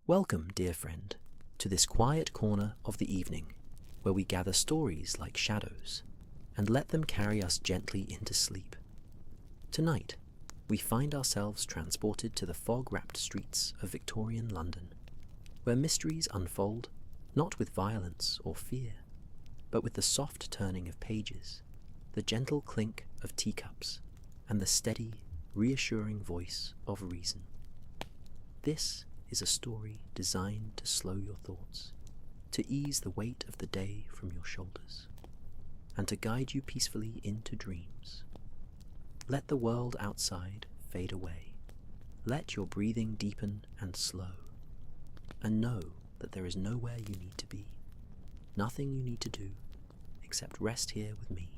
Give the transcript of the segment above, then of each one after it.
Welcome, dear friend, to this quiet corner of the evening where we gather stories like shadows and let them carry us gently into sleep. Tonight, we find ourselves transported to the fog-wrapped streets of Victorian London, where mysteries unfold not with violence or fear, but with the soft turning of pages, the gentle clink of teacups, and the steady, reassuring voice of reason. This is a story designed to slow your thoughts, to ease the weight of the day from your shoulders, and to guide you peacefully into dreams. Let the world outside fade away. Let your breathing deepen and slow, and know that there is nowhere you need to be, nothing you need to do, except rest here with me.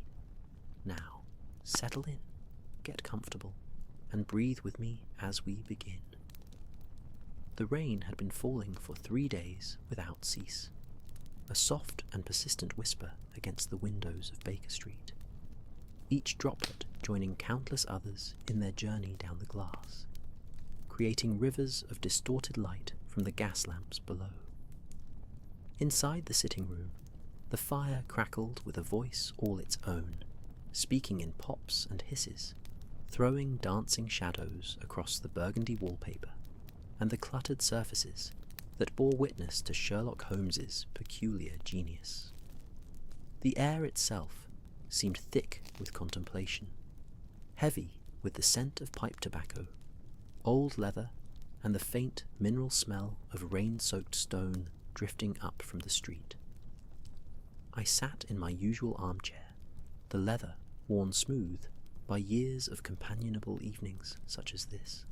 Now, settle in, get comfortable, and breathe with me as we begin. The rain had been falling for 3 days without cease, a soft and persistent whisper against the windows of Baker Street, each droplet joining countless others in their journey down the glass, creating rivers of distorted light from the gas lamps below. Inside the sitting room, the fire crackled with a voice all its own, speaking in pops and hisses, throwing dancing shadows across the burgundy wallpaper and the cluttered surfaces that bore witness to Sherlock Holmes's peculiar genius. The air itself seemed thick with contemplation, heavy with the scent of pipe tobacco, old leather, and the faint mineral smell of rain-soaked stone drifting up from the street. I sat in my usual armchair, the leather worn smooth by years of companionable evenings such as this,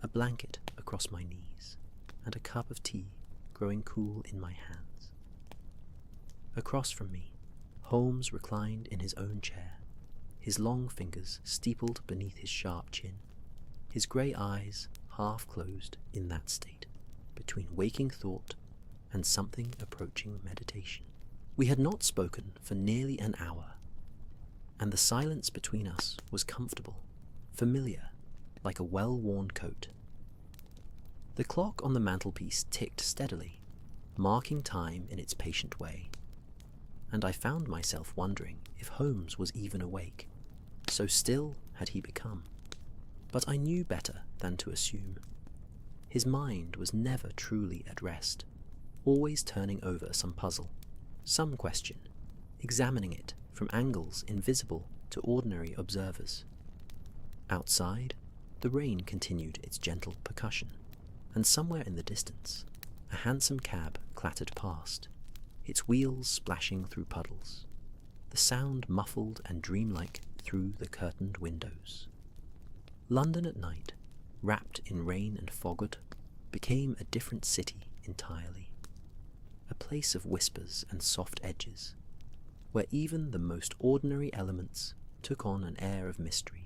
a blanket across my knees, and a cup of tea growing cool in my hands. Across from me, Holmes reclined in his own chair, his long fingers steepled beneath his sharp chin, his grey eyes half closed in that state, between waking thought and something approaching meditation. We had not spoken for nearly an hour, and the silence between us was comfortable, familiar, like a well-worn coat. The clock on the mantelpiece ticked steadily, marking time in its patient way, and I found myself wondering if Holmes was even awake. So still had he become. But I knew better than to assume. His mind was never truly at rest, always turning over some puzzle, some question, examining it from angles invisible to ordinary observers. Outside, the rain continued its gentle percussion, and somewhere in the distance, a hansom cab clattered past, its wheels splashing through puddles, the sound muffled and dreamlike through the curtained windows. London at night, wrapped in rain and fog, became a different city entirely, a place of whispers and soft edges, where even the most ordinary elements took on an air of mystery.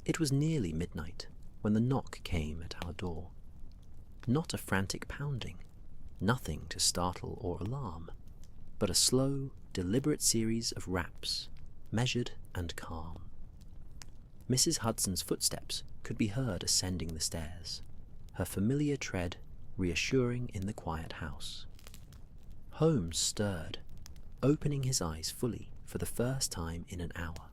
It was nearly midnight when the knock came at our door. Not a frantic pounding, nothing to startle or alarm, but a slow, deliberate series of raps, measured and calm. Mrs. Hudson's footsteps could be heard ascending the stairs, her familiar tread reassuring in the quiet house. Holmes stirred, opening his eyes fully for the first time in an hour,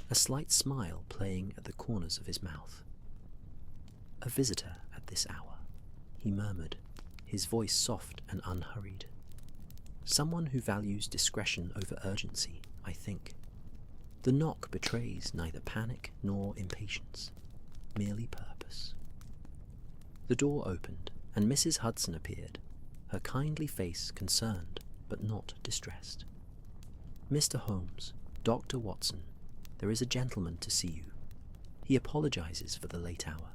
a slight smile playing at the corners of his mouth. "A visitor at this hour," he murmured, his voice soft and unhurried. "Someone who values discretion over urgency, I think." The knock betrays neither panic nor impatience, merely purpose. The door opened, and Mrs. Hudson appeared, her kindly face concerned but not distressed. "Mr. Holmes, Dr. Watson, there is a gentleman to see you. He apologizes for the late hour,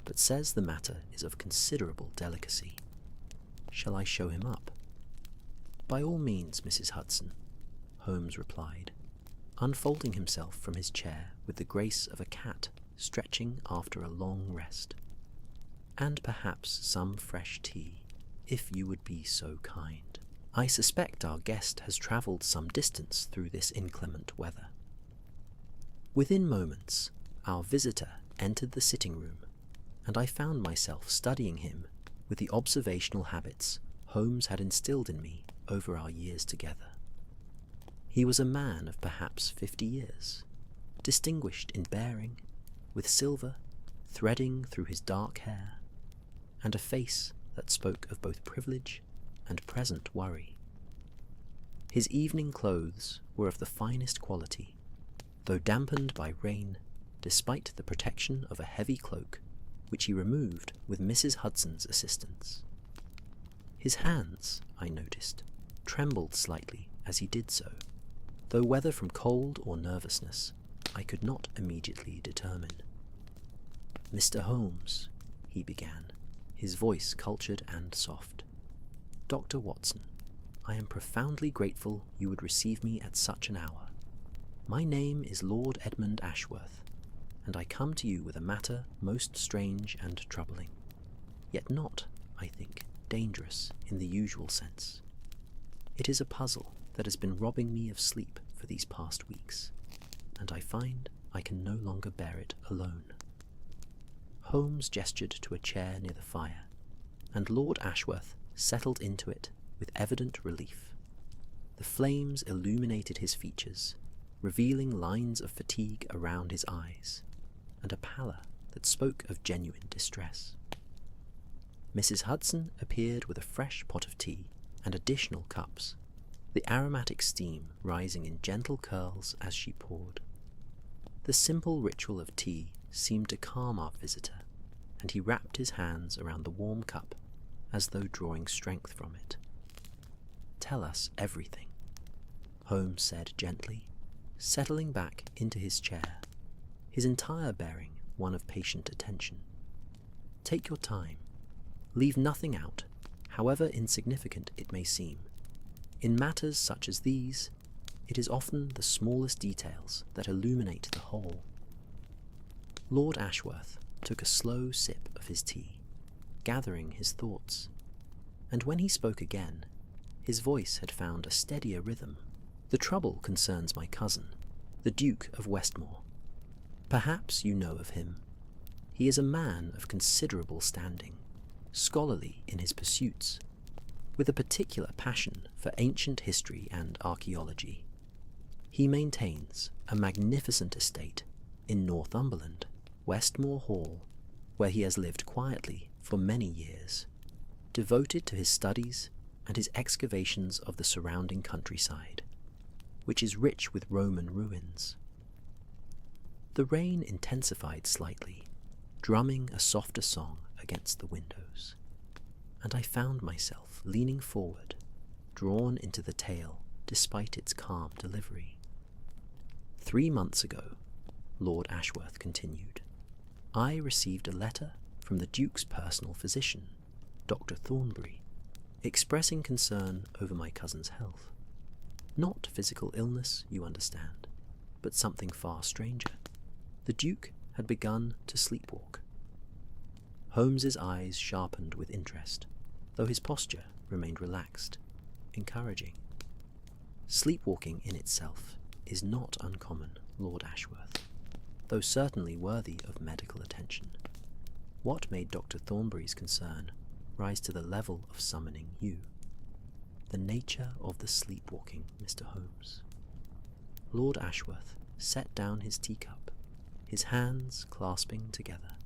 but says the matter is of considerable delicacy. Shall I show him up?" "By all means, Mrs. Hudson," Holmes replied, unfolding himself from his chair with the grace of a cat stretching after a long rest. "And perhaps some fresh tea, if you would be so kind. I suspect our guest has travelled some distance through this inclement weather." Within moments, our visitor entered the sitting room, and I found myself studying him with the observational habits Holmes had instilled in me over our years together. He was a man of perhaps 50 years, distinguished in bearing, with silver threading through his dark hair, and a face that spoke of both privilege and present worry. His evening clothes were of the finest quality, though dampened by rain, despite the protection of a heavy cloak, which he removed with Mrs. Hudson's assistance. His hands, I noticed, trembled slightly as he did so, though whether from cold or nervousness, I could not immediately determine. "Mr. Holmes," he began, his voice cultured and soft. "Dr. Watson, I am profoundly grateful you would receive me at such an hour. My name is Lord Edmund Ashworth, and I come to you with a matter most strange and troubling, yet not, I think, dangerous in the usual sense. It is a puzzle that has been robbing me of sleep for these past weeks, and I find I can no longer bear it alone." Holmes gestured to a chair near the fire, and Lord Ashworth settled into it with evident relief. The flames illuminated his features, revealing lines of fatigue around his eyes, and a pallor that spoke of genuine distress. Mrs. Hudson appeared with a fresh pot of tea and additional cups, the aromatic steam rising in gentle curls as she poured. The simple ritual of tea seemed to calm our visitor, and he wrapped his hands around the warm cup as though drawing strength from it. "Tell us everything," Holmes said gently, settling back into his chair, his entire bearing one of patient attention. "Take your time. Leave nothing out, however insignificant it may seem. In matters such as these, it is often the smallest details that illuminate the whole." Lord Ashworth took a slow sip of his tea, gathering his thoughts, and when he spoke again, his voice had found a steadier rhythm. "The trouble concerns my cousin, the Duke of Westmore. Perhaps you know of him. He is a man of considerable standing, scholarly in his pursuits, with a particular passion for ancient history and archaeology. He maintains a magnificent estate in Northumberland, Westmore Hall, where he has lived quietly for many years, devoted to his studies and his excavations of the surrounding countryside, which is rich with Roman ruins." The rain intensified slightly, drumming a softer song against the windows, and I found myself leaning forward, drawn into the tale despite its calm delivery. "3 months ago," Lord Ashworth continued, "I received a letter from the Duke's personal physician, Dr. Thornbury, expressing concern over my cousin's health. Not physical illness, you understand, but something far stranger. The Duke had begun to sleepwalk." Holmes's eyes sharpened with interest, though his posture remained relaxed, encouraging. "Sleepwalking in itself is not uncommon, Lord Ashworth, though certainly worthy of medical attention. What made Dr. Thornbury's concern rise to the level of summoning you? The nature of the sleepwalking, Mr. Holmes." Lord Ashworth set down his teacup, his hands clasping together.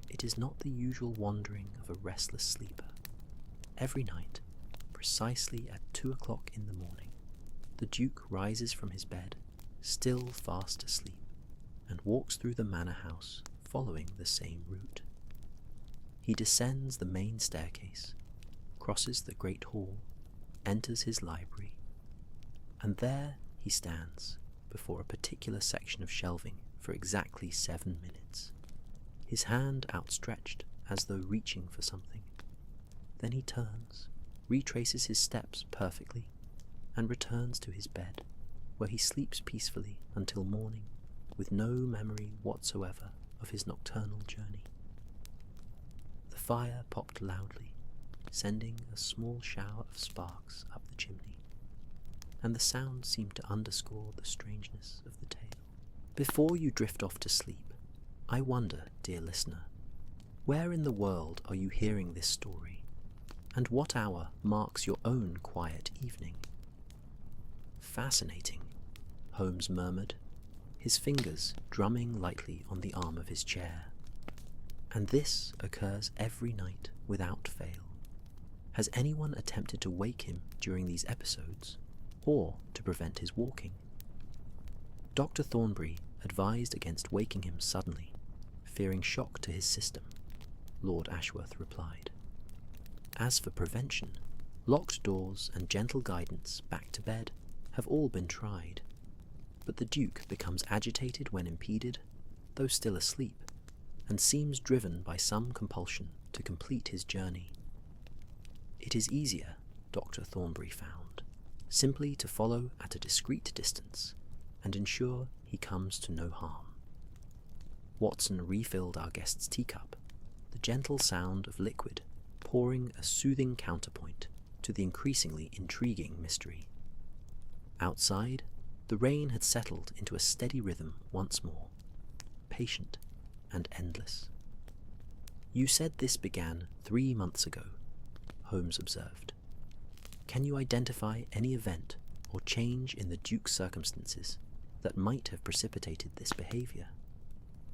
"It is not the usual wandering of a restless sleeper. Every night, precisely at 2 o'clock in the morning, the Duke rises from his bed, still fast asleep, and walks through the manor house following the same route. He descends the main staircase, crosses the great hall, enters his library, and there he stands before a particular section of shelving for exactly 7 minutes, his hand outstretched as though reaching for something. Then he turns, retraces his steps perfectly, and returns to his bed, where he sleeps peacefully until morning, with no memory whatsoever of his nocturnal journey. The fire popped loudly, sending a small shower of sparks up the chimney, and the sound seemed to underscore the strangeness of the tale. Before you drift off to sleep, I wonder, dear listener, Where in the world are you hearing this story? And what hour marks your own quiet evening?" "Fascinating," Holmes murmured, his fingers drumming lightly on the arm of his chair. "And this occurs every night without fail. Has anyone attempted to wake him during these episodes, or to prevent his walking?" Dr. Thornbury advised against waking him suddenly, fearing shock to his system, Lord Ashworth replied. "As for prevention, locked doors and gentle guidance back to bed have all been tried, but the Duke becomes agitated when impeded, though still asleep, and seems driven by some compulsion to complete his journey. It is easier, Dr. Thornbury found, simply to follow at a discreet distance and ensure he comes to no harm." Watson refilled our guest's teacup, the gentle sound of liquid pouring a soothing counterpoint to the increasingly intriguing mystery. Outside, the rain had settled into a steady rhythm once more, patient and endless. "You said this began 3 months ago," Holmes observed. "Can you identify any event or change in the Duke's circumstances that might have precipitated this behavior?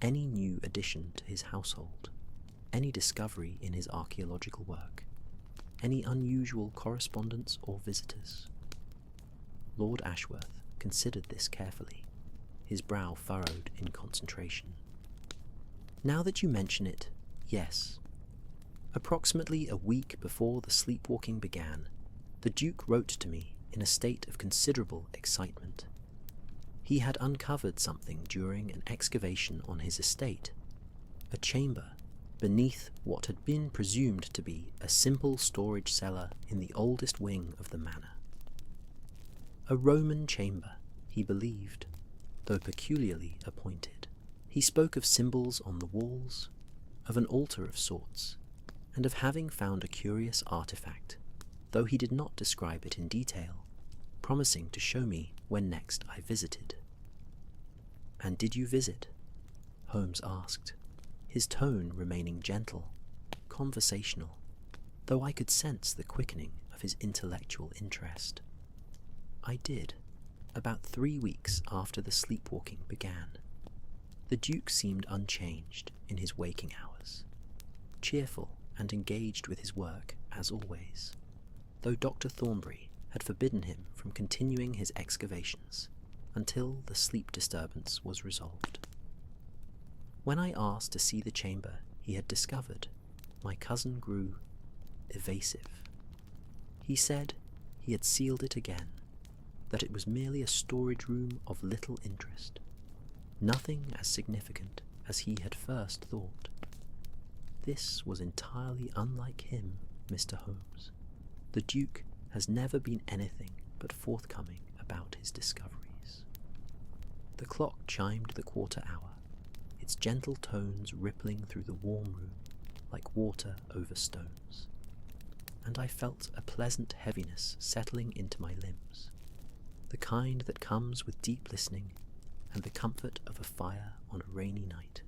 Any new addition to his household? Any discovery in his archaeological work? Any unusual correspondence or visitors?" Lord Ashworth considered this carefully, his brow furrowed in concentration. "Now that you mention it, yes. Approximately a week before the sleepwalking began, the Duke wrote to me in a state of considerable excitement. He had uncovered something during an excavation on his estate, a chamber beneath what had been presumed to be a simple storage cellar in the oldest wing of the manor. A Roman chamber, he believed, though peculiarly appointed. He spoke of symbols on the walls, of an altar of sorts, and of having found a curious artifact, though he did not describe it in detail, promising to show me when next I visited. "And did you visit?" Holmes asked, his tone remaining gentle, conversational, though I could sense the quickening of his intellectual interest. "I did, about 3 weeks after the sleepwalking began. The Duke seemed unchanged in his waking hours, cheerful and engaged with his work as always, though Dr. Thornbury had forbidden him from continuing his excavations until the sleep disturbance was resolved. When I asked to see the chamber he had discovered, my cousin grew evasive. He said he had sealed it again, that it was merely a storage room of little interest, nothing as significant as he had first thought. This was entirely unlike him, Mr. Holmes. The Duke has never been anything but forthcoming about his discoveries." The clock chimed the quarter hour, its gentle tones rippling through the warm room like water over stones, and I felt a pleasant heaviness settling into my limbs, the kind that comes with deep listening and the comfort of a fire on a rainy night.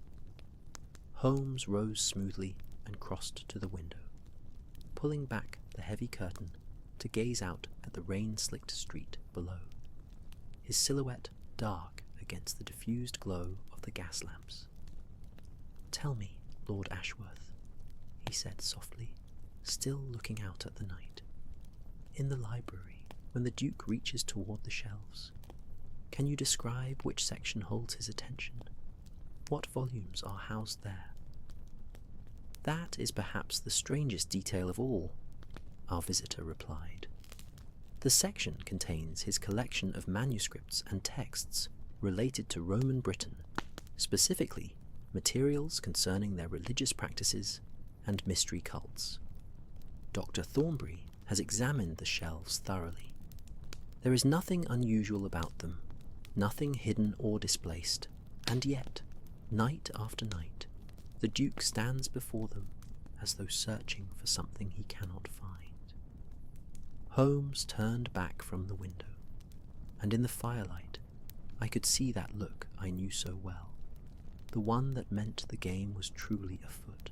Holmes rose smoothly and crossed to the window, pulling back the heavy curtain to gaze out at the rain-slicked street below, his silhouette dark against the diffused glow of the gas lamps. "Tell me, Lord Ashworth," he said softly, still looking out at the night. "In the library, when the Duke reaches toward the shelves, can you describe which section holds his attention? What volumes are housed there?" "That is perhaps the strangest detail of all," our visitor replied. "The section contains his collection of manuscripts and texts related to Roman Britain, specifically materials concerning their religious practices and mystery cults. Dr. Thornbury has examined the shelves thoroughly. There is nothing unusual about them, nothing hidden or displaced, and yet, night after night, the Duke stands before them as though searching for something he cannot find." Holmes turned back from the window, and in the firelight I could see that look I knew so well, the one that meant the game was truly afoot.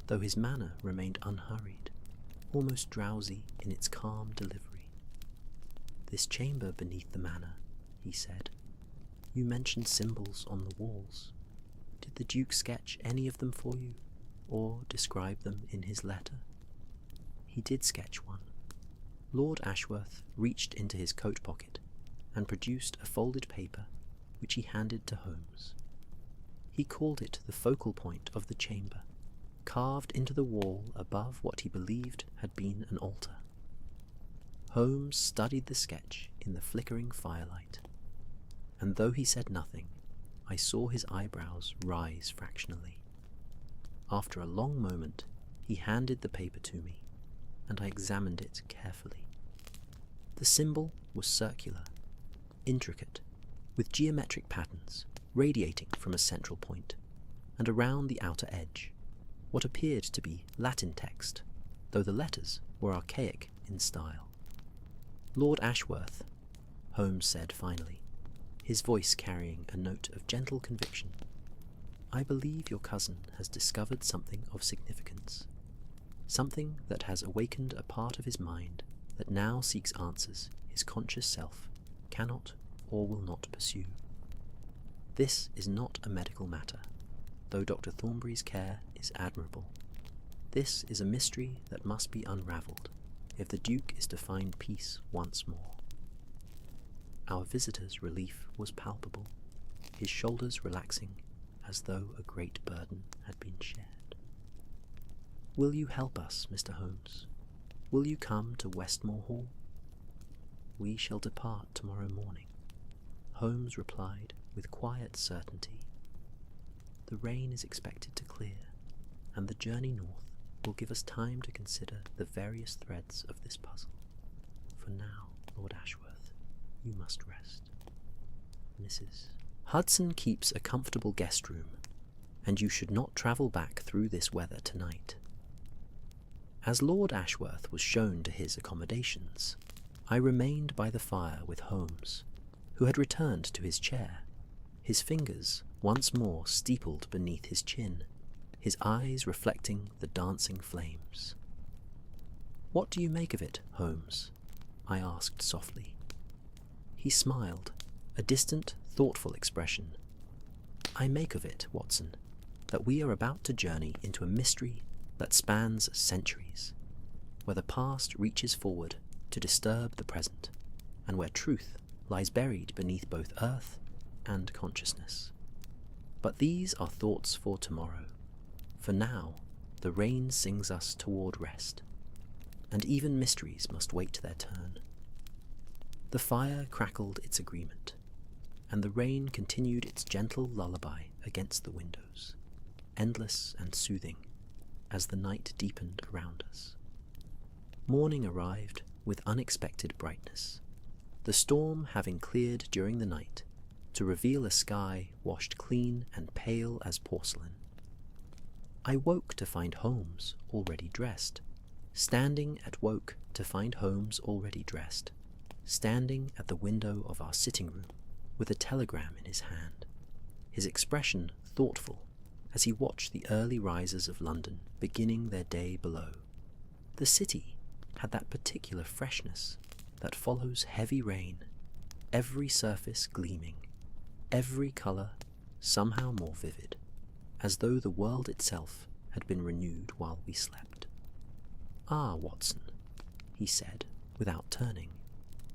though his manner remained unhurried, almost drowsy in its calm delivery. "This chamber beneath the manor," he said. "You mentioned symbols on the walls. Did the Duke sketch any of them for you, or describe them in his letter?" He did sketch one. Lord Ashworth reached into his coat pocket and produced a folded paper which he handed to Holmes. He called it the focal point of the chamber, carved into the wall above what he believed had been an altar. Holmes studied the sketch in the flickering firelight, and though he said nothing, I saw his eyebrows rise fractionally. After a long moment, he handed the paper to me, and I examined it carefully. The symbol was circular, intricate, with geometric patterns radiating from a central point, and around the outer edge, what appeared to be Latin text, though the letters were archaic in style. "Lord Ashworth," Holmes said finally, his voice carrying a note of gentle conviction, "I believe your cousin has discovered something of significance, something that has awakened a part of his mind that now seeks answers his conscious self cannot or will not pursue. This is not a medical matter, though Dr. Thornbury's care is admirable. This is a mystery that must be unravelled if the Duke is to find peace once more." Our visitor's relief was palpable, his shoulders relaxing as though a great burden had been shared. "Will you help us, Mr. Holmes? Will you come to Westmore Hall?" "We shall depart tomorrow morning," Holmes replied with quiet certainty. "The rain is expected to clear, and the journey north will give us time to consider the various threads of this puzzle. For now, Lord Ashworth, you must rest. Mrs. Hudson keeps a comfortable guest room, and you should not travel back through this weather tonight." As Lord Ashworth was shown to his accommodations, I remained by the fire with Holmes, who had returned to his chair, his fingers once more steepled beneath his chin, his eyes reflecting the dancing flames. "What do you make of it, Holmes?" I asked softly. He smiled, a distant, thoughtful expression. "I make of it, Watson, that we are about to journey into a mystery that spans centuries, where the past reaches forward to disturb the present, and where truth lies buried beneath both earth and consciousness. But these are thoughts for tomorrow. For now, the rain sings us toward rest, and even mysteries must wait their turn." The fire crackled its agreement, and the rain continued its gentle lullaby against the windows, endless and soothing, as the night deepened around us. Morning arrived with unexpected brightness, the storm having cleared during the night to reveal a sky washed clean and pale as porcelain. I woke to find Holmes already dressed, standing at the window of our sitting room with a telegram in his hand, his expression thoughtful as he watched the early risers of London beginning their day below. The city had that particular freshness that follows heavy rain, every surface gleaming, every colour somehow more vivid, as though the world itself had been renewed while we slept. "Ah, Watson," he said, without turning,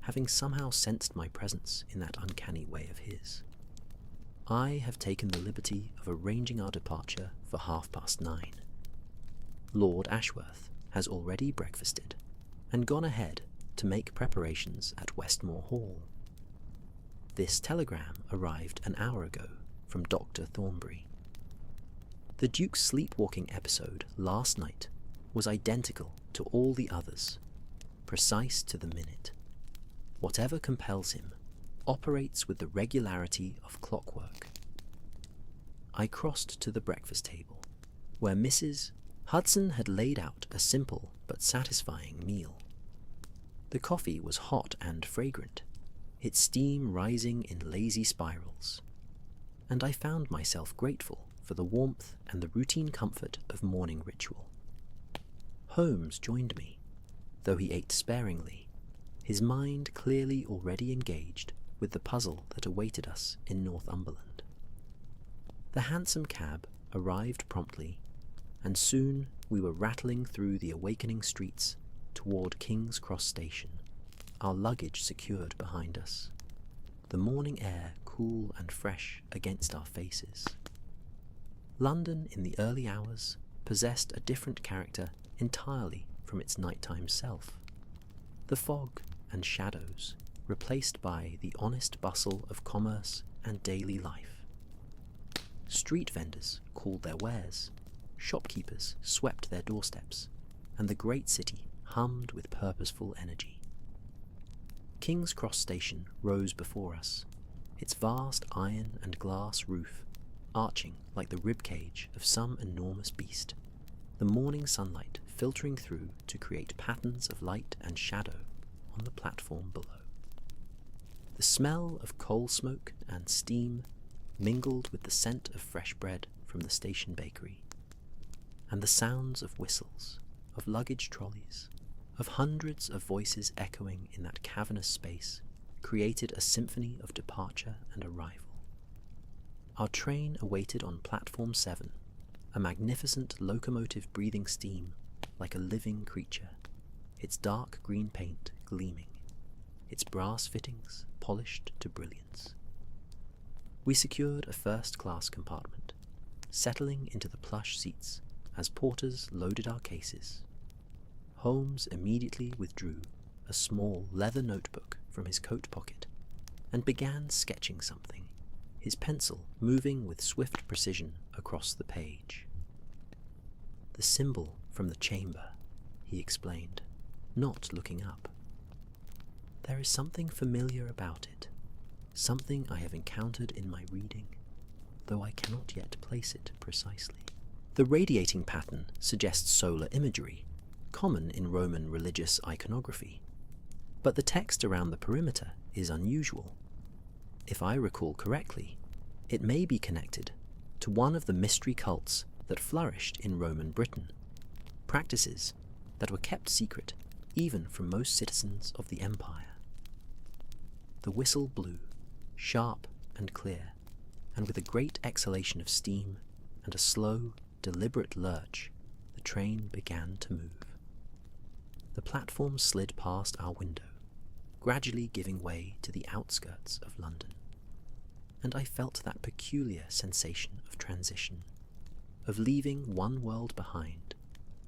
having somehow sensed my presence in that uncanny way of his. "I have taken the liberty of arranging our departure for 9:30. Lord Ashworth has already breakfasted and gone ahead to make preparations at Westmore Hall. This telegram arrived an hour ago from Dr. Thornbury. The Duke's sleepwalking episode last night was identical to all the others, precise to the minute. Whatever compels him operates with the regularity of clockwork." I crossed to the breakfast table, where Mrs. Hudson had laid out a simple but satisfying meal. The coffee was hot and fragrant, its steam rising in lazy spirals, and I found myself grateful for the warmth and the routine comfort of morning ritual. Holmes joined me, though he ate sparingly, his mind clearly already engaged with the puzzle that awaited us in Northumberland. The hansom cab arrived promptly, and soon we were rattling through the awakening streets toward King's Cross Station, our luggage secured behind us, the morning air cool and fresh against our faces. London in the early hours possessed a different character entirely from its nighttime self. The fog and shadows replaced by the honest bustle of commerce and daily life. Street vendors called their wares, shopkeepers swept their doorsteps, and the great city hummed with purposeful energy. King's Cross Station rose before us, its vast iron and glass roof arching like the ribcage of some enormous beast, the morning sunlight filtering through to create patterns of light and shadow on the platform below. The smell of coal smoke and steam mingled with the scent of fresh bread from the station bakery, and the sounds of whistles, of luggage trolleys, of hundreds of voices echoing in that cavernous space created a symphony of departure and arrival. Our train awaited on Platform 7, a magnificent locomotive breathing steam like a living creature, its dark green paint gleaming, its brass fittings polished to brilliance. We secured a first-class compartment, settling into the plush seats as porters loaded our cases. Holmes immediately withdrew a small leather notebook from his coat pocket and began sketching something, his pencil moving with swift precision across the page. "The symbol from the chamber," he explained, not looking up. "There is something familiar about it, something I have encountered in my reading, though I cannot yet place it precisely. The radiating pattern suggests solar imagery, common in Roman religious iconography, but the text around the perimeter is unusual. If I recall correctly, it may be connected to one of the mystery cults that flourished in Roman Britain, practices that were kept secret even from most citizens of the empire." The whistle blew, sharp and clear, and with a great exhalation of steam and a slow, deliberate lurch, the train began to move. The platform slid past our window, gradually giving way to the outskirts of London, and I felt that peculiar sensation of transition, of leaving one world behind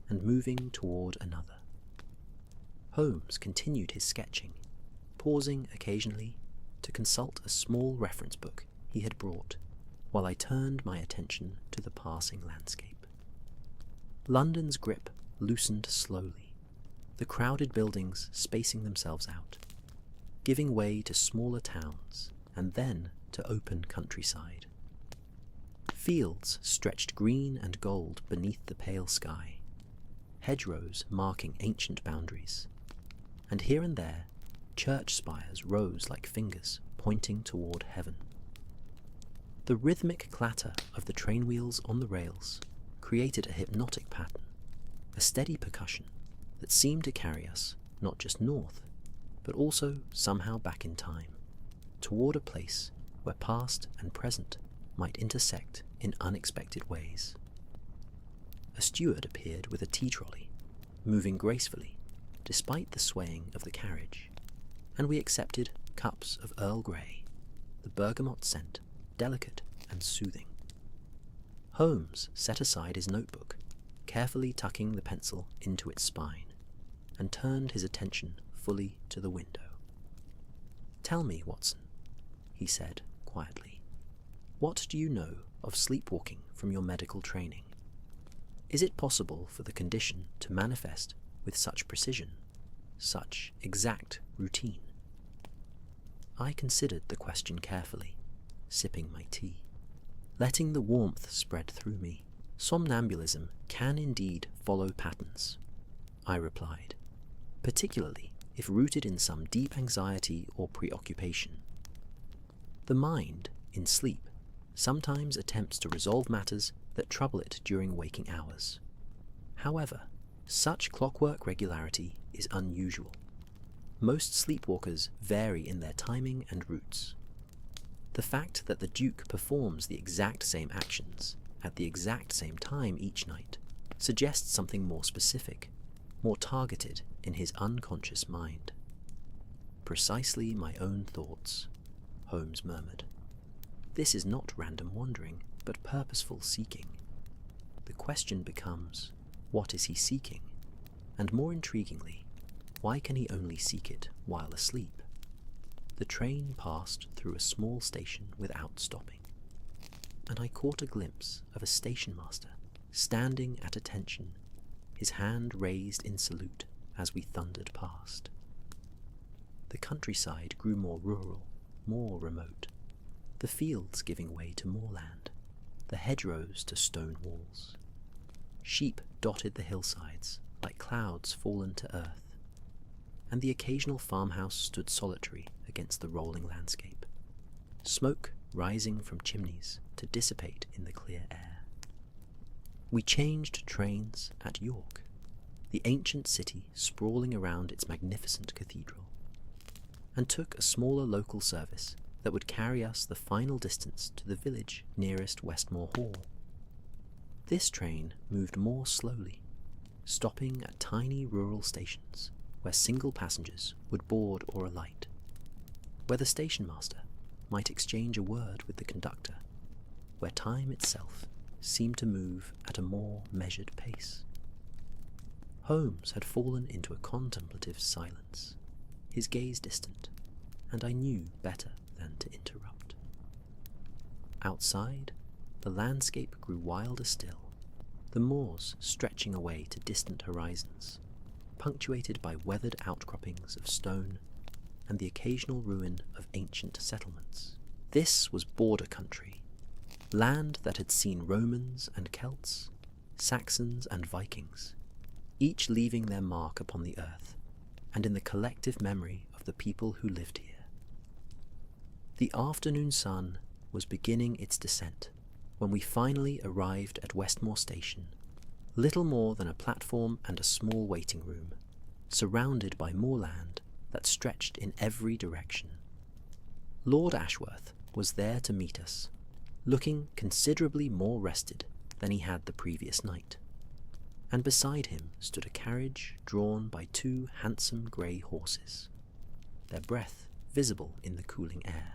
and moving toward another. Holmes continued his sketching, pausing occasionally to consult a small reference book he had brought, while I turned my attention to the passing landscape. London's grip loosened slowly, the crowded buildings spacing themselves out, giving way to smaller towns and then to open countryside. Fields stretched green and gold beneath the pale sky, hedgerows marking ancient boundaries, and here and there church spires rose like fingers pointing toward heaven. The rhythmic clatter of the train wheels on the rails created a hypnotic pattern, a steady percussion that seemed to carry us not just north, but also somehow back in time, toward a place where past and present might intersect in unexpected ways. A steward appeared with a tea trolley, moving gracefully despite the swaying of the carriage, and we accepted cups of Earl Grey, the bergamot scent, delicate and soothing. Holmes set aside his notebook, carefully tucking the pencil into its spine, and turned his attention fully to the window. "Tell me, Watson," he said quietly, "what do you know of sleepwalking from your medical training? Is it possible for the condition to manifest with such precision, such exact routine?" I considered the question carefully, sipping my tea. Letting the warmth spread through me, somnambulism can indeed follow patterns, I replied, particularly if rooted in some deep anxiety or preoccupation. The mind, in sleep, sometimes attempts to resolve matters that trouble it during waking hours. However, such clockwork regularity is unusual. Most sleepwalkers vary in their timing and routes. The fact that the Duke performs the exact same actions at the exact same time each night suggests something more specific, more targeted in his unconscious mind. "Precisely my own thoughts," Holmes murmured. "This is not random wandering, but purposeful seeking." The question becomes, what is he seeking? And more intriguingly, why can he only seek it while asleep? The train passed through a small station without stopping, and I caught a glimpse of a station master standing at attention, his hand raised in salute as we thundered past. The countryside grew more rural, more remote, the fields giving way to moorland, the hedgerows to stone walls. Sheep dotted the hillsides like clouds fallen to earth, and the occasional farmhouse stood solitary against the rolling landscape, smoke rising from chimneys to dissipate in the clear air. We changed trains at York, the ancient city sprawling around its magnificent cathedral, and took a smaller local service that would carry us the final distance to the village nearest Westmore Hall. This train moved more slowly, stopping at tiny rural stations where single passengers would board or alight, where the station master might exchange a word with the conductor, where time itself seemed to move at a more measured pace. Holmes had fallen into a contemplative silence, his gaze distant, and I knew better than to interrupt. Outside, the landscape grew wilder still, the moors stretching away to distant horizons, punctuated by weathered outcroppings of stone and the occasional ruin of ancient settlements. This was border country, land that had seen Romans and Celts, Saxons and Vikings, each leaving their mark upon the earth and in the collective memory of the people who lived here. The afternoon sun was beginning its descent when we finally arrived at Westmore Station, little more than a platform and a small waiting room, surrounded by moorland that stretched in every direction. Lord Ashworth was there to meet us, looking considerably more rested than he had the previous night, and beside him stood a carriage drawn by two handsome grey horses, their breath visible in the cooling air.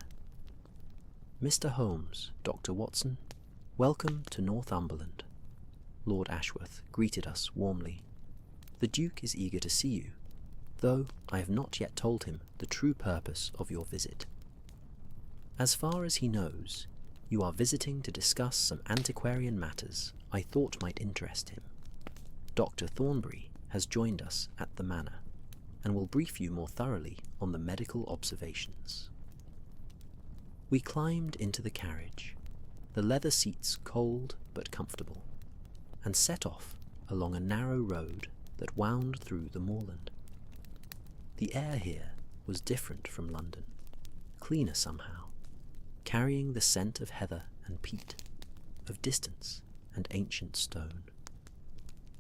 "Mr. Holmes, Dr. Watson, welcome to Northumberland," Lord Ashworth greeted us warmly. "The Duke is eager to see you, though I have not yet told him the true purpose of your visit. As far as he knows, you are visiting to discuss some antiquarian matters I thought might interest him. Dr. Thornbury has joined us at the Manor, and will brief you more thoroughly on the medical observations." We climbed into the carriage, the leather seats cold but comfortable, and set off along a narrow road that wound through the moorland. The air here was different from London, cleaner somehow, carrying the scent of heather and peat, of distance and ancient stone.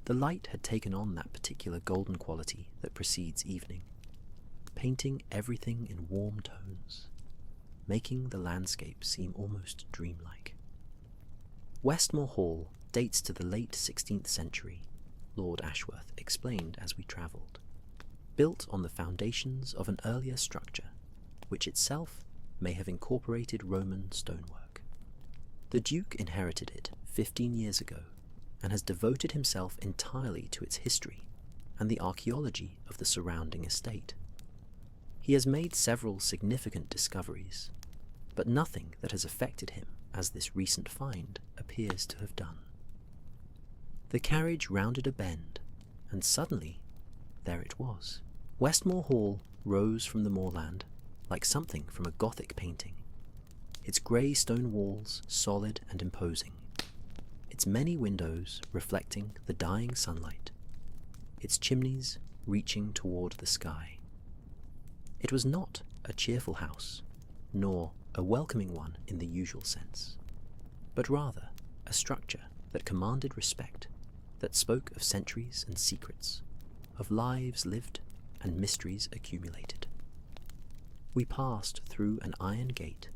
The light had taken on that particular golden quality that precedes evening, painting everything in warm tones, making the landscape seem almost dreamlike. Westmore Hall dates to the late 16th century, Lord Ashworth explained as we travelled, built on the foundations of an earlier structure, which itself may have incorporated Roman stonework. The Duke inherited it 15 years ago and has devoted himself entirely to its history and the archaeology of the surrounding estate. He has made several significant discoveries, but nothing that has affected him as this recent find appears to have done. The carriage rounded a bend, and suddenly, there it was. Westmore Hall rose from the moorland like something from a Gothic painting, its grey stone walls solid and imposing, its many windows reflecting the dying sunlight, its chimneys reaching toward the sky. It was not a cheerful house, nor a welcoming one in the usual sense. but rather a structure that commanded respect, that spoke of centuries and secrets, of lives lived and mysteries accumulated. We passed through an iron gate,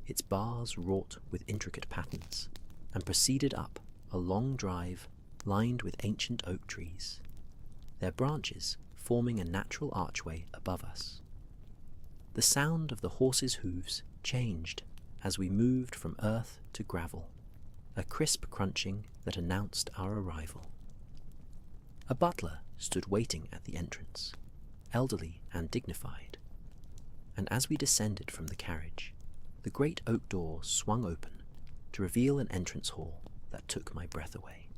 its bars wrought with intricate patterns, and proceeded up a long drive lined with ancient oak trees, their branches forming a natural archway above us. The sound of the horses' hooves changed as we moved from earth to gravel, a crisp crunching that announced our arrival. A butler stood waiting at the entrance, elderly and dignified, and as we descended from the carriage, the great oak door swung open to reveal an entrance hall that took my breath away.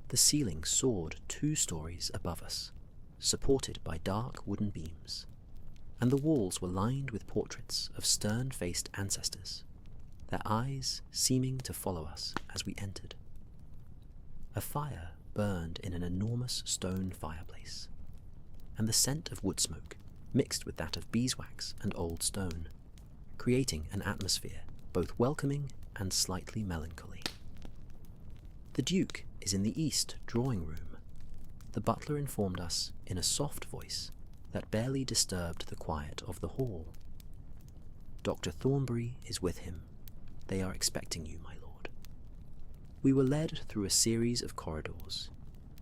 The ceiling soared 2 stories above us, supported by dark wooden beams, and the walls were lined with portraits of stern-faced ancestors, their eyes seeming to follow us as we entered. A fire burned in an enormous stone fireplace, and the scent of wood smoke mixed with that of beeswax and old stone, creating an atmosphere both welcoming and slightly melancholy. The Duke is in the east drawing room, the butler informed us in a soft voice that barely disturbed the quiet of the hall. Dr. Thornbury is with him. They are expecting you, my lord. We were led through a series of corridors,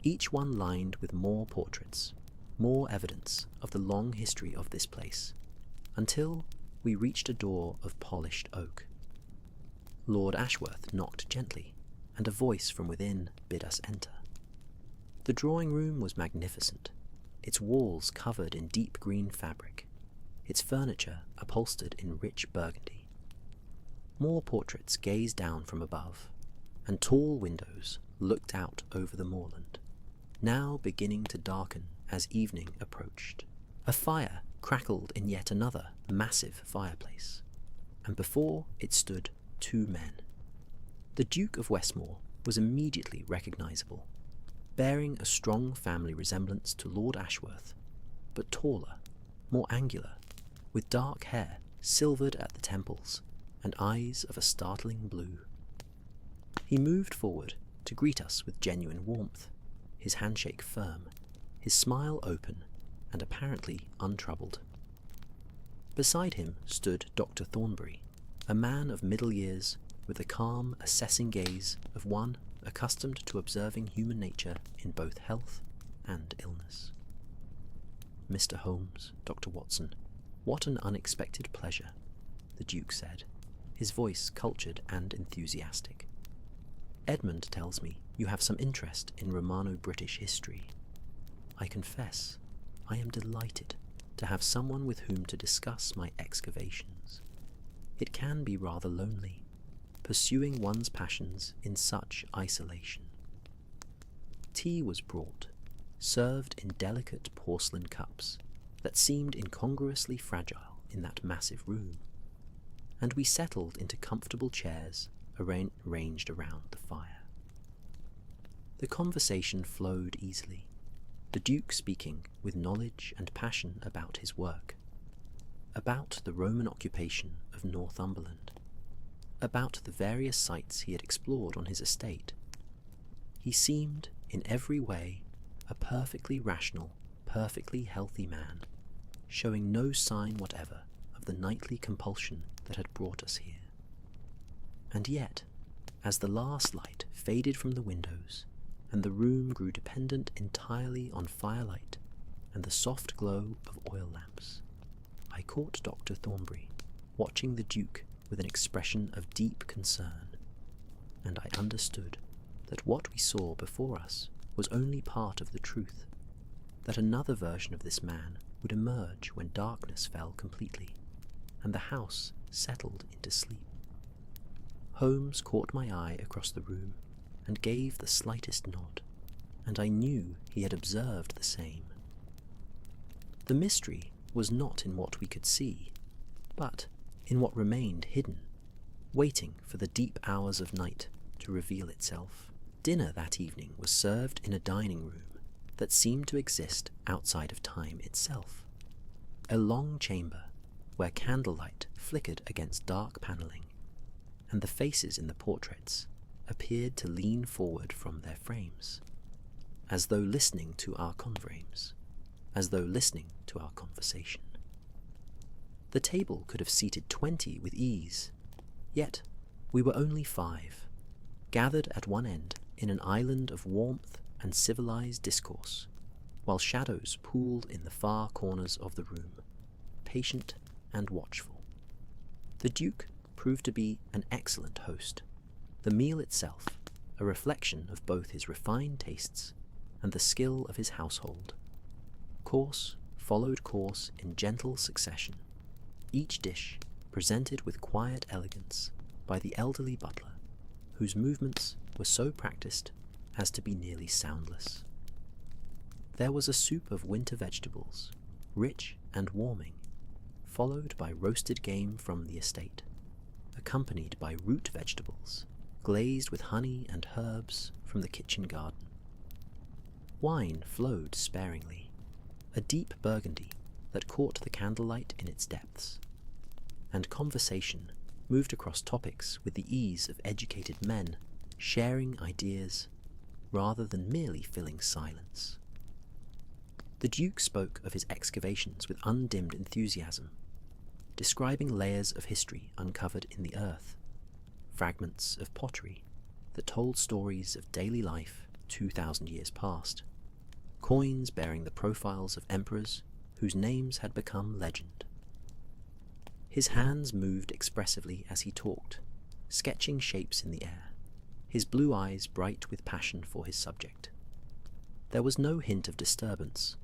each one lined with more portraits, more evidence of the long history of this place, until we reached a door of polished oak. Lord Ashworth knocked gently, and a voice from within bid us enter. The drawing room was magnificent, its walls covered in deep green fabric, its furniture upholstered in rich burgundy. More portraits gazed down from above, and tall windows looked out over the moorland, now beginning to darken as evening approached. A fire crackled in yet another massive fireplace, and before it stood 2 men. The Duke of Westmore was immediately recognisable, bearing a strong family resemblance to Lord Ashworth, but taller, more angular, with dark hair silvered at the temples and eyes of a startling blue. He moved forward to greet us with genuine warmth, his handshake firm, his smile open and apparently untroubled. Beside him stood Dr. Thornbury, a man of middle years with the calm, assessing gaze of one accustomed to observing human nature in both health and illness. Mr. Holmes, Dr. Watson, what an unexpected pleasure, the Duke said, his voice cultured and enthusiastic. Edmund tells me you have some interest in Romano-British history. I confess, I am delighted to have someone with whom to discuss my excavations. It can be rather lonely, pursuing one's passions in such isolation. Tea was brought, served in delicate porcelain cups that seemed incongruously fragile in that massive room, and we settled into comfortable chairs arranged around the fire. The conversation flowed easily, the Duke speaking with knowledge and passion about his work, about the Roman occupation of Northumberland, about the various sites he had explored on his estate. He seemed, in every way, a perfectly rational, perfectly healthy man, showing no sign whatever of the nightly compulsion that had brought us here. And yet, as the last light faded from the windows, and the room grew dependent entirely on firelight and the soft glow of oil lamps, I caught Dr. Thornbury watching the Duke with an expression of deep concern, and I understood that what we saw before us was only part of the truth, that another version of this man would emerge when darkness fell completely, and the house settled into sleep. Holmes caught my eye across the room and gave the slightest nod, and I knew he had observed the same. The mystery was not in what we could see, but in what remained hidden, waiting for the deep hours of night to reveal itself. Dinner that evening was served in a dining room that seemed to exist outside of time itself, a long chamber where candlelight flickered against dark panelling, and the faces in the portraits appeared to lean forward from their frames, as though listening to our conversations, as though listening to our conversation. The table could have seated 20 with ease, yet we were only 5, gathered at one end in an island of warmth and civilized discourse, while shadows pooled in the far corners of the room, patient and watchful. The Duke proved to be an excellent host, the meal itself a reflection of both his refined tastes and the skill of his household. Course followed course in gentle succession, each dish presented with quiet elegance by the elderly butler, whose movements were so practiced as to be nearly soundless. There was a soup of winter vegetables, rich and warming, followed by roasted game from the estate, accompanied by root vegetables, glazed with honey and herbs from the kitchen garden. Wine flowed sparingly, a deep burgundy that caught the candlelight in its depths, and conversation moved across topics with the ease of educated men sharing ideas rather than merely filling silence. The Duke spoke of his excavations with undimmed enthusiasm, describing layers of history uncovered in the earth, fragments of pottery that told stories of daily life 2,000 years past, coins bearing the profiles of emperors whose names had become legend. His hands moved expressively as he talked, sketching shapes in the air, his blue eyes bright with passion for his subject. There was no hint of disturbance,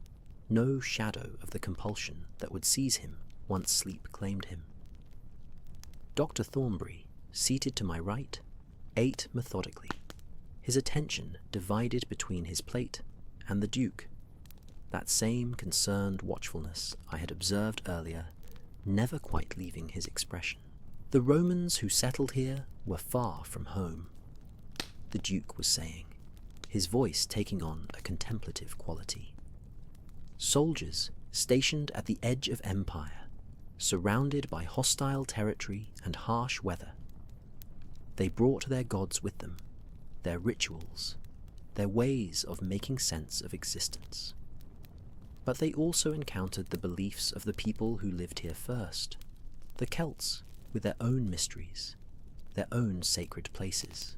no shadow of the compulsion that would seize him once sleep claimed him. Dr. Thornbury, seated to my right, ate methodically, his attention divided between his plate and the Duke, that same concerned watchfulness I had observed earlier never quite leaving his expression. The Romans who settled here were far from home, the Duke was saying, his voice taking on a contemplative quality. Soldiers stationed at the edge of empire, surrounded by hostile territory and harsh weather. They brought their gods with them, their rituals, their ways of making sense of existence. But they also encountered the beliefs of the people who lived here first, the Celts with their own mysteries, their own sacred places.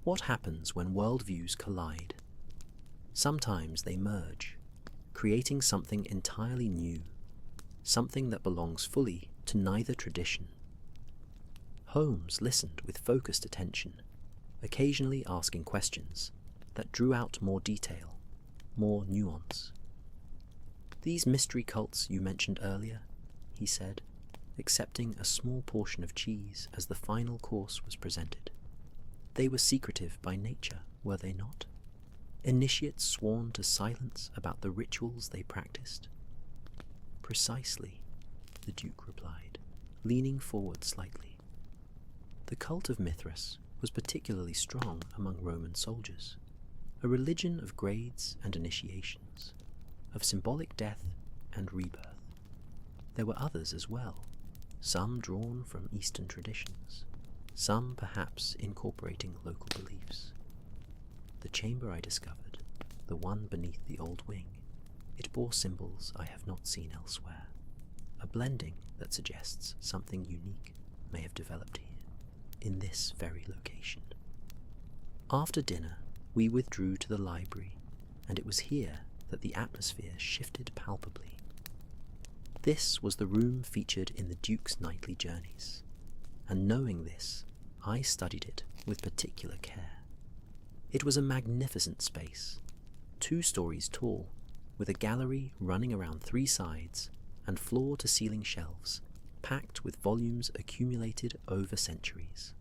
What happens when worldviews collide? Sometimes they merge, creating something entirely new, something that belongs fully to neither tradition. Holmes listened with focused attention, occasionally asking questions that drew out more detail, more nuance. "These mystery cults you mentioned earlier," he said, accepting a small portion of cheese as the final course was presented. "They were secretive by nature, were they not? Initiates sworn to silence about the rituals they practiced?" "Precisely," the Duke replied, leaning forward slightly. "The cult of Mithras was particularly strong among Roman soldiers, a religion of grades and initiations, of symbolic death and rebirth. There were others as well, some drawn from Eastern traditions, some perhaps incorporating local beliefs. The chamber I discovered, the one beneath the old wing, it bore symbols I have not seen elsewhere, a blending that suggests something unique may have developed here, in this very location. After dinner, we withdrew to the library, and it was here that the atmosphere shifted palpably. This was the room featured in the Duke's nightly journeys, and knowing this, I studied it with particular care. It was a magnificent space, 2 stories tall, with a gallery running around 3 sides and floor-to-ceiling shelves packed with volumes accumulated over centuries.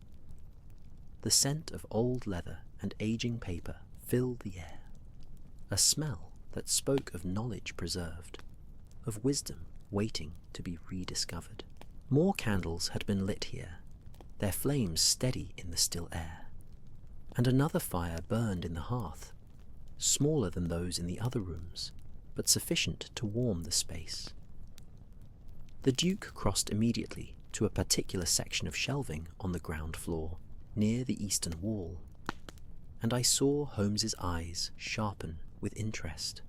The scent of old leather and aging paper filled the air, a smell that spoke of knowledge preserved, of wisdom waiting to be rediscovered. More candles had been lit here, their flames steady in the still air, and another fire burned in the hearth, smaller than those in the other rooms, but sufficient to warm the space. The Duke crossed immediately to a particular section of shelving on the ground floor near the eastern wall, and I saw Holmes's eyes sharpen with interest.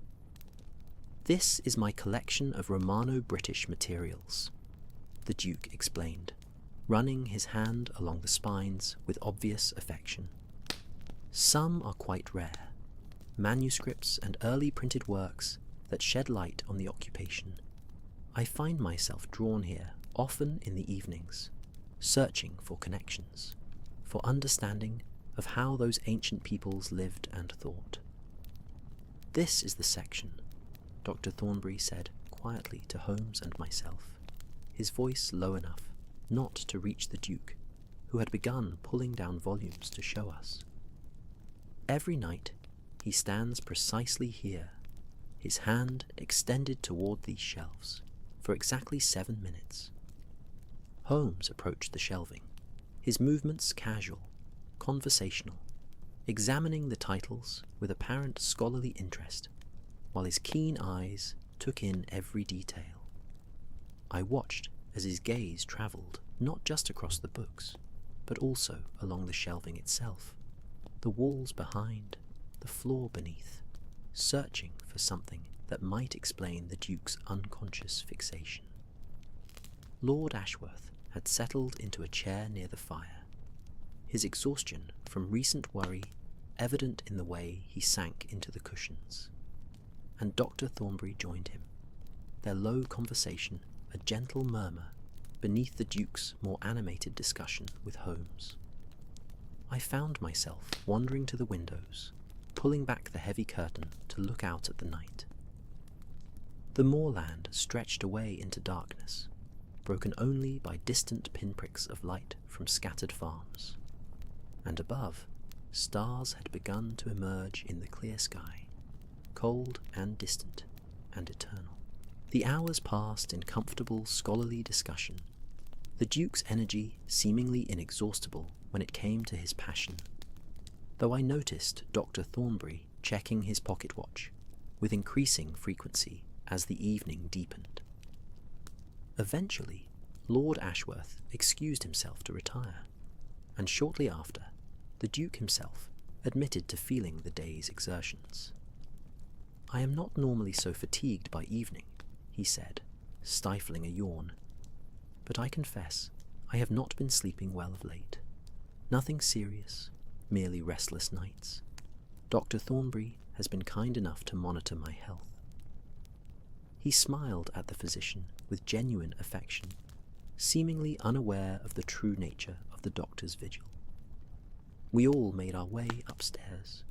"This is my collection of Romano-British materials," the Duke explained, running his hand along the spines with obvious affection. "Some are quite rare, manuscripts and early printed works that shed light on the occupation. I find myself drawn here often in the evenings, searching for connections, for understanding of how those ancient peoples lived and thought." "This is the section," Dr. Thornbury said quietly to Holmes and myself, his voice low enough not to reach the Duke, who had begun pulling down volumes to show us. "Every night he stands precisely here, his hand extended toward these shelves, for exactly 7 minutes." Holmes approached the shelving, his movements casual, conversational, examining the titles with apparent scholarly interest, while his keen eyes took in every detail. I watched as his gaze travelled not just across the books, but also along the shelving itself, the walls behind, the floor beneath, searching for something that might explain the Duke's unconscious fixation. Lord Ashworth had settled into a chair near the fire, his exhaustion from recent worry evident in the way he sank into the cushions, and Dr. Thornbury joined him, their low conversation a gentle murmur beneath the Duke's more animated discussion with Holmes. I found myself wandering to the windows, pulling back the heavy curtain to look out at the night. The moorland stretched away into darkness, broken only by distant pinpricks of light from scattered farms, and above, stars had begun to emerge in the clear sky, cold and distant and eternal. The hours passed in comfortable scholarly discussion, the Duke's energy seemingly inexhaustible when it came to his passion, though I noticed Dr. Thornbury checking his pocket watch with increasing frequency as the evening deepened. Eventually, Lord Ashworth excused himself to retire, and shortly after, the Duke himself admitted to feeling the day's exertions. "I am not normally so fatigued by evening," he said, stifling a yawn, "but I confess I have not been sleeping well of late. Nothing serious, merely restless nights. Dr. Thornbury has been kind enough to monitor my health." He smiled at the physician with genuine affection, seemingly unaware of the true nature of the doctor's vigil. We all made our way upstairs,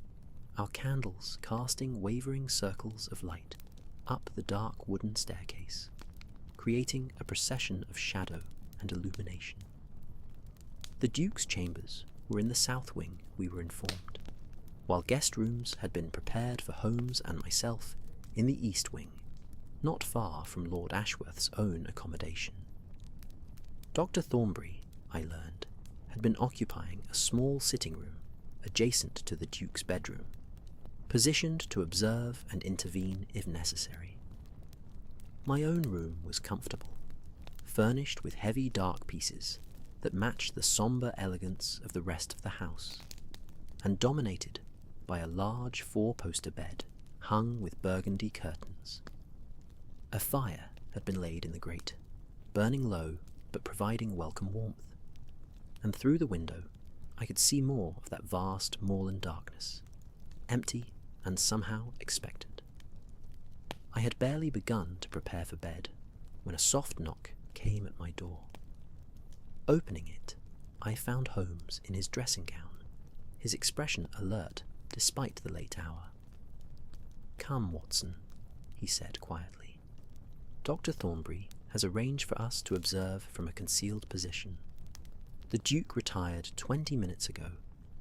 our candles casting wavering circles of light up the dark wooden staircase, creating a procession of shadow and illumination. The Duke's chambers were in the south wing, we were informed, while guest rooms had been prepared for Holmes and myself in the east wing, not far from Lord Ashworth's own accommodation. Dr. Thornbury, I learned, had been occupying a small sitting room adjacent to the Duke's bedroom, positioned to observe and intervene if necessary. My own room was comfortable, furnished with heavy dark pieces that matched the sombre elegance of the rest of the house, and dominated by a large four-poster bed hung with burgundy curtains. A fire had been laid in the grate, burning low but providing welcome warmth, and through the window I could see more of that vast moorland darkness, empty and somehow expectant. I had barely begun to prepare for bed when a soft knock came at my door. Opening it, I found Holmes in his dressing gown, his expression alert despite the late hour. "Come, Watson," he said quietly. "Dr. Thornbury has arranged for us to observe from a concealed position. The Duke retired 20 minutes ago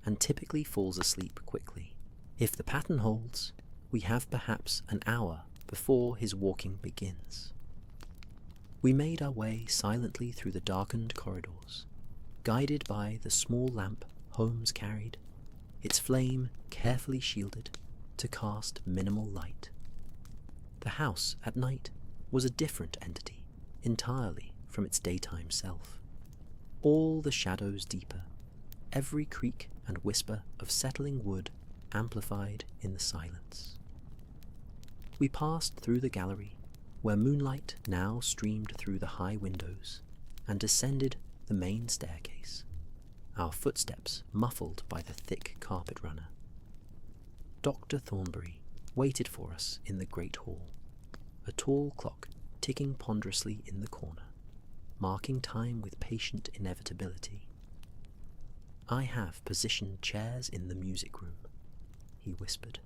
and typically falls asleep quickly. If the pattern holds, we have perhaps an hour before his walking begins." We made our way silently through the darkened corridors, guided by the small lamp Holmes carried, its flame carefully shielded to cast minimal light. The house at night was a different entity entirely from its daytime self. all the shadows deeper, every creak and whisper of settling wood amplified in the silence. We passed through the gallery, where moonlight now streamed through the high windows, and descended the main staircase, our footsteps muffled by the thick carpet runner. Dr. Thornbury waited for us in the great hall, a tall clock ticking ponderously in the corner, marking time with patient inevitability. "I have positioned chairs in the music room," he whispered,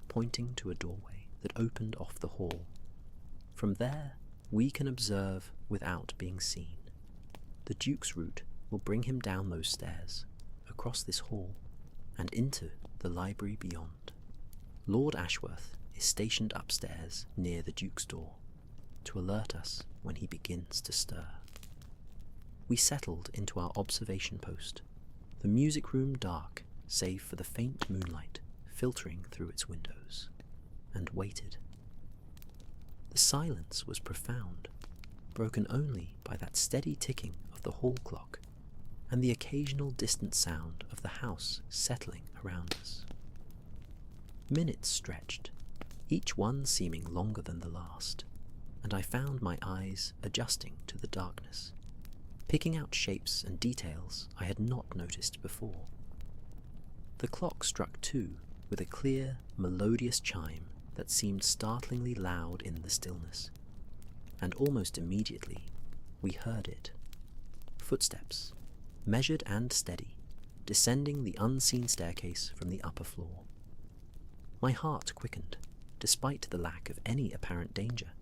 pointing to a doorway that opened off the hall. "From there, we can observe without being seen. The Duke's route will bring him down those stairs, across this hall, and into the library beyond. Lord Ashworth is stationed upstairs near the Duke's door, to alert us when he begins to stir." We settled into our observation post, the music room dark save for the faint moonlight filtering through its windows, and waited. The silence was profound, broken only by that steady ticking of the hall clock and the occasional distant sound of the house settling around us. Minutes stretched, each one seeming longer than the last, and I found my eyes adjusting to the darkness, picking out shapes and details I had not noticed before. The clock struck 2 with a clear, melodious chime that seemed startlingly loud in the stillness, and almost immediately we heard it. Footsteps, measured and steady, descending the unseen staircase from the upper floor. My heart quickened, despite the lack of any apparent danger,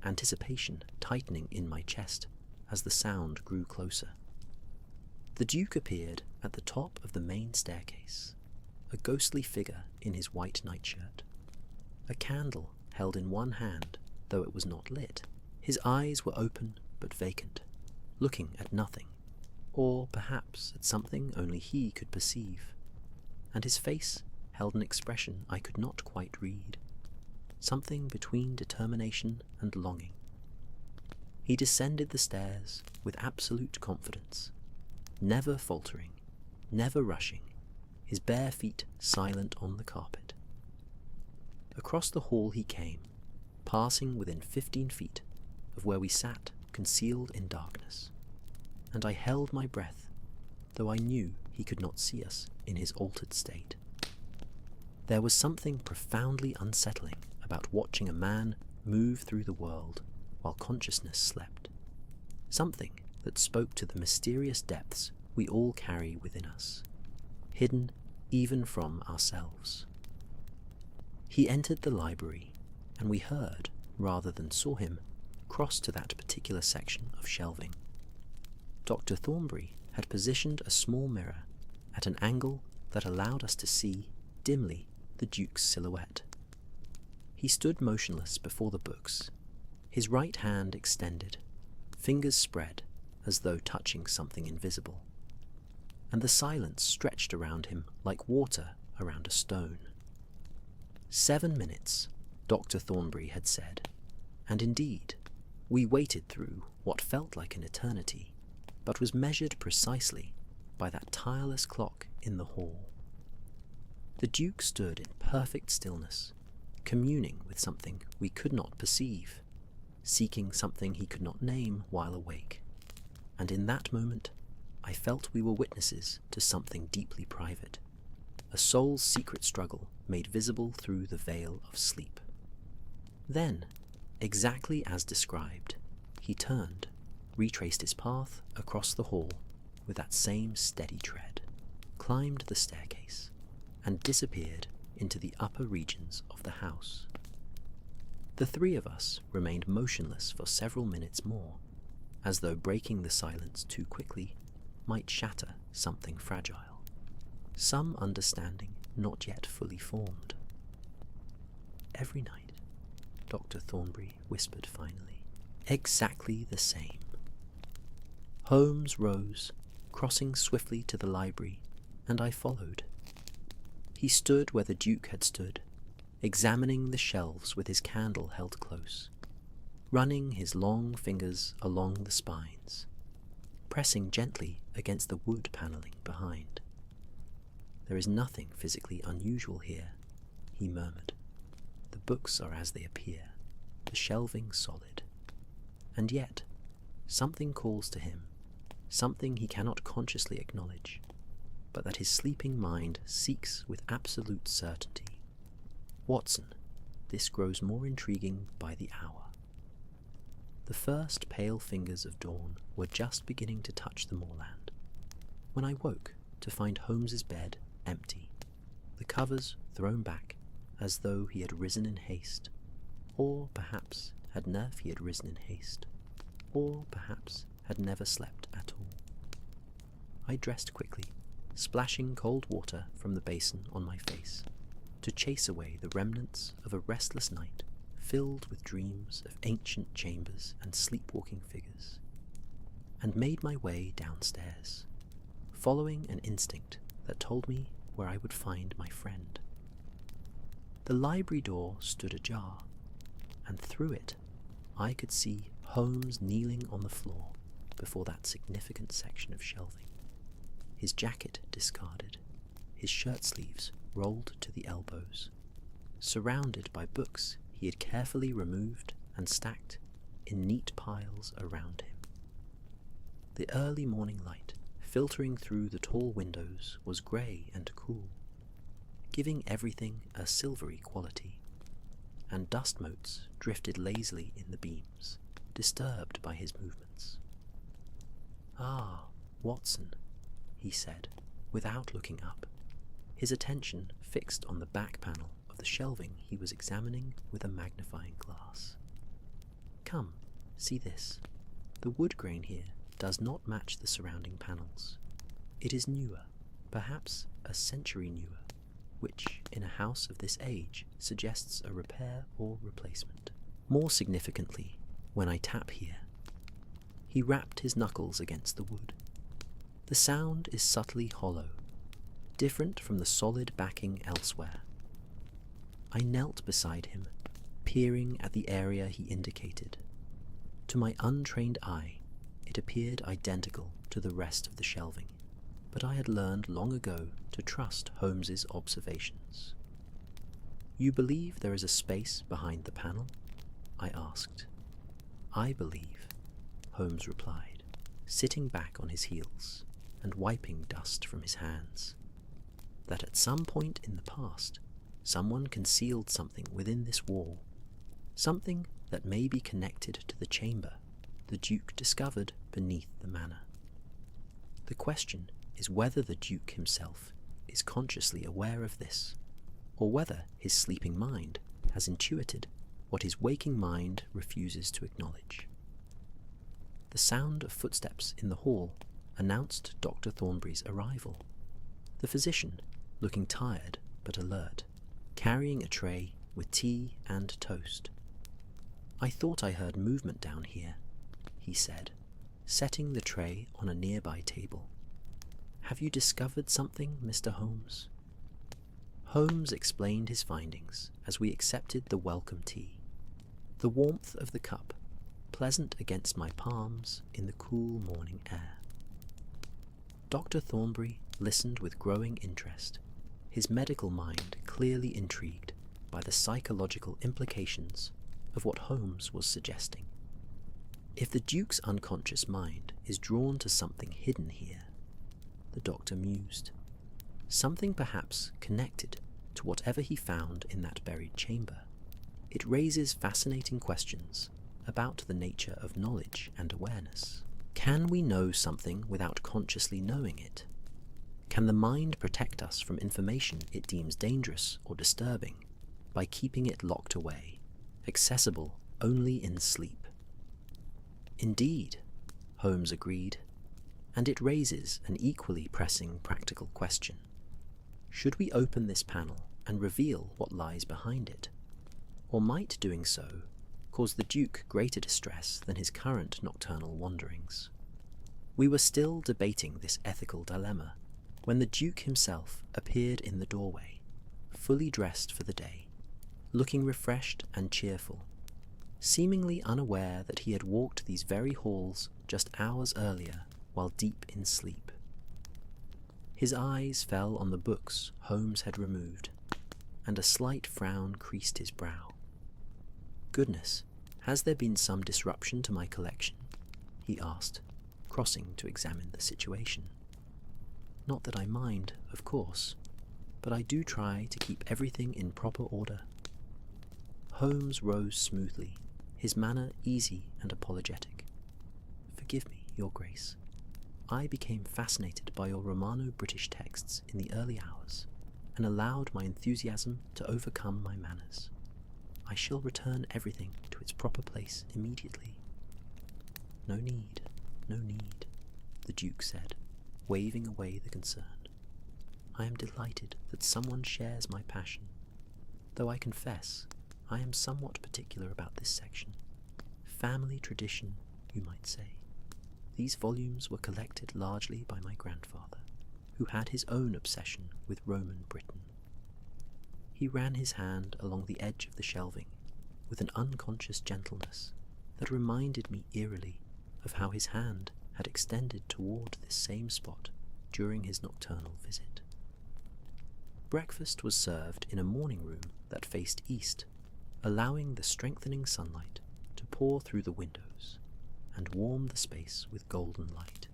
anticipation tightening in my chest as the sound grew closer. The Duke appeared at the top of the main staircase, a ghostly figure in his white nightshirt, a candle held in one hand, though it was not lit. His eyes were open but vacant, looking at nothing, or perhaps at something only he could perceive, and his face held an expression I could not quite read, something between determination and longing. He descended the stairs with absolute confidence, never faltering, never rushing, his bare feet silent on the carpet. Across the hall he came, passing within 15 feet of where we sat concealed in darkness, and I held my breath, though I knew he could not see us in his altered state. There was something profoundly unsettling about watching a man move through the world while consciousness slept, something that spoke to the mysterious depths we all carry within us, hidden even from ourselves. He entered the library, and we heard, rather than saw him, cross to that particular section of shelving. Dr. Thornbury had positioned a small mirror at an angle that allowed us to see, dimly, the Duke's silhouette. He stood motionless before the books, his right hand extended, fingers spread as though touching something invisible, and the silence stretched around him like water around a stone. 7 minutes, Dr. Thornbury had said, and indeed, we waited through what felt like an eternity, but was measured precisely by that tireless clock in the hall. The Duke stood in perfect stillness, communing with something we could not perceive, seeking something he could not name while awake, and in that moment I felt we were witnesses to something deeply private, a soul's secret struggle made visible through the veil of sleep. Then, exactly as described, he turned, retraced his path across the hall with that same steady tread, climbed the staircase, and disappeared into the upper regions of the house. The 3 of us remained motionless for several minutes more, as though breaking the silence too quickly might shatter something fragile, some understanding not yet fully formed. "Every night," Dr. Thornbury whispered finally, "exactly the same." Holmes rose, crossing swiftly to the library, and I followed. He stood where the Duke had stood, examining the shelves with his candle held close, running his long fingers along the spines, pressing gently against the wood panelling behind. "There is nothing physically unusual here," he murmured. "The books are as they appear, the shelving solid. And yet, something calls to him, something he cannot consciously acknowledge, but that his sleeping mind seeks with absolute certainty. Watson, this grows more intriguing by the hour." The first pale fingers of dawn were just beginning to touch the moorland when I woke to find Holmes's bed empty, the covers thrown back as though he had risen in haste, or perhaps had risen in haste, or perhaps had never slept at all. I dressed quickly, splashing cold water from the basin on my face, to chase away the remnants of a restless night filled with dreams of ancient chambers and sleepwalking figures, and made my way downstairs, following an instinct that told me where I would find my friend. The library door stood ajar, and through it I could see Holmes kneeling on the floor before that significant section of shelving, his jacket discarded, his shirt sleeves rolled to the elbows, surrounded by books he had carefully removed and stacked in neat piles around him. The early morning light filtering through the tall windows was grey and cool, giving everything a silvery quality, and dust motes drifted lazily in the beams, disturbed by his movements. "Ah, Watson," he said, without looking up, his attention fixed on the back panel of the shelving he was examining with a magnifying glass. "Come, see this. The wood grain here does not match the surrounding panels. It is newer, perhaps a century newer, which, in a house of this age, suggests a repair or replacement. More significantly, when I tap here." He rapped his knuckles against the wood. "The sound is subtly hollow, different from the solid backing elsewhere." I knelt beside him, peering at the area he indicated. To my untrained eye, it appeared identical to the rest of the shelving, but I had learned long ago to trust Holmes's observations. "You believe there is a space behind the panel?" I asked. "I believe," Holmes replied, sitting back on his heels and wiping dust from his hands, "that at some point in the past, someone concealed something within this wall, something that may be connected to the chamber the Duke discovered beneath the manor. The question is whether the Duke himself is consciously aware of this, or whether his sleeping mind has intuited what his waking mind refuses to acknowledge." The sound of footsteps in the hall announced Dr. Thornbury's arrival, the physician looking tired but alert, carrying a tray with tea and toast. "I thought I heard movement down here," he said, setting the tray on a nearby table. "Have you discovered something, Mr. Holmes?" Holmes explained his findings as we accepted the welcome tea, the warmth of the cup pleasant against my palms in the cool morning air. Dr. Thornbury listened with growing interest, his medical mind clearly intrigued by the psychological implications of what Holmes was suggesting. If the Duke's unconscious mind is drawn to something hidden here, the doctor mused, something perhaps connected to whatever he found in that buried chamber, it raises fascinating questions about the nature of knowledge and awareness. Can we know something without consciously knowing it? Can the mind protect us from information it deems dangerous or disturbing by keeping it locked away, accessible only in sleep? Indeed, Holmes agreed, and it raises an equally pressing practical question. Should we open this panel and reveal what lies behind it? Or might doing so cause the Duke greater distress than his current nocturnal wanderings? We were still debating this ethical dilemma when the Duke himself appeared in the doorway, fully dressed for the day, looking refreshed and cheerful, seemingly unaware that he had walked these very halls just hours earlier while deep in sleep. His eyes fell on the books Holmes had removed, and a slight frown creased his brow. "Goodness, has there been some disruption to my collection?" he asked, crossing to examine the situation. "Not that I mind, of course, but I do try to keep everything in proper order." Holmes rose smoothly, his manner easy and apologetic. "Forgive me, Your Grace. I became fascinated by your Romano-British texts in the early hours, and allowed my enthusiasm to overcome my manners. I shall return everything to its proper place immediately." No need, the Duke said, waving away the concern. "I am delighted that someone shares my passion, though I confess I am somewhat particular about this section. Family tradition, you might say. These volumes were collected largely by my grandfather, who had his own obsession with Roman Britain." He ran his hand along the edge of the shelving with an unconscious gentleness that reminded me eerily of how his hand had extended toward this same spot during his nocturnal visit. Breakfast was served in a morning room that faced east, allowing the strengthening sunlight to pour through the windows and warm the space with golden light.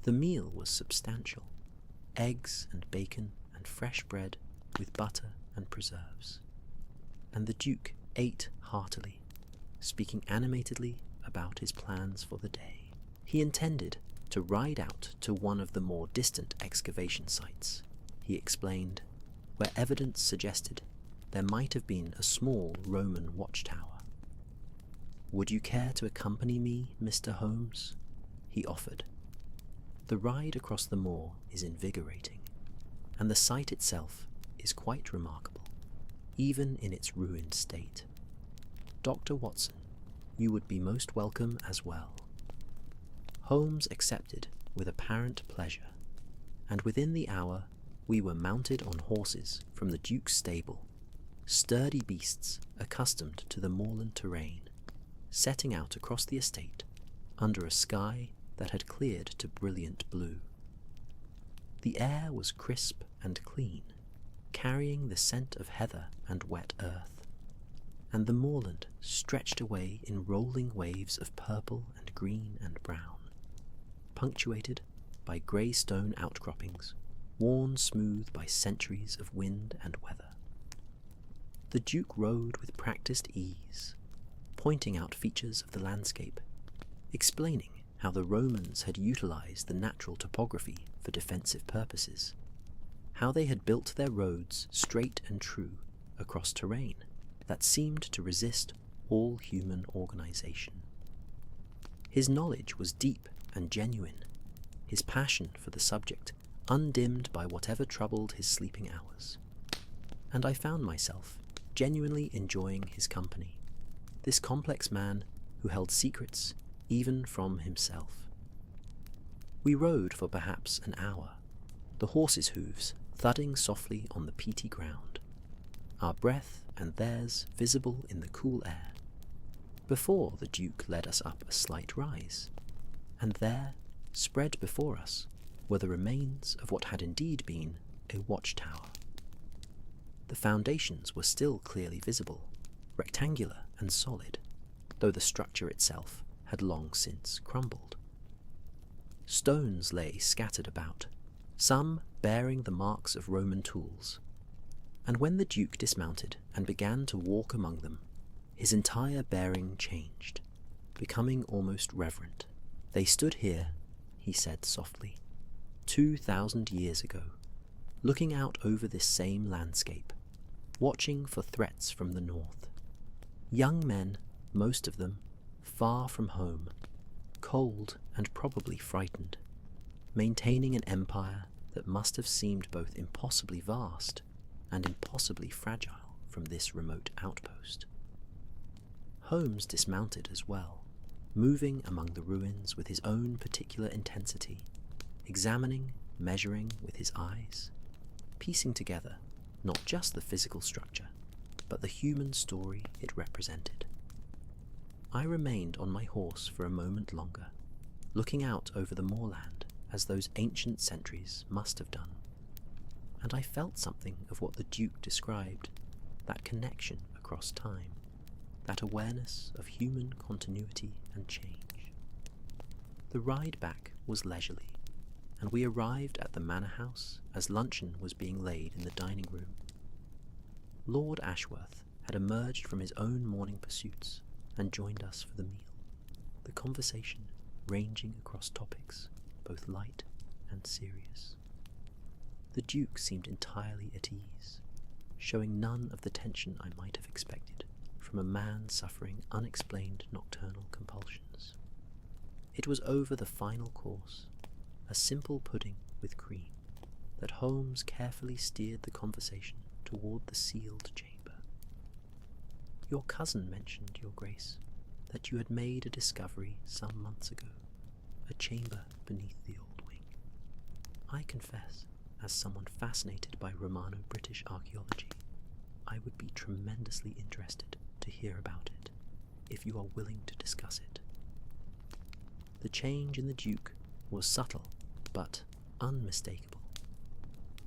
The meal was substantial: eggs and bacon and fresh bread with butter and preserves, and the Duke ate heartily, speaking animatedly about his plans for the day. He intended to ride out to one of the more distant excavation sites, he explained, where evidence suggested there might have been a small Roman watchtower. "Would you care to accompany me, Mr. Holmes?" he offered. "The ride across the moor is invigorating, and the site itself is quite remarkable, even in its ruined state. Dr. Watson, you would be most welcome as well." Holmes accepted with apparent pleasure, and within the hour we were mounted on horses from the Duke's stable, sturdy beasts accustomed to the moorland terrain, setting out across the estate under a sky that had cleared to brilliant blue. The air was crisp and clean, carrying the scent of heather and wet earth, and the moorland stretched away in rolling waves of purple and green and brown, punctuated by grey stone outcroppings, worn smooth by centuries of wind and weather. The Duke rode with practiced ease, pointing out features of the landscape, explaining how the Romans had utilized the natural topography for defensive purposes, how they had built their roads straight and true across terrain that seemed to resist all human organization. His knowledge was deep and genuine, his passion for the subject undimmed by whatever troubled his sleeping hours, and I found myself genuinely enjoying his company, this complex man who held secrets even from himself. We rode for perhaps an hour, the horses' hooves thudding softly on the peaty ground, our breath and theirs visible in the cool air, before the Duke led us up a slight rise, and there, spread before us, were the remains of what had indeed been a watchtower. The foundations were still clearly visible, rectangular and solid, though the structure itself had long since crumbled. Stones lay scattered about, some bearing the marks of Roman tools, and when the Duke dismounted and began to walk among them, his entire bearing changed, becoming almost reverent. "They stood here," he said softly, 2,000 years ago, looking out over this same landscape, watching for threats from the north. Young men, most of them, far from home, cold and probably frightened, maintaining an empire that must have seemed both impossibly vast and impossibly fragile from this remote outpost. Holmes dismounted as well, moving among the ruins with his own particular intensity, examining, measuring with his eyes, piecing together not just the physical structure, but the human story it represented. I remained on my horse for a moment longer, looking out over the moorland as those ancient sentries must have done. And I felt something of what the Duke described, that connection across time, that awareness of human continuity and change. The ride back was leisurely, and we arrived at the manor house as luncheon was being laid in the dining room. Lord Ashworth had emerged from his own morning pursuits and joined us for the meal, the conversation ranging across topics both light and serious. The Duke seemed entirely at ease, showing none of the tension I might have expected from a man suffering unexplained nocturnal compulsions. It was over the final course, a simple pudding with cream, that Holmes carefully steered the conversation toward the sealed chamber. "Your cousin mentioned, Your Grace, that you had made a discovery some months ago, a chamber beneath the old wing. I confess, as someone fascinated by Romano-British archaeology, I would be tremendously interested to hear about it, if you are willing to discuss it." The change in the Duke was subtle, but unmistakable.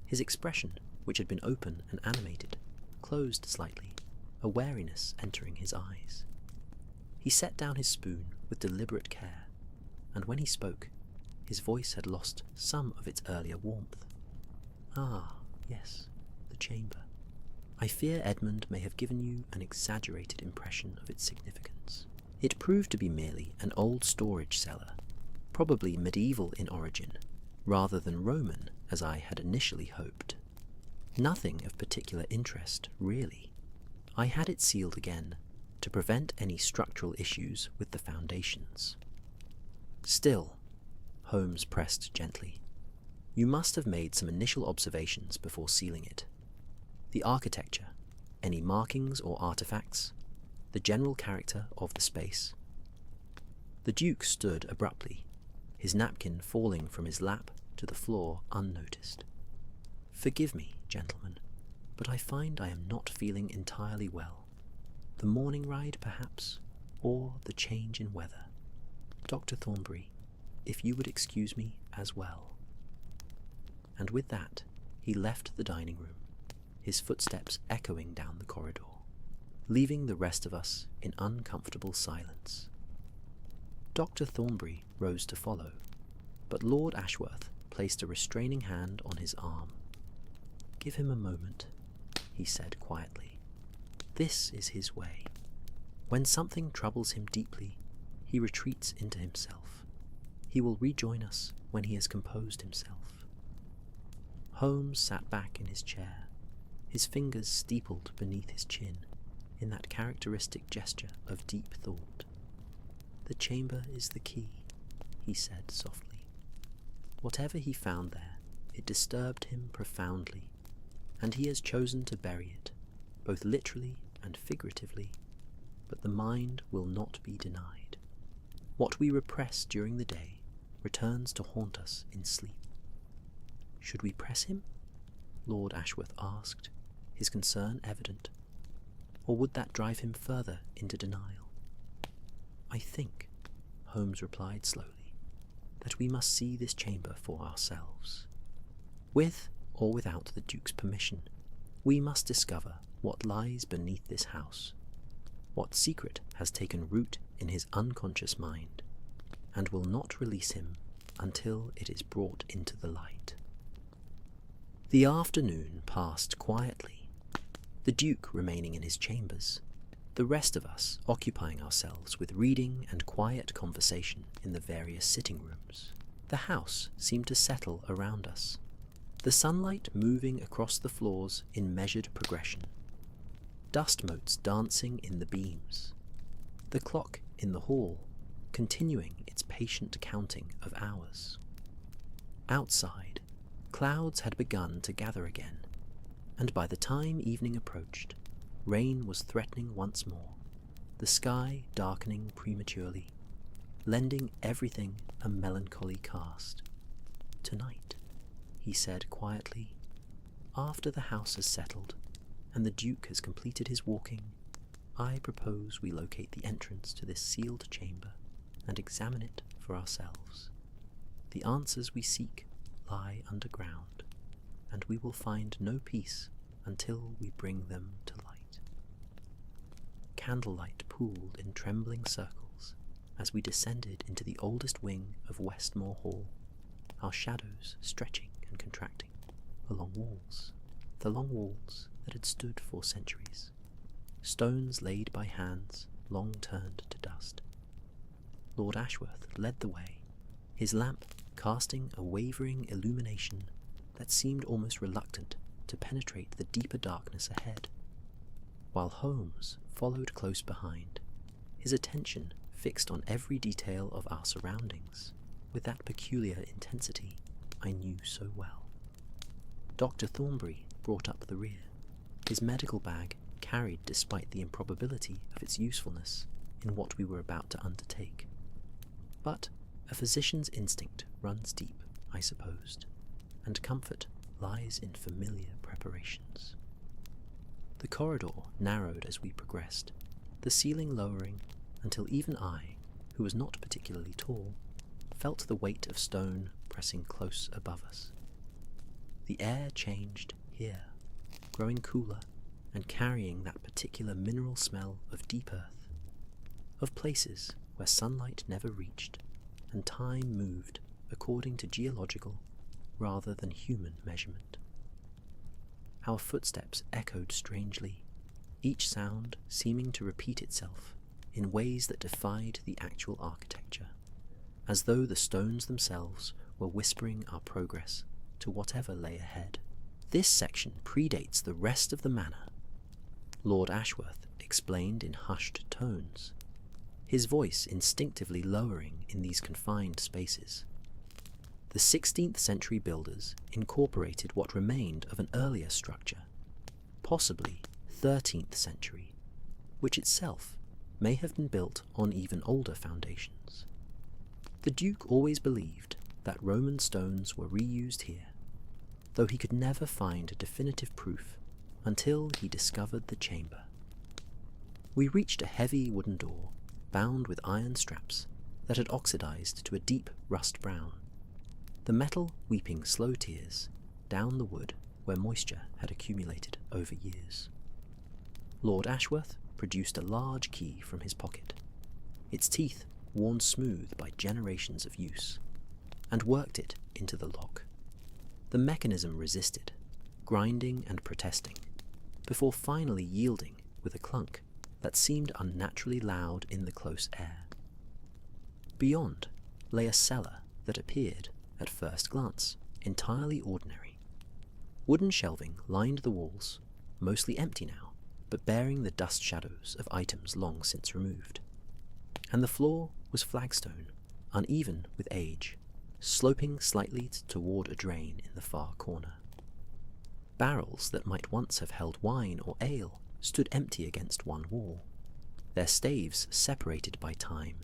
His expression, which had been open and animated, closed slightly, a wariness entering his eyes. He set down his spoon with deliberate care, and when he spoke, his voice had lost some of its earlier warmth. "Ah, yes, the chamber. I fear Edmund may have given you an exaggerated impression of its significance. It proved to be merely an old storage cellar, probably medieval in origin, rather than Roman as I had initially hoped. Nothing of particular interest, really. I had it sealed again to prevent any structural issues with the foundations." "Still," Holmes pressed gently, "you must have made some initial observations before sealing it. The architecture, any markings or artifacts, the general character of the space." The Duke stood abruptly, his napkin falling from his lap to the floor unnoticed. "Forgive me, gentlemen, but I find I am not feeling entirely well. The morning ride, perhaps, or the change in weather. Dr. Thornbury, if you would excuse me as well." And with that, he left the dining room, his footsteps echoing down the corridor, leaving the rest of us in uncomfortable silence. Dr. Thornbury rose to follow, but Lord Ashworth placed a restraining hand on his arm. "Give him a moment," he said quietly. "This is his way. When something troubles him deeply, he retreats into himself. He will rejoin us when he has composed himself." Holmes sat back in his chair, his fingers steepled beneath his chin, in that characteristic gesture of deep thought. "The chamber is the key," he said softly. "Whatever he found there, it disturbed him profoundly, and he has chosen to bury it, both literally and figuratively, but the mind will not be denied. What we repress during the day returns to haunt us in sleep." "Should we press him?" Lord Ashworth asked, his concern evident. "Or would that drive him further into denial?" "I think," Holmes replied slowly, "that we must see this chamber for ourselves. With or without the Duke's permission, we must discover what lies beneath this house, what secret has taken root in his unconscious mind, and will not release him until it is brought into the light." The afternoon passed quietly, the Duke remaining in his chambers, the rest of us occupying ourselves with reading and quiet conversation in the various sitting rooms. The house seemed to settle around us, the sunlight moving across the floors in measured progression, dust motes dancing in the beams, the clock in the hall continuing its patient counting of hours. Outside, clouds had begun to gather again, and by the time evening approached, rain was threatening once more, the sky darkening prematurely, lending everything a melancholy cast. "Tonight," he said quietly, "after the house has settled, and the Duke has completed his walking, I propose we locate the entrance to this sealed chamber and examine it for ourselves. The answers we seek lie underground, and we will find no peace until we bring them to light. Candlelight pooled in trembling circles as we descended into the oldest wing of Westmore Hall, our shadows stretching and contracting along walls, the long walls that had stood for centuries, stones laid by hands long turned to dust. Lord Ashworth led the way, his lamp casting a wavering illumination that seemed almost reluctant to penetrate the deeper darkness ahead, while Holmes followed close behind, his attention fixed on every detail of our surroundings with that peculiar intensity I knew so well. Dr. Thornbury brought up the rear, his medical bag carried despite the improbability of its usefulness in what we were about to undertake. But a physician's instinct runs deep, I supposed, and comfort lies in familiar preparations. The corridor narrowed as we progressed, the ceiling lowering until even I, who was not particularly tall, felt the weight of stone pressing close above us. The air changed here, growing cooler and carrying that particular mineral smell of deep earth, of places where sunlight never reached and time moved according to geological rather than human measurement. Our footsteps echoed strangely, each sound seeming to repeat itself in ways that defied the actual architecture, as though the stones themselves were whispering our progress to whatever lay ahead. This section predates the rest of the manor, Lord Ashworth explained in hushed tones, his voice instinctively lowering in these confined spaces. The 16th century builders incorporated what remained of an earlier structure, possibly 13th century, which itself may have been built on even older foundations. The Duke always believed that Roman stones were reused here, though he could never find definitive proof until he discovered the chamber. We reached a heavy wooden door bound with iron straps that had oxidized to a deep rust brown, the metal weeping slow tears down the wood where moisture had accumulated over years. Lord Ashworth produced a large key from his pocket, its teeth worn smooth by generations of use, and worked it into the lock. The mechanism resisted, grinding and protesting, before finally yielding with a clunk that seemed unnaturally loud in the close air. Beyond lay a cellar that appeared, at first glance, entirely ordinary. Wooden shelving lined the walls, mostly empty now, but bearing the dust shadows of items long since removed. And the floor was flagstone, uneven with age, sloping slightly toward a drain in the far corner. Barrels that might once have held wine or ale stood empty against one wall, their staves separated by time,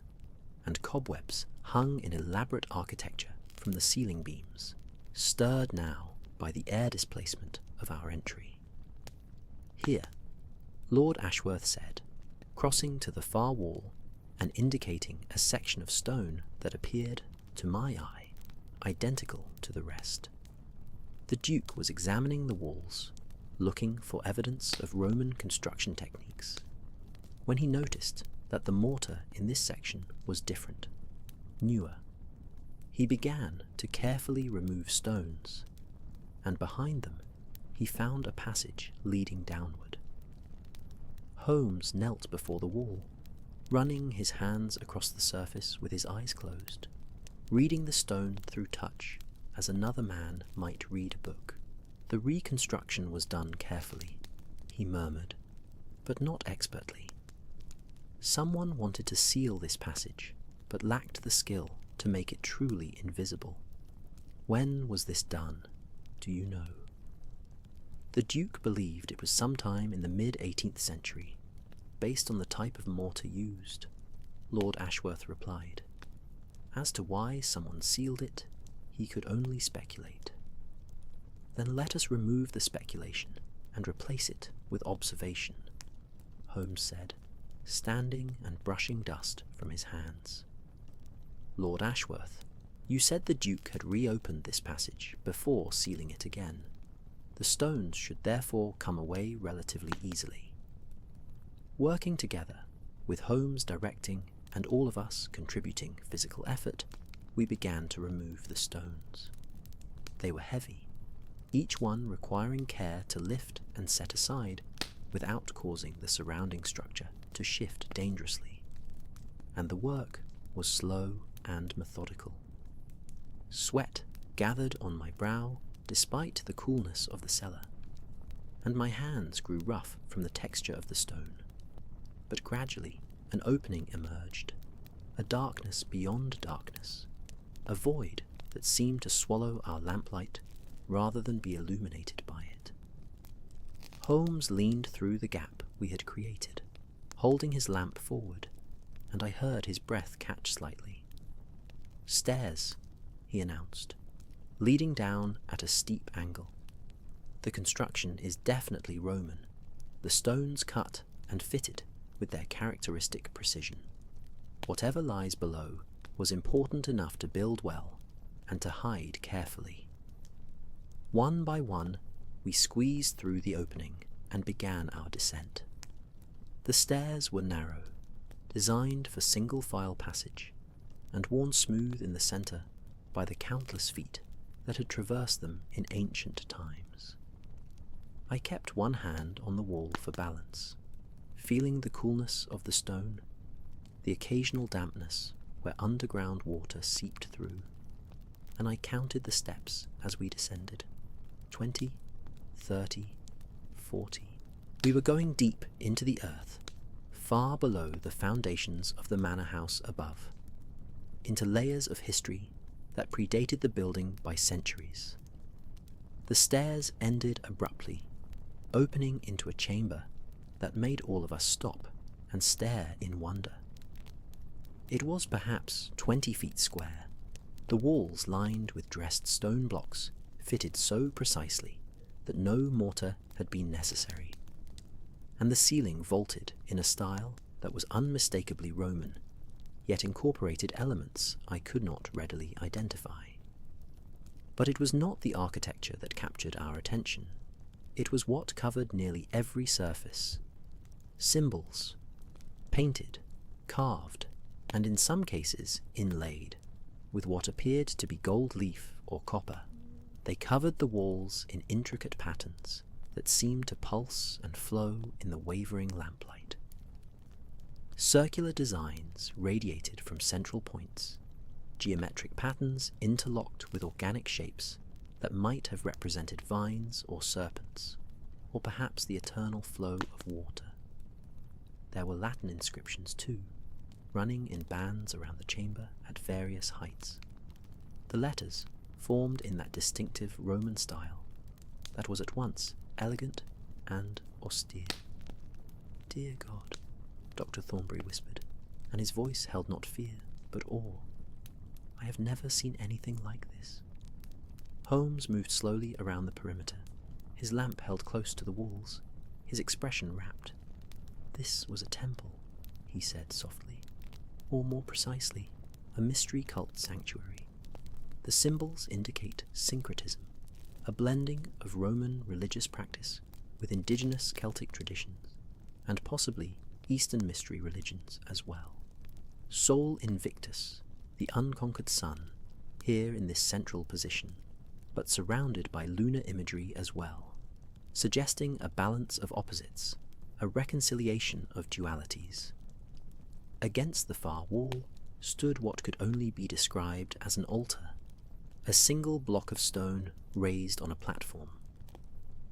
and cobwebs hung in elaborate architecture from the ceiling beams, stirred now by the air displacement of our entry. Here, Lord Ashworth said, crossing to the far wall and indicating a section of stone that appeared, to my eye, identical to the rest. The Duke was examining the walls, looking for evidence of Roman construction techniques, when he noticed that the mortar in this section was different, newer. He began to carefully remove stones, and behind them he found a passage leading downward. Holmes knelt before the wall, running his hands across the surface with his eyes closed, reading the stone through touch as another man might read a book. The reconstruction was done carefully, he murmured, but not expertly. Someone wanted to seal this passage, but lacked the skill to make it truly invisible. When was this done, do you know? The Duke believed it was sometime in the mid-18th century, based on the type of mortar used, Lord Ashworth replied. As to why someone sealed it, he could only speculate. Then let us remove the speculation and replace it with observation, Holmes said, standing and brushing dust from his hands. Lord Ashworth, you said the Duke had reopened this passage before sealing it again. The stones should therefore come away relatively easily. Working together, with Holmes directing and all of us contributing physical effort, we began to remove the stones. They were heavy, each one requiring care to lift and set aside without causing the surrounding structure to shift dangerously. And the work was slow and methodical. Sweat gathered on my brow despite the coolness of the cellar, and my hands grew rough from the texture of the stone. But gradually an opening emerged, a darkness beyond darkness, a void that seemed to swallow our lamplight rather than be illuminated by it. Holmes leaned through the gap we had created, holding his lamp forward, and I heard his breath catch slightly. "Stairs," he announced, leading down at a steep angle. The construction is definitely Roman, the stones cut and fitted with their characteristic precision. Whatever lies below was important enough to build well and to hide carefully. One by one, we squeezed through the opening and began our descent. The stairs were narrow, designed for single-file passage, and worn smooth in the centre by the countless feet that had traversed them in ancient times. I kept one hand on the wall for balance, feeling the coolness of the stone, the occasional dampness where underground water seeped through, and I counted the steps as we descended. 20, 30, 40. We were going deep into the earth, far below the foundations of the manor house above, into layers of history that predated the building by centuries. The stairs ended abruptly, opening into a chamber that made all of us stop and stare in wonder. It was perhaps 20 feet square, the walls lined with dressed stone blocks fitted so precisely that no mortar had been necessary, and the ceiling vaulted in a style that was unmistakably Roman, yet incorporated elements I could not readily identify. But it was not the architecture that captured our attention. It was what covered nearly every surface. Symbols, painted, carved, and in some cases inlaid, with what appeared to be gold leaf or copper. They covered the walls in intricate patterns that seemed to pulse and flow in the wavering lamplight. Circular designs radiated from central points, geometric patterns interlocked with organic shapes that might have represented vines or serpents, or perhaps the eternal flow of water. There were Latin inscriptions too, running in bands around the chamber at various heights. The letters formed in that distinctive Roman style that was at once elegant and austere. "Dear God," Dr. Thornbury whispered, and his voice held not fear, but awe. "I have never seen anything like this." Holmes moved slowly around the perimeter, his lamp held close to the walls, his expression rapt. "This was a temple," he said softly, "or more precisely, a mystery cult sanctuary. The symbols indicate syncretism, a blending of Roman religious practice with indigenous Celtic traditions, and possibly Eastern mystery religions as well. Sol Invictus, the unconquered sun, here in this central position, but surrounded by lunar imagery as well, suggesting a balance of opposites, a reconciliation of dualities. Against the far wall stood what could only be described as an altar, a single block of stone raised on a platform,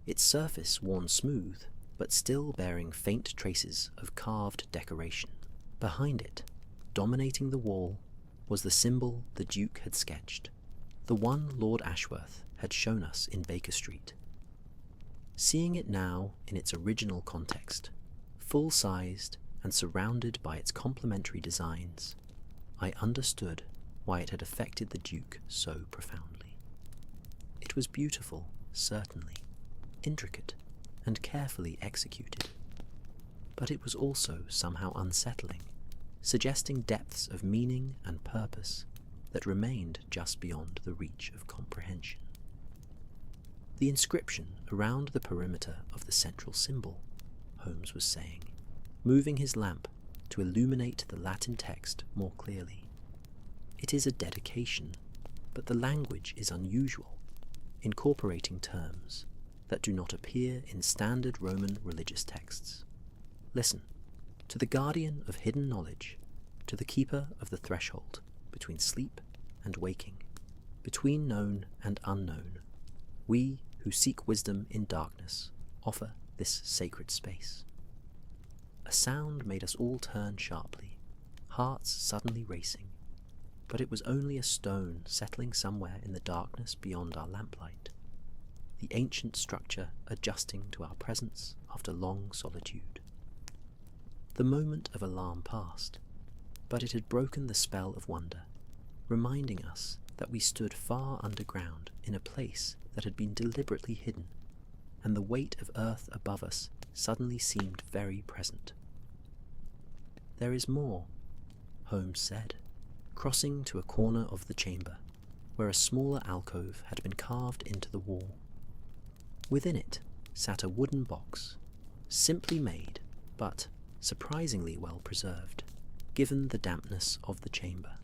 its surface worn smooth, but still bearing faint traces of carved decoration. Behind it, dominating the wall, was the symbol the Duke had sketched, the one Lord Ashworth had shown us in Baker Street. Seeing it now in its original context, full-sized and surrounded by its complementary designs, I understood why it had affected the Duke so profoundly. It was beautiful, certainly, intricate, and carefully executed, but it was also somehow unsettling, suggesting depths of meaning and purpose that remained just beyond the reach of comprehension. The inscription around the perimeter of the central symbol, Holmes was saying, moving his lamp to illuminate the Latin text more clearly. It is a dedication, but the language is unusual, incorporating terms that do not appear in standard Roman religious texts. Listen, to the guardian of hidden knowledge, to the keeper of the threshold between sleep and waking, between known and unknown, we who seek wisdom in darkness offer this sacred space. A sound made us all turn sharply, hearts suddenly racing, but it was only a stone settling somewhere in the darkness beyond our lamplight, the ancient structure adjusting to our presence after long solitude. The moment of alarm passed, but it had broken the spell of wonder, reminding us that we stood far underground in a place that had been deliberately hidden, and the weight of earth above us suddenly seemed very present. "There is more," Holmes said, crossing to a corner of the chamber, where a smaller alcove had been carved into the wall. Within it sat a wooden box, simply made, but surprisingly well preserved, given the dampness of the chamber.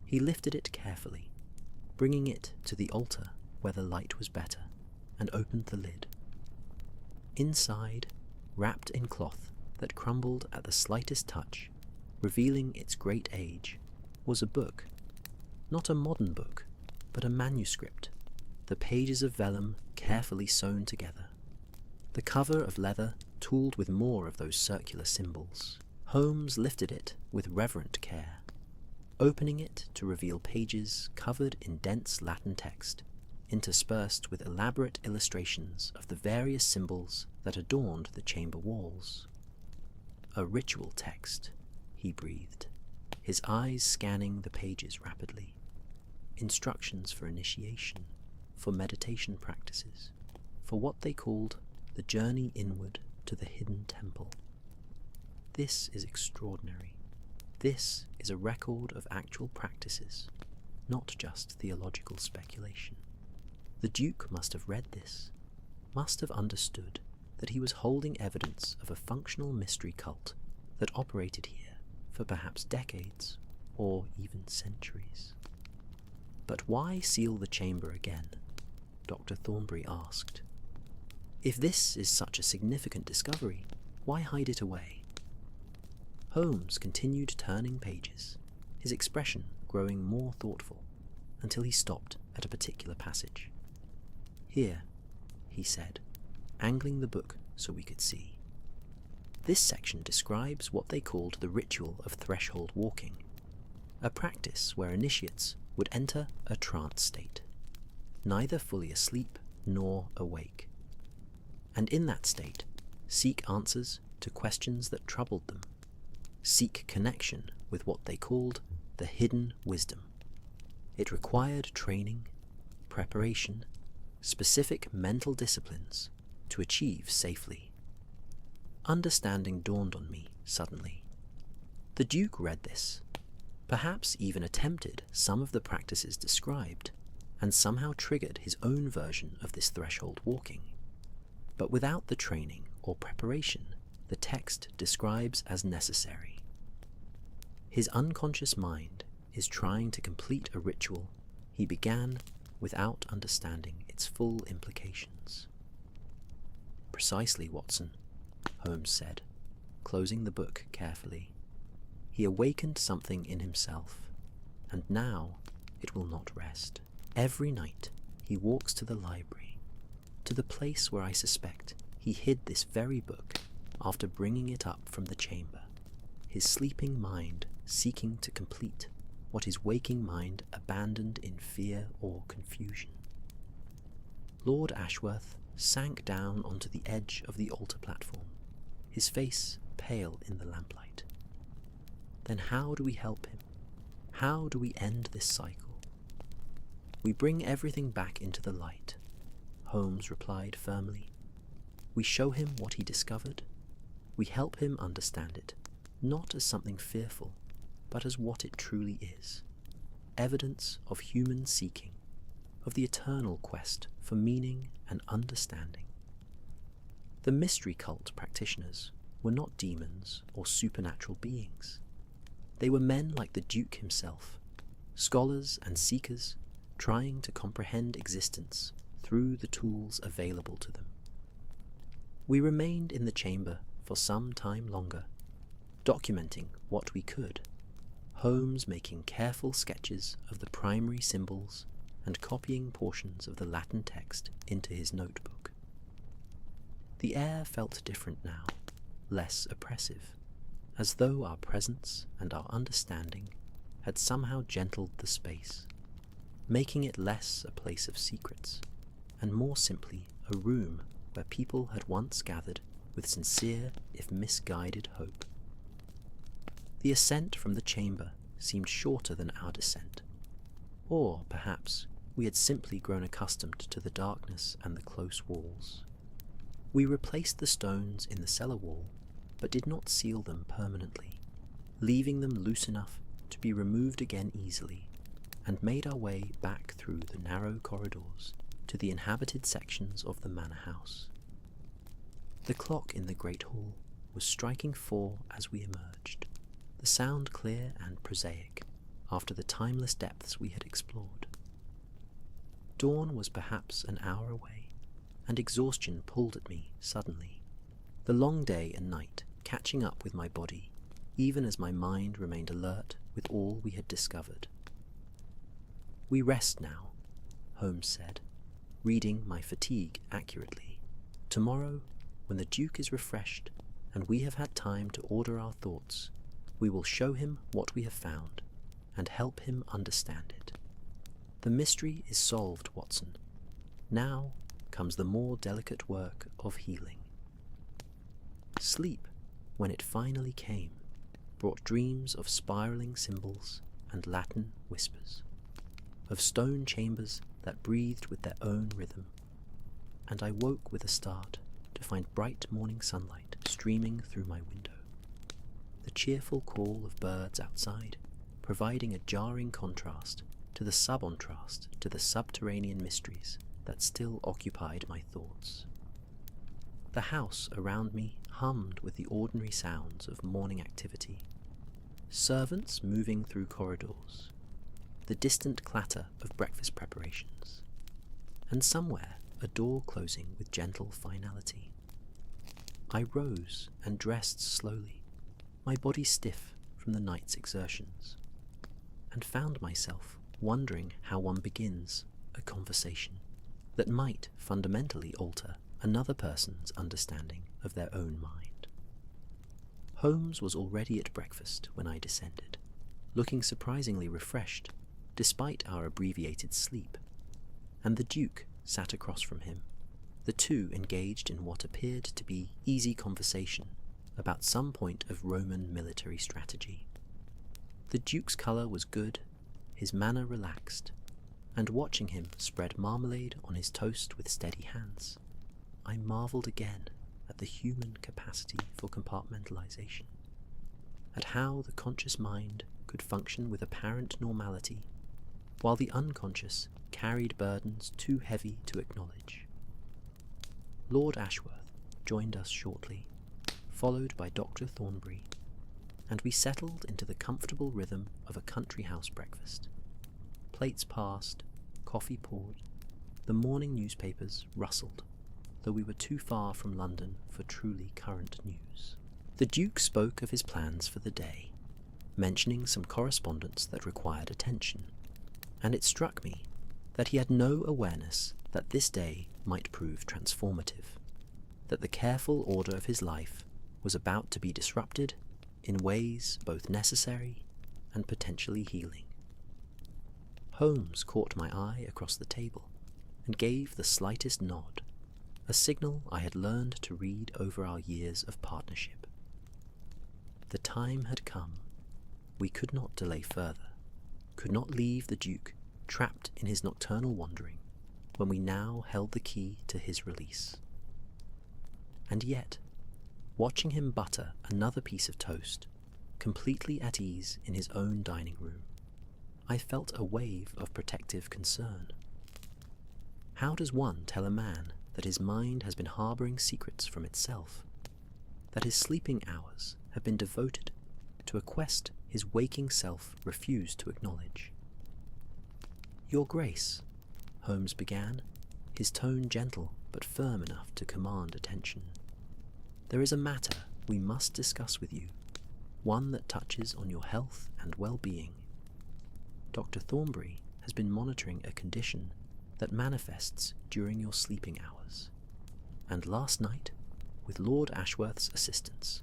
He lifted it carefully, bringing it to the altar where the light was better, and opened the lid. Inside, wrapped in cloth that crumbled at the slightest touch, revealing its great age, was a book. Not a modern book, but a manuscript, the pages of vellum carefully sewn together, the cover of leather tooled with more of those circular symbols. Holmes lifted it with reverent care, opening it to reveal pages covered in dense Latin text, interspersed with elaborate illustrations of the various symbols that adorned the chamber walls. "A ritual text," he breathed, his eyes scanning the pages rapidly. Instructions for initiation, for meditation practices, for what they called the journey inward to the hidden temple. This is extraordinary. This is a record of actual practices, not just theological speculation. The Duke must have read this, must have understood that he was holding evidence of a functional mystery cult that operated here for perhaps decades or even centuries. But why seal the chamber again? Dr. Thornbury asked. If this is such a significant discovery, why hide it away? Holmes continued turning pages, his expression growing more thoughtful, until he stopped at a particular passage. "Here," he said, angling the book so we could see. This section describes what they called the ritual of threshold walking, a practice where initiates would enter a trance state, neither fully asleep nor awake, and in that state seek answers to questions that troubled them, seek connection with what they called the hidden wisdom. It required training, preparation, specific mental disciplines to achieve safely. Understanding dawned on me suddenly. The Duke read this, perhaps even attempted some of the practices described, and somehow triggered his own version of this threshold walking. But without the training or preparation the text describes as necessary. His unconscious mind is trying to complete a ritual he began without understanding its full implications. "Precisely, Watson," Holmes said, closing the book carefully. He awakened something in himself, and now it will not rest. Every night he walks to the library, to the place where I suspect he hid this very book after bringing it up from the chamber, his sleeping mind seeking to complete what his waking mind abandoned in fear or confusion. Lord Ashworth sank down onto the edge of the altar platform, his face pale in the lamplight. Then how do we help him? How do we end this cycle? "We bring everything back into the light," Holmes replied firmly. "We show him what he discovered. We help him understand it, not as something fearful, but as what it truly is. evidence of human seeking, of the eternal quest for meaning and understanding. The mystery cult practitioners were not demons or supernatural beings. They were men like the Duke himself, scholars and seekers trying to comprehend existence through the tools available to them. We remained in the chamber for some time longer, documenting what we could, Holmes making careful sketches of the primary symbols and copying portions of the Latin text into his notebook. The air felt different now, less oppressive, as though our presence and our understanding had somehow gentled the space, making it less a place of secrets, and more simply a room where people had once gathered with sincere, if misguided, hope. The ascent from the chamber seemed shorter than our descent, or perhaps we had simply grown accustomed to the darkness and the close walls. We replaced the stones in the cellar wall, but did not seal them permanently, leaving them loose enough to be removed again easily, and made our way back through the narrow corridors to the inhabited sections of the manor house. The clock in the great hall was striking 4 as we emerged, the sound clear and prosaic after the timeless depths we had explored. Dawn was perhaps an hour away, and exhaustion pulled at me suddenly, the long day and night catching up with my body, even as my mind remained alert with all we had discovered. "We rest now," Holmes said, reading my fatigue accurately. "Tomorrow, when the Duke is refreshed and we have had time to order our thoughts, we will show him what we have found and help him understand it. The mystery is solved, Watson. Now comes the more delicate work of healing." Sleep, when it finally came, brought dreams of spiraling symbols and Latin whispers, of stone chambers that breathed with their own rhythm, and I woke with a start to find bright morning sunlight streaming through my window, the cheerful call of birds outside providing a jarring contrast to the subontrast to the subterranean mysteries that still occupied my thoughts. The house around me hummed with the ordinary sounds of morning activity, servants moving through corridors, the distant clatter of breakfast preparations, and somewhere a door closing with gentle finality. I rose and dressed slowly, my body stiff from the night's exertions, and found myself wondering how one begins a conversation that might fundamentally alter another person's understanding of their own mind. Holmes was already at breakfast when I descended, looking surprisingly refreshed despite our abbreviated sleep, and the Duke sat across from him, the two engaged in what appeared to be easy conversation about some point of Roman military strategy. The Duke's colour was good, his manner relaxed, and watching him spread marmalade on his toast with steady hands, I marvelled again at the human capacity for compartmentalization, at how the conscious mind could function with apparent normality, while the unconscious carried burdens too heavy to acknowledge. Lord Ashworth joined us shortly, followed by Dr. Thornbury, and we settled into the comfortable rhythm of a country house breakfast. Plates passed, coffee poured, the morning newspapers rustled, though we were too far from London for truly current news. The Duke spoke of his plans for the day, mentioning some correspondence that required attention, and it struck me that he had no awareness that this day might prove transformative, that the careful order of his life was about to be disrupted in ways both necessary and potentially healing. Holmes caught my eye across the table and gave the slightest nod, a signal I had learned to read over our years of partnership. The time had come. We could not delay further, could not leave the Duke trapped in his nocturnal wandering when we now held the key to his release. And yet, watching him butter another piece of toast, completely at ease in his own dining room, I felt a wave of protective concern. How does one tell a man that his mind has been harbouring secrets from itself, that his sleeping hours have been devoted to a quest his waking self refused to acknowledge? "Your Grace," Holmes began, his tone gentle but firm enough to command attention. "There is a matter we must discuss with you, one that touches on your health and well-being. Dr. Thornbury has been monitoring a condition that manifests during your sleeping hours, and last night, with Lord Ashworth's assistance,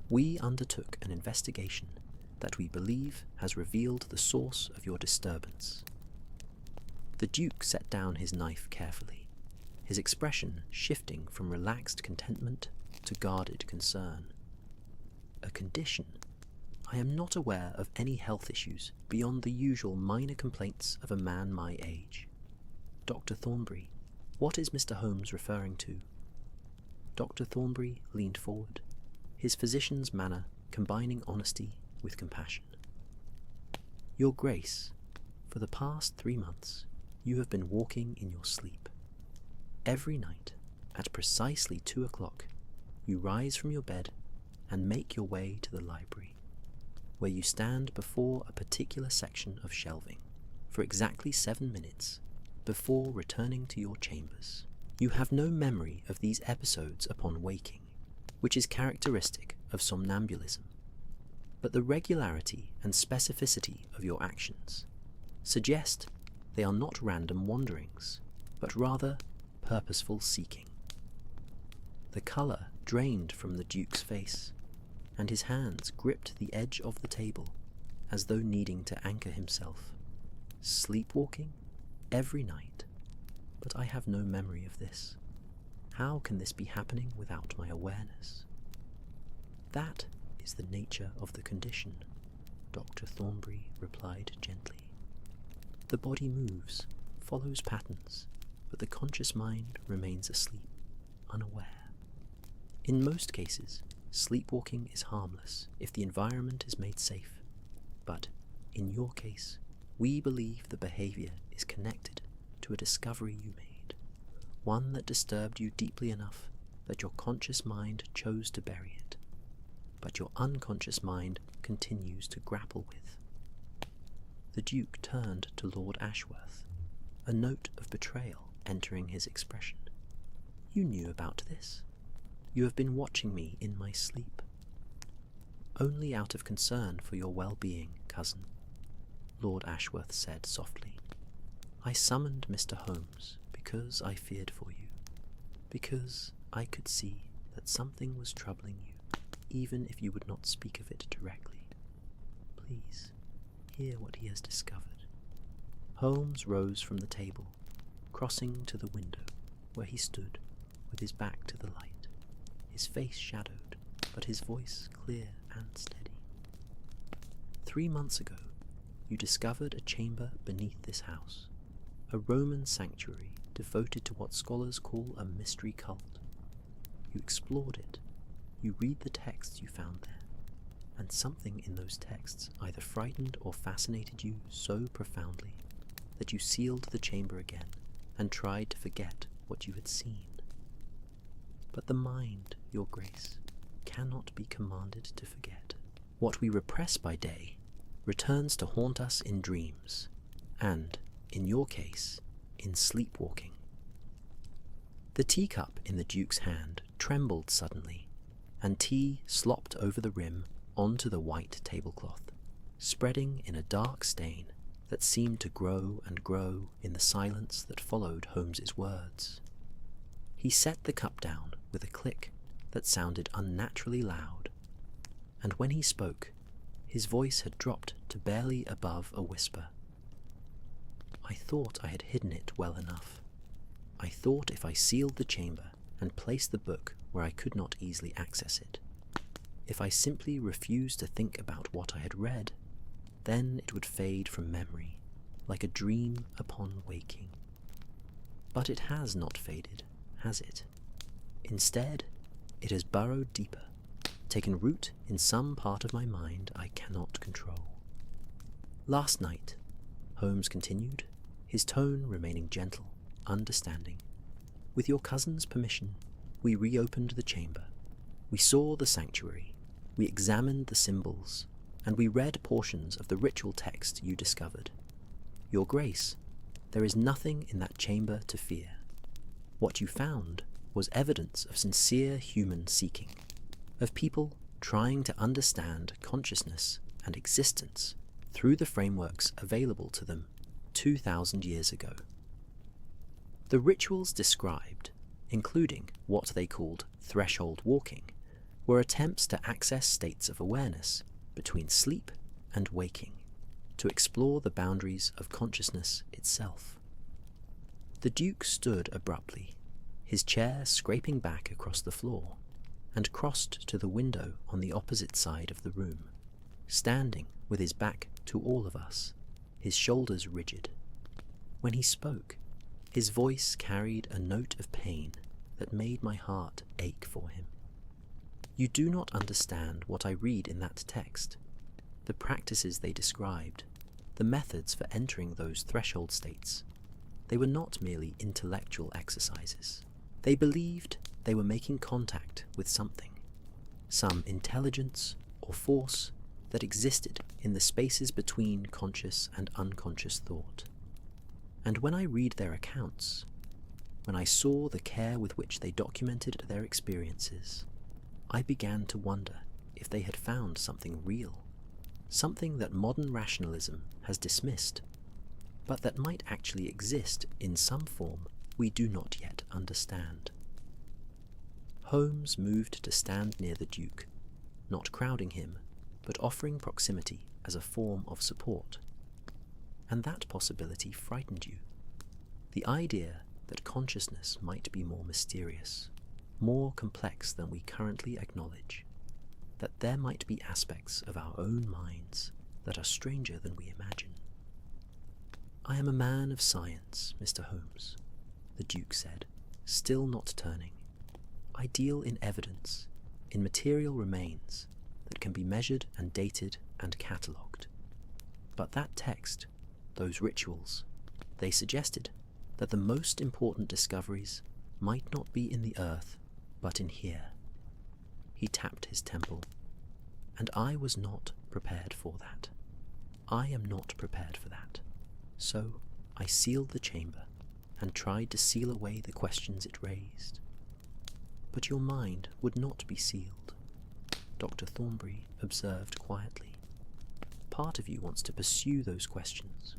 we undertook an investigation that we believe has revealed the source of your disturbance." The Duke set down his knife carefully, his expression shifting from relaxed contentment to guarded concern. "A condition? I am not aware of any health issues beyond the usual minor complaints of a man my age. Dr. Thornbury, what is Mr. Holmes referring to?" Dr. Thornbury leaned forward, his physician's manner combining honesty with compassion. "Your Grace, for the past 3 months, you have been walking in your sleep. Every night, at precisely 2 o'clock, you rise from your bed and make your way to the library, where you stand before a particular section of shelving for exactly 7 minutes before returning to your chambers. You have no memory of these episodes upon waking, which is characteristic of somnambulism, but the regularity and specificity of your actions suggest they are not random wanderings, but rather purposeful seeking." The colour drained from the Duke's face, and his hands gripped the edge of the table as though needing to anchor himself. "Sleepwalking? Every night? But I have no memory of this. How can this be happening without my awareness?" "That is the nature of the condition," Dr. Thornbury replied gently. "The body moves, follows patterns, but the conscious mind remains asleep, unaware. In most cases, sleepwalking is harmless if the environment is made safe, but in your case, we believe the behaviour is connected to a discovery you made, one that disturbed you deeply enough that your conscious mind chose to bury it, but your unconscious mind continues to grapple with." The Duke turned to Lord Ashworth, a note of betrayal entering his expression. "You knew about this. You have been watching me in my sleep." "Only out of concern for your well-being, cousin," Lord Ashworth said softly. "I summoned Mr. Holmes because I feared for you, because I could see that something was troubling you, even if you would not speak of it directly. Please, hear what he has discovered." Holmes rose from the table, crossing to the window, where he stood with his back to the light, his face shadowed, but his voice clear and steady. "3 months ago, you discovered a chamber beneath this house, a Roman sanctuary devoted to what scholars call a mystery cult. You explored it, you read the texts you found there, and something in those texts either frightened or fascinated you so profoundly that you sealed the chamber again and tried to forget what you had seen. But the mind, Your Grace, cannot be commanded to forget. What we repress by day returns to haunt us in dreams, and, in your case, in sleepwalking." The teacup in the Duke's hand trembled suddenly, and tea slopped over the rim onto the white tablecloth, spreading in a dark stain that seemed to grow and grow in the silence that followed Holmes's words. He set the cup down with a click that sounded unnaturally loud, and when he spoke, his voice had dropped to barely above a whisper. "I thought I had hidden it well enough. I thought if I sealed the chamber and placed the book where I could not easily access it, if I simply refused to think about what I had read, then it would fade from memory, like a dream upon waking. But it has not faded, has it? Instead, it has burrowed deeper, taken root in some part of my mind I cannot control. Last night, Holmes continued, his tone remaining gentle, understanding. With your cousin's permission, we reopened the chamber. We saw the sanctuary, we examined the symbols, and we read portions of the ritual text you discovered. Your Grace, there is nothing in that chamber to fear. What you found was evidence of sincere human seeking, of people trying to understand consciousness and existence through the frameworks available to them 2,000 years ago. The rituals described, including what they called threshold walking, were attempts to access states of awareness between sleep and waking, to explore the boundaries of consciousness itself. The Duke stood abruptly, his chair scraping back across the floor, and crossed to the window on the opposite side of the room, standing with his back to all of us, his shoulders rigid. When he spoke, his voice carried a note of pain that made my heart ache for him. You do not understand what I read in that text, the practices they described, the methods for entering those threshold states. They were not merely intellectual exercises. They believed they were making contact with something, some intelligence or force that existed in the spaces between conscious and unconscious thought. And when I read their accounts, when I saw the care with which they documented their experiences, I began to wonder if they had found something real, something that modern rationalism has dismissed, but that might actually exist in some form we do not yet understand. Holmes moved to stand near the Duke, not crowding him, but offering proximity as a form of support. And that possibility frightened you. The idea that consciousness might be more mysterious, more complex than we currently acknowledge, that there might be aspects of our own minds that are stranger than we imagine. I am a man of science, Mr. Holmes, the Duke said, still not turning. I deal in evidence, in material remains that can be measured and dated and catalogued. But that text, those rituals, they suggested that the most important discoveries might not be in the earth, but in here. He tapped his temple, and I was not prepared for that. I am not prepared for that. So I sealed the chamber and tried to seal away the questions it raised. But your mind would not be sealed, Dr. Thornbury observed quietly. Part of you wants to pursue those questions,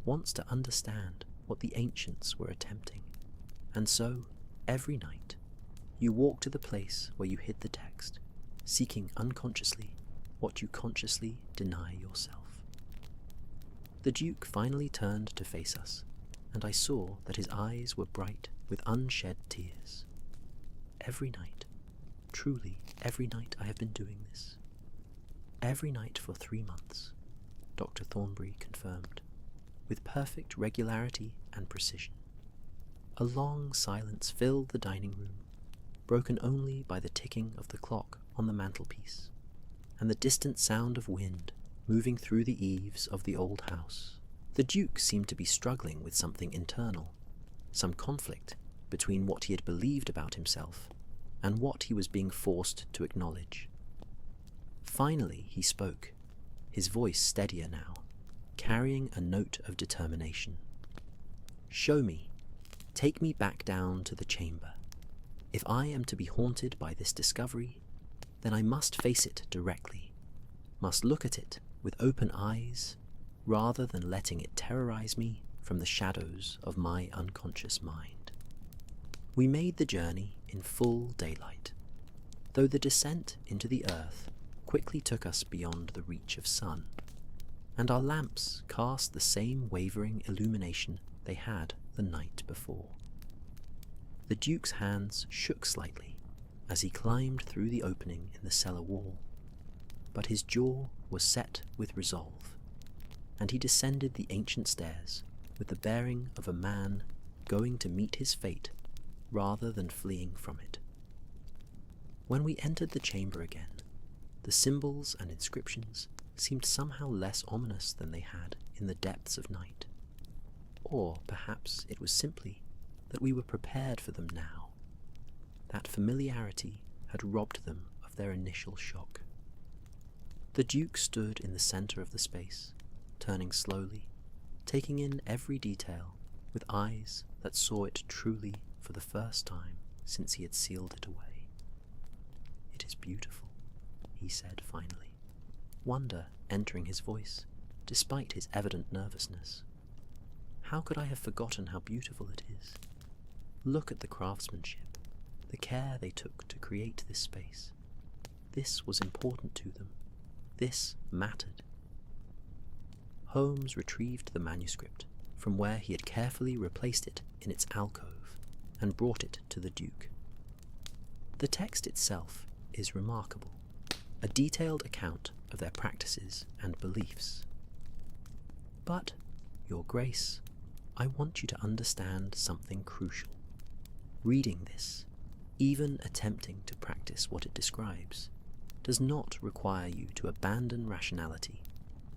wants to understand what the ancients were attempting. And so, every night, you walk to the place where you hid the text, seeking unconsciously what you consciously deny yourself. The Duke finally turned to face us, and I saw that his eyes were bright with unshed tears. Every night, truly every night I have been doing this. Every night for 3 months, Dr. Thornbury confirmed, with perfect regularity and precision. A long silence filled the dining room, broken only by the ticking of the clock on the mantelpiece, and the distant sound of wind moving through the eaves of the old house. The Duke seemed to be struggling with something internal, some conflict between what he had believed about himself and what he was being forced to acknowledge. Finally he spoke, his voice steadier now, carrying a note of determination. Show me, take me back down to the chamber. If I am to be haunted by this discovery, then I must face it directly, must look at it with open eyes, rather than letting it terrorize me from the shadows of my unconscious mind. We made the journey in full daylight, though the descent into the earth quickly took us beyond the reach of sun, and our lamps cast the same wavering illumination they had the night before. The Duke's hands shook slightly as he climbed through the opening in the cellar wall, but his jaw was set with resolve, and he descended the ancient stairs with the bearing of a man going to meet his fate rather than fleeing from it. When we entered the chamber again, the symbols and inscriptions seemed somehow less ominous than they had in the depths of night. Or perhaps it was simply that we were prepared for them now. That familiarity had robbed them of their initial shock. The Duke stood in the centre of the space, turning slowly, taking in every detail with eyes that saw it truly for the first time since he had sealed it away. "It is beautiful," he said finally, wonder entering his voice, despite his evident nervousness. "How could I have forgotten how beautiful it is? Look at the craftsmanship, the care they took to create this space. This was important to them. This mattered." Holmes retrieved the manuscript from where he had carefully replaced it in its alcove and brought it to the Duke. The text itself is remarkable, a detailed account of their practices and beliefs. "But, Your Grace, I want you to understand something crucial. Reading this, even attempting to practice what it describes, does not require you to abandon rationality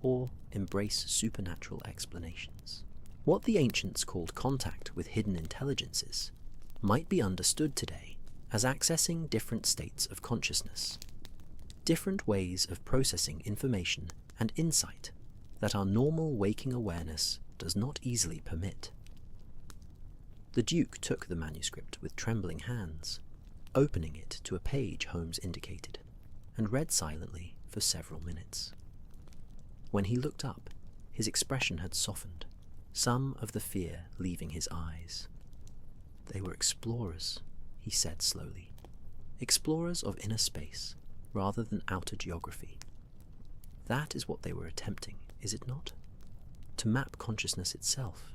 or embrace supernatural explanations. What the ancients called contact with hidden intelligences might be understood today as accessing different states of consciousness, different ways of processing information and insight that our normal waking awareness does not easily permit." The Duke took the manuscript with trembling hands, opening it to a page Holmes indicated, and read silently for several minutes. When he looked up, his expression had softened, some of the fear leaving his eyes. "They were explorers," he said slowly. "Explorers of inner space, rather than outer geography. That is what they were attempting, is it not? To map consciousness itself,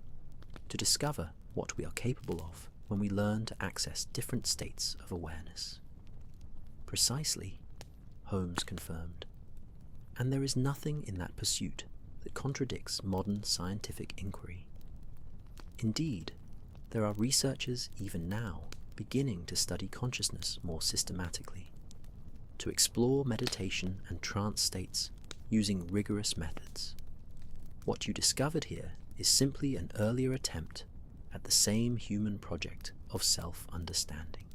to discover what we are capable of when we learn to access different states of awareness." "Precisely," Holmes confirmed. "And there is nothing in that pursuit that contradicts modern scientific inquiry. Indeed, there are researchers even now beginning to study consciousness more systematically, to explore meditation and trance states using rigorous methods. What you discovered here is simply an earlier attempt at the same human project of self-understanding."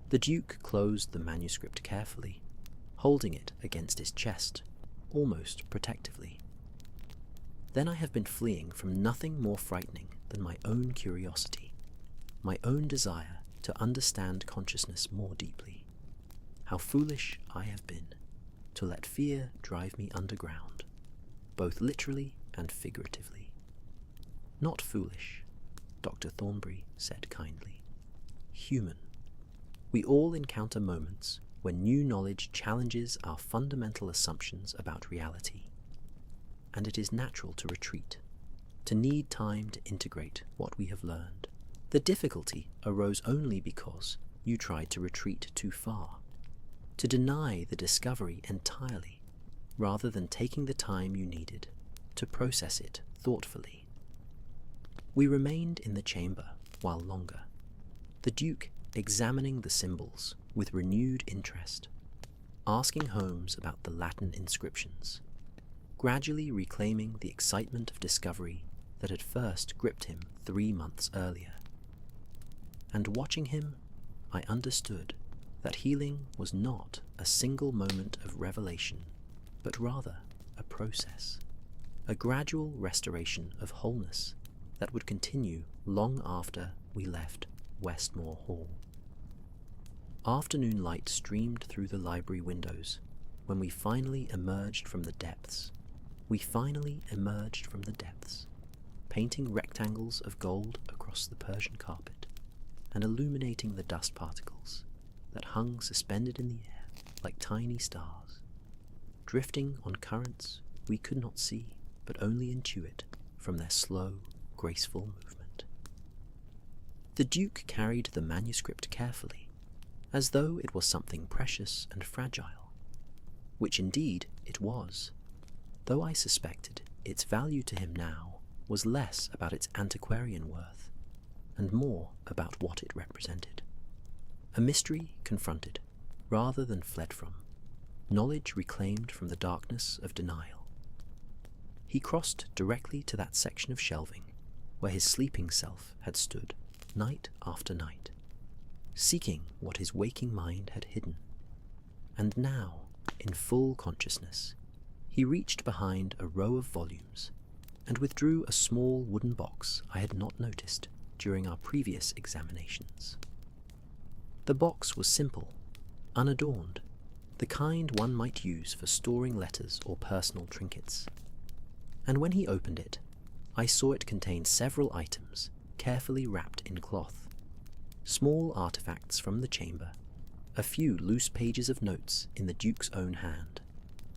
The Duke closed the manuscript carefully, holding it against his chest, almost protectively. "Then I have been fleeing from nothing more frightening than my own curiosity, my own desire to understand consciousness more deeply. How foolish I have been to let fear drive me underground, both literally and figuratively." "Not foolish," Dr. Thornbury said kindly. "Human. We all encounter moments when new knowledge challenges our fundamental assumptions about reality, and it is natural to retreat, to need time to integrate what we have learned. The difficulty arose only because you tried to retreat too far, to deny the discovery entirely, rather than taking the time you needed to process it thoughtfully." We remained in the chamber while longer, the Duke examining the symbols with renewed interest, asking Holmes about the Latin inscriptions, gradually reclaiming the excitement of discovery that had first gripped him 3 months earlier. And watching him, I understood that healing was not a single moment of revelation, but rather a process, a gradual restoration of wholeness that would continue long after we left Westmore Hall. Afternoon light streamed through the library windows when we finally emerged from the depths. Painting rectangles of gold across the Persian carpet and illuminating the dust particles that hung suspended in the air like tiny stars, drifting on currents we could not see but only intuit from their slow, graceful movement. The Duke carried the manuscript carefully, as though it was something precious and fragile, which indeed it was, though I suspected its value to him now was less about its antiquarian worth and more about what it represented. A mystery confronted rather than fled from, knowledge reclaimed from the darkness of denial. He crossed directly to that section of shelving where his sleeping self had stood night after night, seeking what his waking mind had hidden. And now, in full consciousness, he reached behind a row of volumes and withdrew a small wooden box I had not noticed during our previous examinations. The box was simple, unadorned, the kind one might use for storing letters or personal trinkets. And when he opened it, I saw it contain several items carefully wrapped in cloth, small artifacts from the chamber, a few loose pages of notes in the Duke's own hand,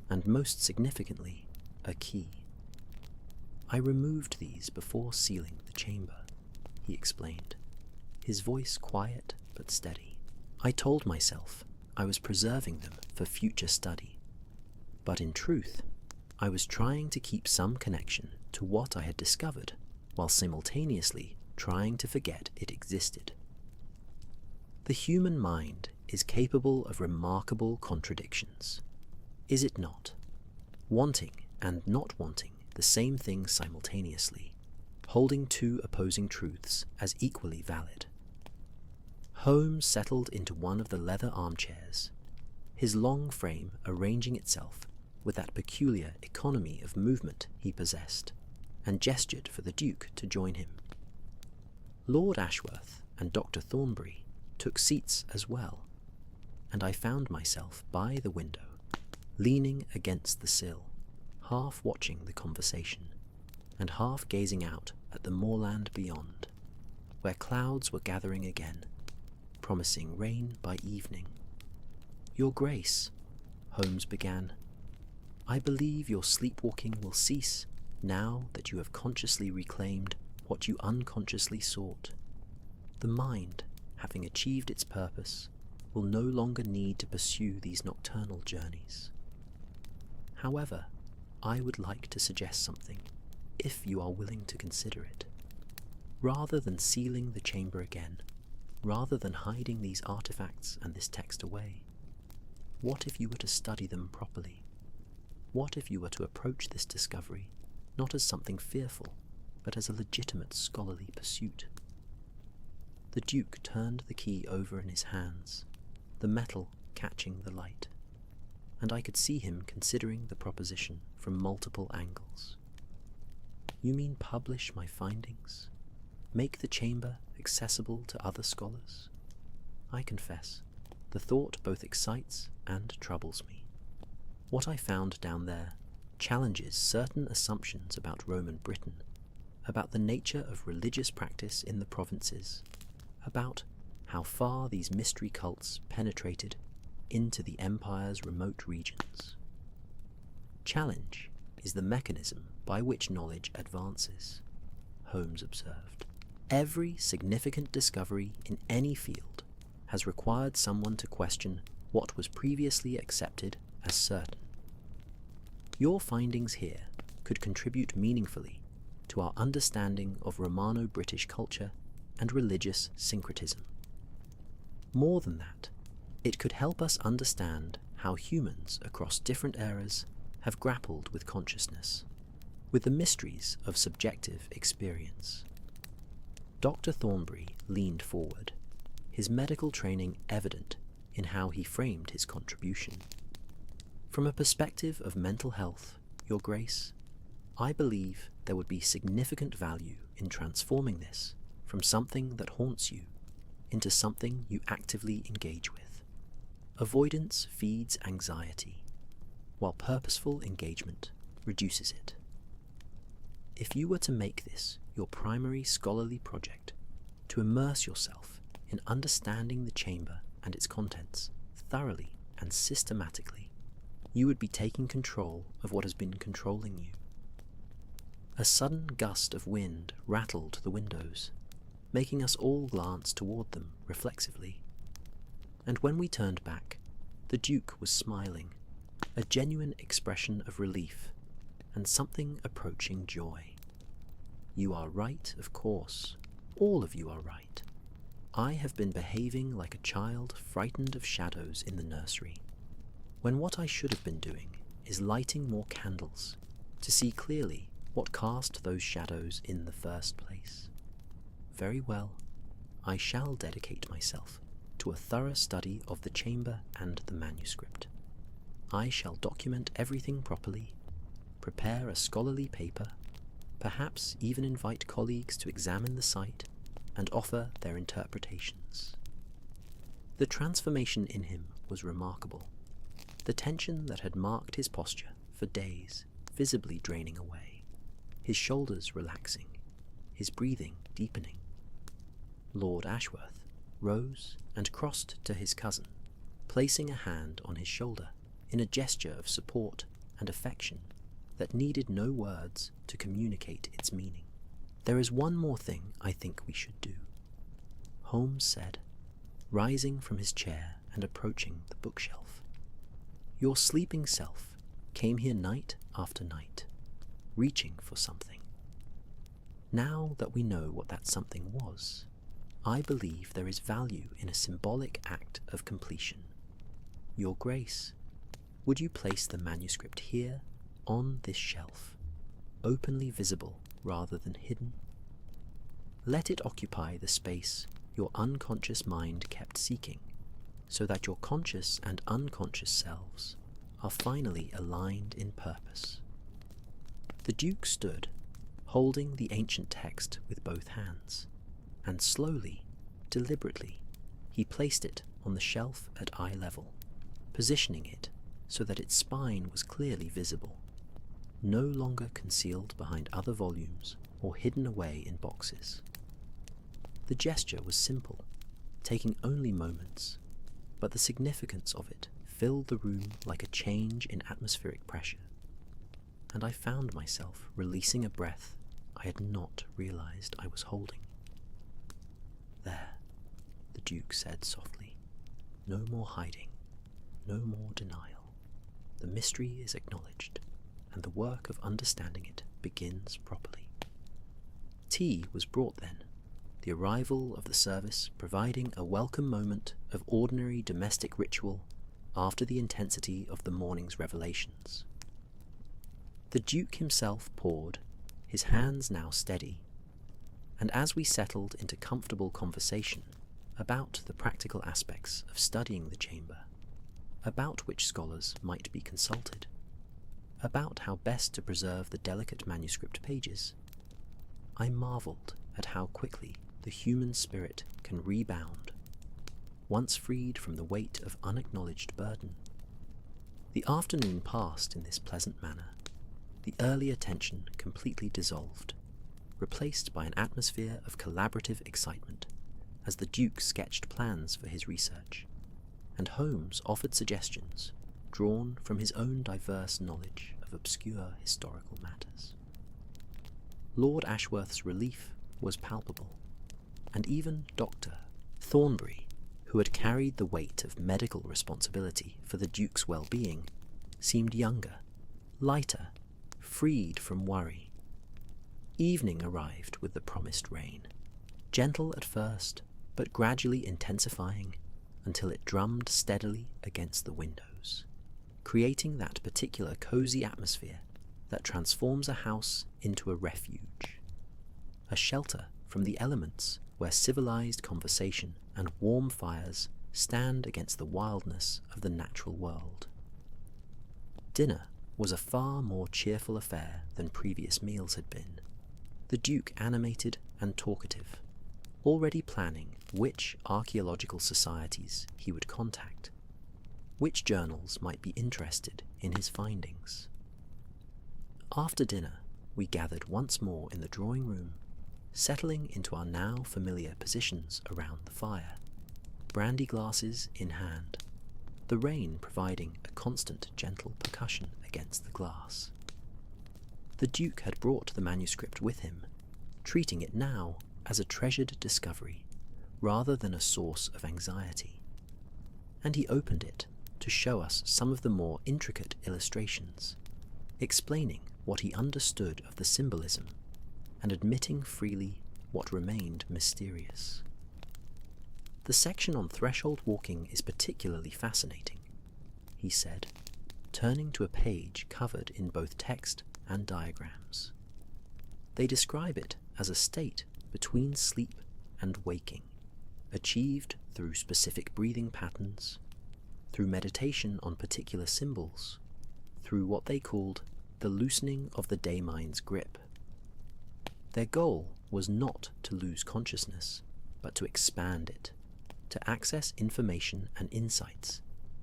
and most significantly, a key. I removed these before sealing the chamber, he explained, his voice quiet but steady. I told myself I was preserving them for future study, but in truth, I was trying to keep some connection to what I had discovered, while simultaneously trying to forget it existed. The human mind is capable of remarkable contradictions, is it not? Wanting and not wanting the same thing simultaneously, holding two opposing truths as equally valid. Holmes settled into one of the leather armchairs, his long frame arranging itself with that peculiar economy of movement he possessed, and gestured for the Duke to join him. Lord Ashworth and Dr. Thornbury took seats as well, and I found myself by the window, leaning against the sill, half watching the conversation, and half gazing out at the moorland beyond, where clouds were gathering again, promising rain by evening. "Your Grace," Holmes began, "I believe your sleepwalking will cease now that you have consciously reclaimed what you unconsciously sought. The mind, having achieved its purpose, will no longer need to pursue these nocturnal journeys. However, I would like to suggest something, if you are willing to consider it. Rather than sealing the chamber again, rather than hiding these artifacts and this text away, what if you were to study them properly? What if you were to approach this discovery not as something fearful, but as a legitimate scholarly pursuit?" The Duke turned the key over in his hands, the metal catching the light, and I could see him considering the proposition from multiple angles. "You mean publish my findings? Make the chamber accessible to other scholars?" I confess, the thought both excites and troubles me. What I found down there challenges certain assumptions about Roman Britain, about the nature of religious practice in the provinces, about how far these mystery cults penetrated into the empire's remote regions. "Challenge is the mechanism by which knowledge advances," Holmes observed. "Every significant discovery in any field has required someone to question what was previously accepted as certain. Your findings here could contribute meaningfully to our understanding of Romano-British culture and religious syncretism. More than that, it could help us understand how humans across different eras have grappled with consciousness, with the mysteries of subjective experience." Dr. Thornbury leaned forward, his medical training evident in how he framed his contribution. "From a perspective of mental health, Your Grace, I believe there would be significant value in transforming this from something that haunts you into something you actively engage with. Avoidance feeds anxiety, while purposeful engagement reduces it. If you were to make this your primary scholarly project, to immerse yourself in understanding the chamber and its contents thoroughly and systematically, you would be taking control of what has been controlling you." A sudden gust of wind rattled the windows, making us all glance toward them reflexively. And when we turned back, the Duke was smiling, a genuine expression of relief and something approaching joy. "You are right, of course. All of you are right. I have been behaving like a child frightened of shadows in the nursery. when what I should have been doing is lighting more candles to see clearly what cast those shadows in the first place. Very well, I shall dedicate myself to a thorough study of the chamber and the manuscript. I shall document everything properly, prepare a scholarly paper, perhaps even invite colleagues to examine the site and offer their interpretations. The transformation in him was remarkable, the tension that had marked his posture for days visibly draining away, his shoulders relaxing, his breathing deepening. Lord Ashworth rose and crossed to his cousin, placing a hand on his shoulder in a gesture of support and affection that needed no words to communicate its meaning. "There is one more thing I think we should do," Holmes said, rising from his chair and approaching the bookshelf. "Your sleeping self came here night after night, reaching for something. Now that we know what that something was, I believe there is value in a symbolic act of completion. Your Grace, would you place the manuscript here, on this shelf, openly visible rather than hidden? Let it occupy the space your unconscious mind kept seeking, so that your conscious and unconscious selves are finally aligned in purpose." The Duke stood, holding the ancient text with both hands, and slowly, deliberately, he placed it on the shelf at eye level, positioning it so that its spine was clearly visible, no longer concealed behind other volumes or hidden away in boxes. The gesture was simple, taking only moments, but the significance of it filled the room like a change in atmospheric pressure, and I found myself releasing a breath I had not realized I was holding. "There," the Duke said softly. "No more hiding, no more denial. The mystery is acknowledged, and the work of understanding it begins properly." Tea was brought then, the arrival of the service providing a welcome moment of ordinary domestic ritual after the intensity of the morning's revelations. The Duke himself poured, his hands now steady, and as we settled into comfortable conversation about the practical aspects of studying the chamber, about which scholars might be consulted, about how best to preserve the delicate manuscript pages, I marvelled at how quickly the human spirit can rebound, once freed from the weight of unacknowledged burden. The afternoon passed in this pleasant manner, the earlier tension completely dissolved, replaced by an atmosphere of collaborative excitement as the Duke sketched plans for his research, and Holmes offered suggestions drawn from his own diverse knowledge of obscure historical matters. Lord Ashworth's relief was palpable, and even Dr. Thornbury, who had carried the weight of medical responsibility for the Duke's well-being, seemed younger, lighter, freed from worry. Evening arrived with the promised rain, gentle at first, but gradually intensifying until it drummed steadily against the windows, creating that particular cozy atmosphere that transforms a house into a refuge, a shelter from the elements where civilized conversation and warm fires stand against the wildness of the natural world. Dinner was a far more cheerful affair than previous meals had been, the Duke animated and talkative, already planning which archaeological societies he would contact, which journals might be interested in his findings. After dinner, we gathered once more in the drawing room, settling into our now familiar positions around the fire, brandy glasses in hand, the rain providing a constant gentle percussion against the glass. The Duke had brought the manuscript with him, treating it now as a treasured discovery rather than a source of anxiety, and he opened it to show us some of the more intricate illustrations, explaining what he understood of the symbolism and admitting freely what remained mysterious. The section on threshold walking is particularly fascinating. he said, turning to a page covered in both text and diagrams. They describe it as a state between sleep and waking, achieved through specific breathing patterns, through meditation on particular symbols, through what they called the loosening of the daymind's grip. Their goal was not to lose consciousness, but to expand it, to access information and insights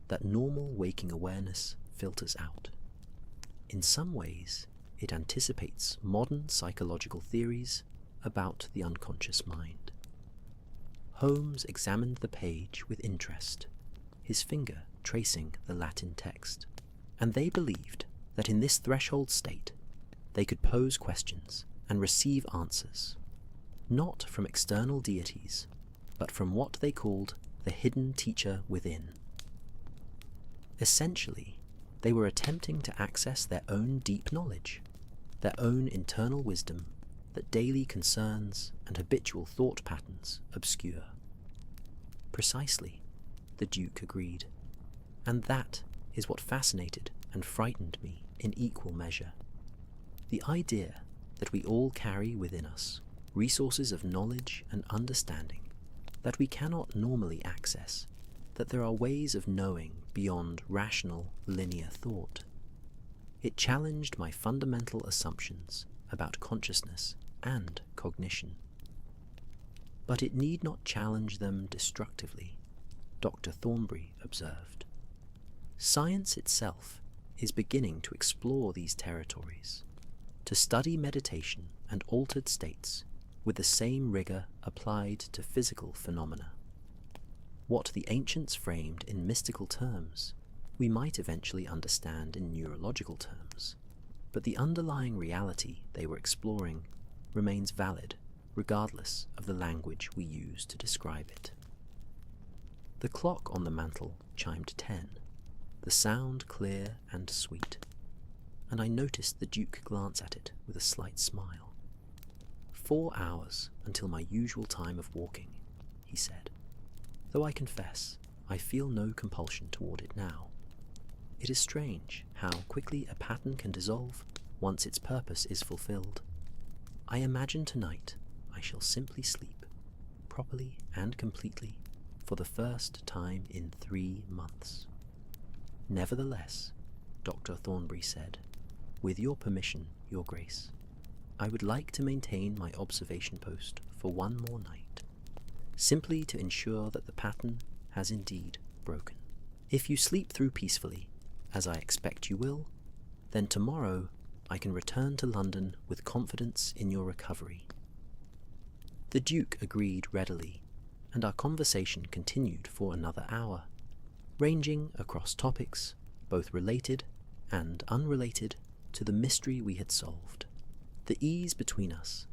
that normal waking awareness filters out. In some ways, it anticipates modern psychological theories about the unconscious mind. Holmes examined the page with interest, his finger tracing the Latin text, and they believed that in this threshold state, they could pose questions and receive answers, not from external deities, but from what they called the hidden teacher within. Essentially, they were attempting to access their own deep knowledge, their own internal wisdom that daily concerns and habitual thought patterns obscure. Precisely, the Duke agreed, and that is what fascinated and frightened me in equal measure. The idea that we all carry within us resources of knowledge and understanding that we cannot normally access, that there are ways of knowing beyond rational, linear thought. It challenged my fundamental assumptions about consciousness and cognition. But it need not challenge them destructively, Dr. Thornbury observed. Science itself is beginning to explore these territories, to study meditation and altered states with the same rigor applied to physical phenomena. What the ancients framed in mystical terms, we might eventually understand in neurological terms, but the underlying reality they were exploring remains valid regardless of the language we use to describe it. The clock on the mantel chimed 10, the sound clear and sweet, and I noticed the Duke glance at it with a slight smile. 4 hours until my usual time of walking, he said, though I confess I feel no compulsion toward it now. It is strange how quickly a pattern can dissolve once its purpose is fulfilled. I imagine tonight I shall simply sleep, properly and completely, for the first time in 3 months. Nevertheless, Dr. Thornbury said, with your permission, Your Grace, I would like to maintain my observation post for 1 more night, simply to ensure that the pattern has indeed broken. If you sleep through peacefully, as I expect you will, then tomorrow I can return to London with confidence in your recovery. The Duke agreed readily, and our conversation continued for another hour, ranging across topics, both related and unrelated, to the mystery we had solved. The ease between us,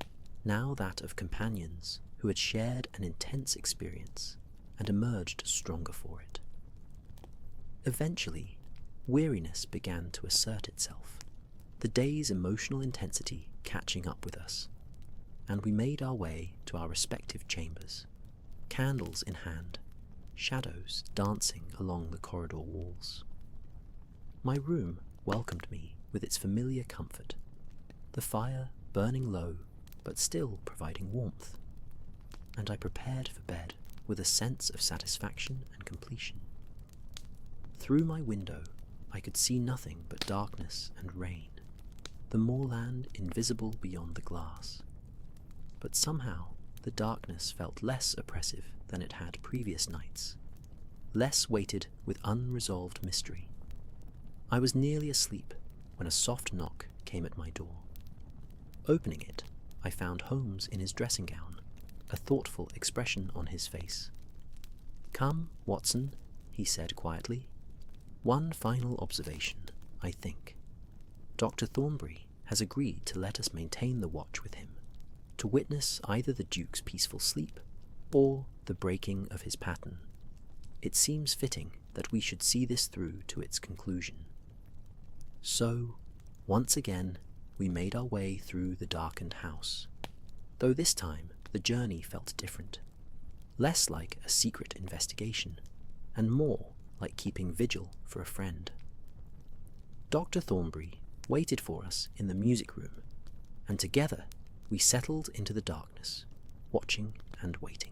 now that of companions who had shared an intense experience and emerged stronger for it. Eventually, weariness began to assert itself, the day's emotional intensity catching up with us, and we made our way to our respective chambers, candles in hand, shadows dancing along the corridor walls. My room welcomed me with its familiar comfort, the fire burning low but still providing warmth, and I prepared for bed with a sense of satisfaction and completion. Through my window I could see nothing but darkness and rain, the moorland invisible beyond the glass. But somehow the darkness felt less oppressive than it had previous nights, less weighted with unresolved mystery. I was nearly asleep when a soft knock came at my door. Opening it, I found Holmes in his dressing gown, a thoughtful expression on his face. "Come, Watson," he said quietly. "One final observation, I think. Dr. Thornbury has agreed to let us maintain the watch with him, to witness either the Duke's peaceful sleep or the breaking of his pattern. It seems fitting that we should see this through to its conclusion." So, once again, we made our way through the darkened house, though this time the journey felt different, less like a secret investigation, and more like keeping vigil for a friend. Dr. Thornbury waited for us in the music room, and together we settled into the darkness, watching and waiting.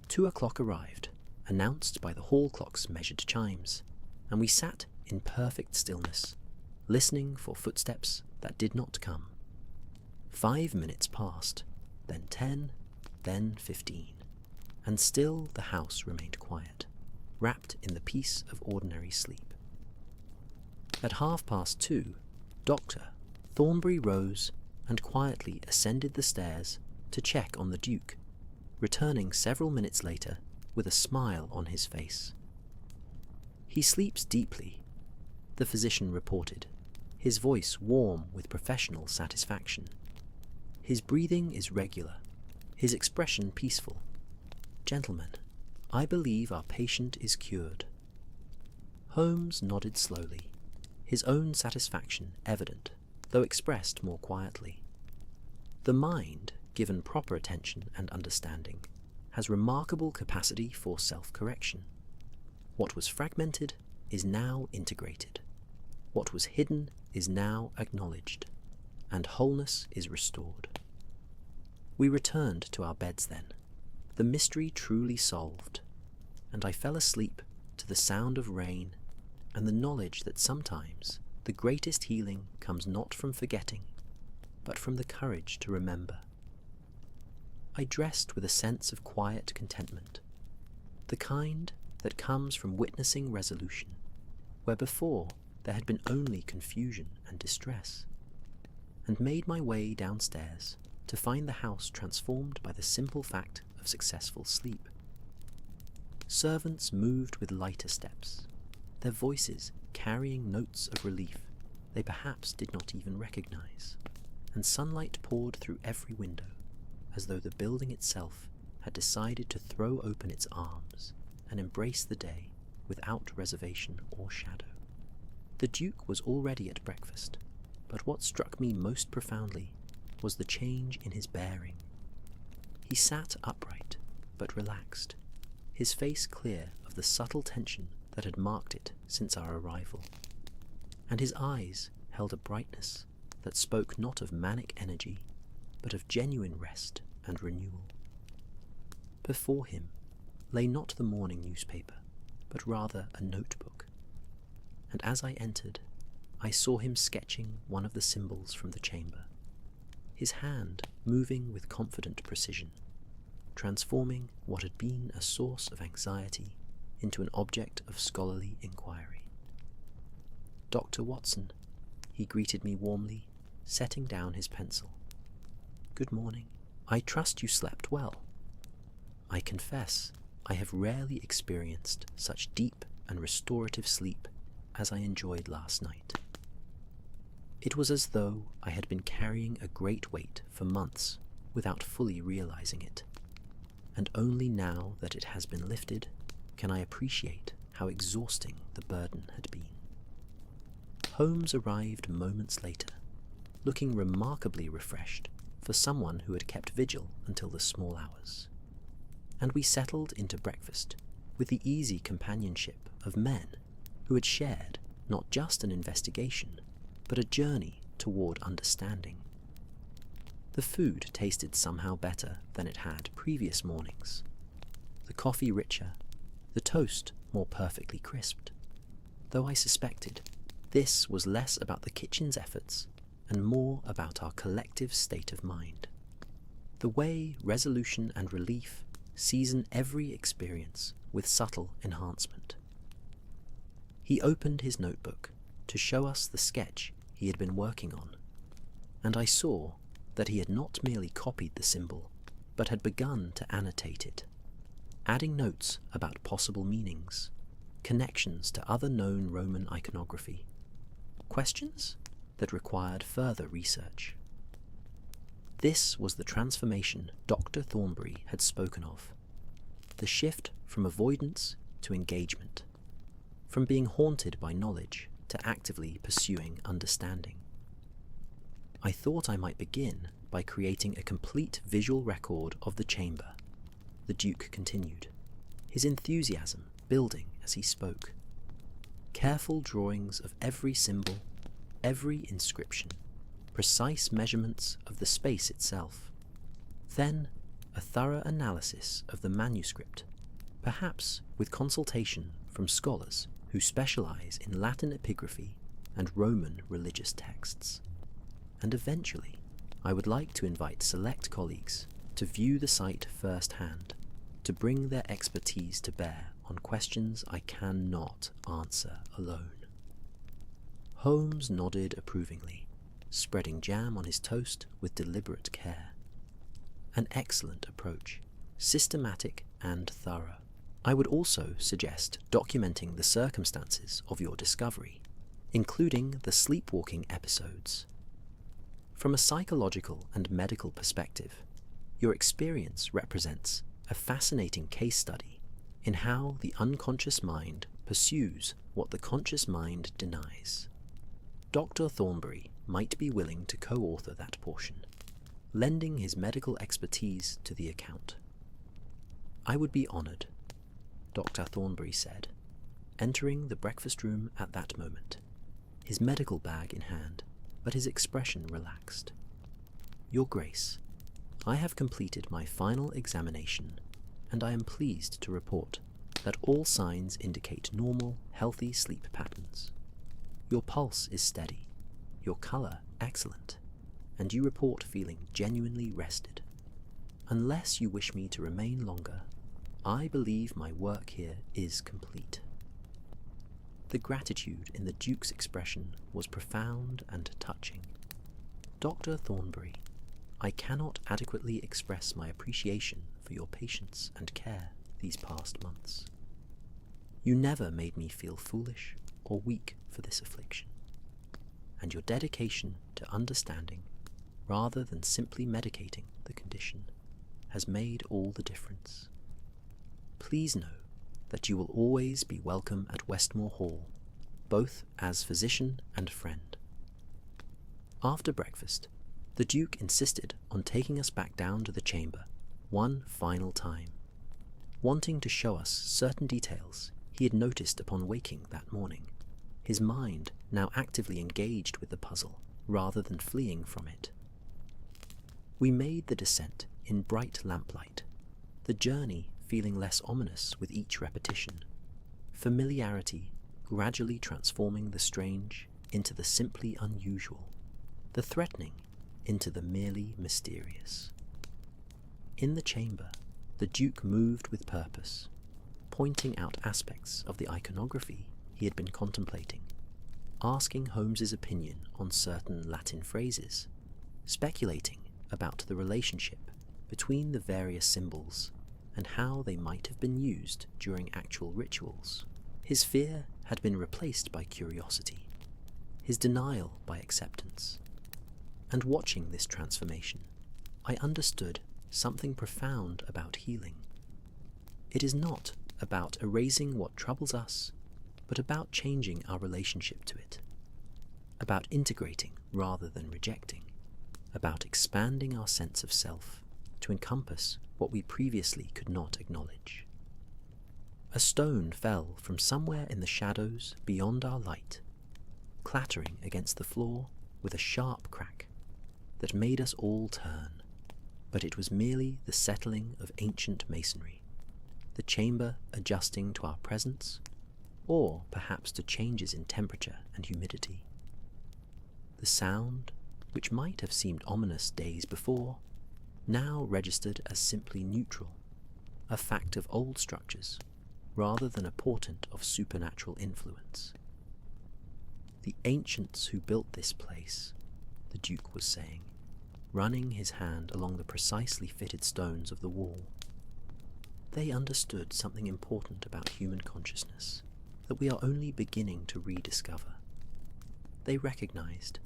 2 o'clock arrived, announced by the hall clock's measured chimes, and we sat in perfect stillness, listening for footsteps that did not come. 5 minutes passed, then 10, then 15, and still the house remained quiet, wrapped in the peace of ordinary sleep. At 2:30, Dr. Thornbury rose and quietly ascended the stairs to check on the Duke, returning several minutes later with a smile on his face. "He sleeps deeply," the physician reported, his voice warm with professional satisfaction. "His breathing is regular, his expression peaceful. Gentlemen, I believe our patient is cured." Holmes nodded slowly, his own satisfaction evident, though expressed more quietly. The mind, given proper attention and understanding, has remarkable capacity for self-correction. What was fragmented is now integrated. What was hidden is now acknowledged, and wholeness is restored. We returned to our beds then, the mystery truly solved, and I fell asleep to the sound of rain and the knowledge that sometimes the greatest healing comes not from forgetting, but from the courage to remember. I dressed with a sense of quiet contentment, the kind that comes from witnessing resolution, where before there had been only confusion and distress, and made my way downstairs to find the house transformed by the simple fact of successful sleep. Servants moved with lighter steps, their voices carrying notes of relief they perhaps did not even recognize, and sunlight poured through every window, as though the building itself had decided to throw open its arms and embrace the day without reservation or shadow. The Duke was already at breakfast, but what struck me most profoundly was the change in his bearing. He sat upright, but relaxed, his face clear of the subtle tension that had marked it since our arrival, and his eyes held a brightness that spoke not of manic energy, but of genuine rest and renewal. Before him lay not the morning newspaper, but rather a notebook, and as I entered, I saw him sketching one of the symbols from the chamber, his hand moving with confident precision, transforming what had been a source of anxiety into an object of scholarly inquiry. "Dr. Watson," he greeted me warmly, setting down his pencil. "Good morning. I trust you slept well." I confess I have rarely experienced such deep and restorative sleep as I enjoyed last night. It was as though I had been carrying a great weight for months without fully realizing it, and only now that it has been lifted can I appreciate how exhausting the burden had been. Holmes arrived moments later, looking remarkably refreshed for someone who had kept vigil until the small hours, and we settled into breakfast with the easy companionship of men who had shared not just an investigation, but a journey toward understanding. The food tasted somehow better than it had previous mornings, the coffee richer, the toast more perfectly crisped, though I suspected this was less about the kitchen's efforts and more about our collective state of mind, the way resolution and relief season every experience with subtle enhancement. He opened his notebook to show us the sketch he had been working on, and I saw that he had not merely copied the symbol, but had begun to annotate it, adding notes about possible meanings, connections to other known Roman iconography, questions that required further research. This was the transformation Dr. Thornbury had spoken of, the shift from avoidance to engagement, from being haunted by knowledge to actively pursuing understanding. I thought I might begin by creating a complete visual record of the chamber, the Duke continued, his enthusiasm building as he spoke. Careful drawings of every symbol, every inscription, precise measurements of the space itself. Then, a thorough analysis of the manuscript, perhaps with consultation from scholars who specialize in Latin epigraphy and Roman religious texts. And eventually, I would like to invite select colleagues to view the site firsthand, to bring their expertise to bear on questions I cannot answer alone. Holmes nodded approvingly, spreading jam on his toast with deliberate care. An excellent approach, systematic and thorough. I would also suggest documenting the circumstances of your discovery, including the sleepwalking episodes. From a psychological and medical perspective, your experience represents a fascinating case study in how the unconscious mind pursues what the conscious mind denies. Dr. Thornbury might be willing to co-author that portion, lending his medical expertise to the account. I would be honoured, Dr. Thornbury said, entering the breakfast room at that moment, his medical bag in hand, but his expression relaxed. Your Grace, I have completed my final examination, and I am pleased to report that all signs indicate normal, healthy sleep patterns. Your pulse is steady, your colour excellent, and you report feeling genuinely rested. Unless you wish me to remain longer, I believe my work here is complete. The gratitude in the Duke's expression was profound and touching. Dr. Thornbury, I cannot adequately express my appreciation for your patience and care these past months. You never made me feel foolish or weak for this affliction, and your dedication to understanding, rather than simply medicating the condition, has made all the difference. Please know that you will always be welcome at Westmore Hall, both as physician and friend. After breakfast, the Duke insisted on taking us back down to the chamber one final time, wanting to show us certain details he had noticed upon waking that morning, his mind now actively engaged with the puzzle rather than fleeing from it. We made the descent in bright lamplight, the journey feeling less ominous with each repetition, familiarity gradually transforming the strange into the simply unusual, the threatening into the merely mysterious. In the chamber, the Duke moved with purpose, pointing out aspects of the iconography he had been contemplating, asking Holmes's opinion on certain Latin phrases, speculating about the relationship between the various symbols and how they might have been used during actual rituals. His fear had been replaced by curiosity, his denial by acceptance. And watching this transformation, I understood something profound about healing. It is not about erasing what troubles us, but about changing our relationship to it, about integrating rather than rejecting, about expanding our sense of self to encompass what we previously could not acknowledge. A stone fell from somewhere in the shadows beyond our light, clattering against the floor with a sharp crack that made us all turn, but it was merely the settling of ancient masonry, the chamber adjusting to our presence, or perhaps to changes in temperature and humidity. The sound, which might have seemed ominous days before, now registered as simply neutral, a fact of old structures, rather than a portent of supernatural influence. The ancients who built this place, the Duke was saying, running his hand along the precisely fitted stones of the wall. They understood something important about human consciousness that we are only beginning to rediscover. They recognized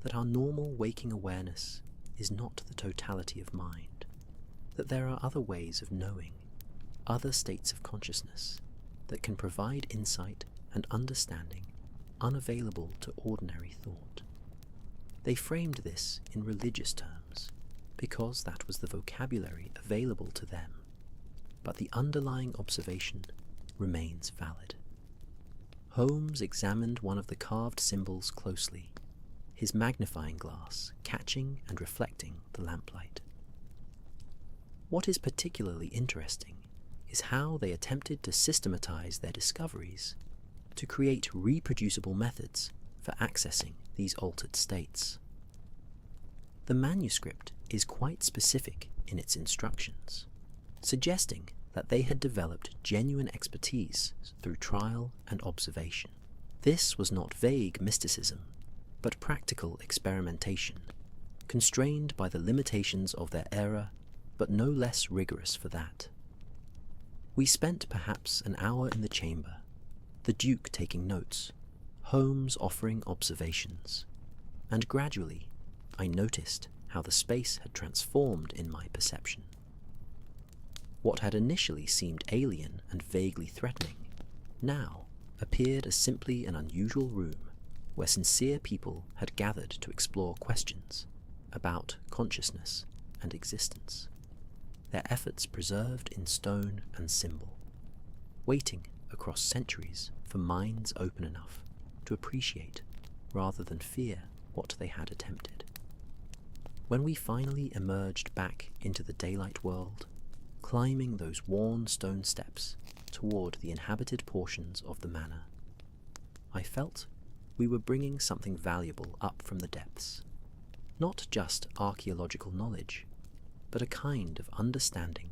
that our normal waking awareness is not the totality of mind, that there are other ways of knowing, other states of consciousness that can provide insight and understanding unavailable to ordinary thought. They framed this in religious terms because that was the vocabulary available to them, but the underlying observation remains valid. Holmes examined one of the carved symbols closely, his magnifying glass catching and reflecting the lamplight. What is particularly interesting is how they attempted to systematize their discoveries to create reproducible methods for accessing these altered states. The manuscript is quite specific in its instructions, suggesting that they had developed genuine expertise through trial and observation. This was not vague mysticism, but practical experimentation, constrained by the limitations of their era, but no less rigorous for that. We spent perhaps an hour in the chamber, the Duke taking notes, Holmes offering observations, and gradually I noticed how the space had transformed in my perception. What had initially seemed alien and vaguely threatening now appeared as simply an unusual room where sincere people had gathered to explore questions about consciousness and existence, their efforts preserved in stone and symbol, waiting across centuries for minds open enough to appreciate rather than fear what they had attempted. When we finally emerged back into the daylight world, climbing those worn stone steps toward the inhabited portions of the manor, I felt we were bringing something valuable up from the depths. Not just archaeological knowledge, but a kind of understanding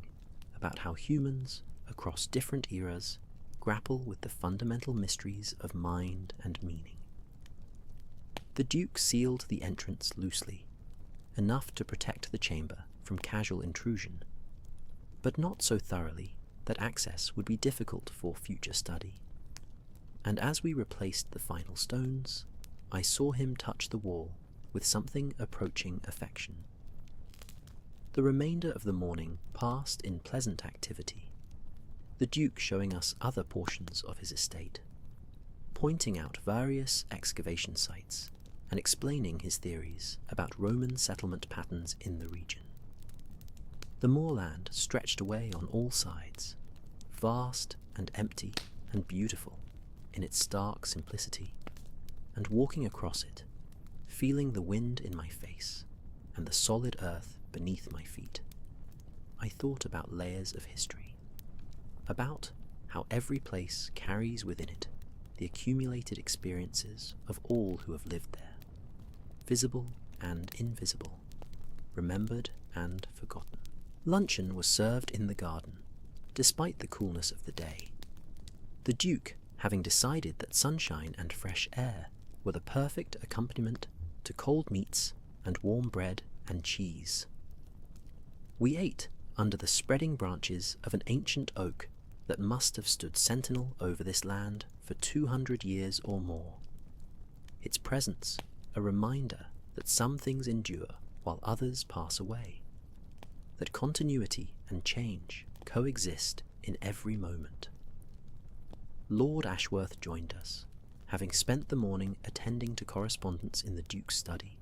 about how humans across different eras grapple with the fundamental mysteries of mind and meaning. The Duke sealed the entrance loosely, enough to protect the chamber from casual intrusion, but not so thoroughly that access would be difficult for future study. And as we replaced the final stones, I saw him touch the wall with something approaching affection. The remainder of the morning passed in pleasant activity, the Duke showing us other portions of his estate, pointing out various excavation sites and explaining his theories about Roman settlement patterns in the region. The moorland stretched away on all sides, vast and empty and beautiful in its stark simplicity, and walking across it, feeling the wind in my face and the solid earth beneath my feet, I thought about layers of history, about how every place carries within it the accumulated experiences of all who have lived there, visible and invisible, remembered and forgotten. Luncheon was served in the garden, despite the coolness of the day, the Duke having decided that sunshine and fresh air were the perfect accompaniment to cold meats and warm bread and cheese. We ate under the spreading branches of an ancient oak that must have stood sentinel over this land for 200 years or more, its presence a reminder that some things endure while others pass away, that continuity and change coexist in every moment. Lord Ashworth joined us, having spent the morning attending to correspondence in the Duke's study,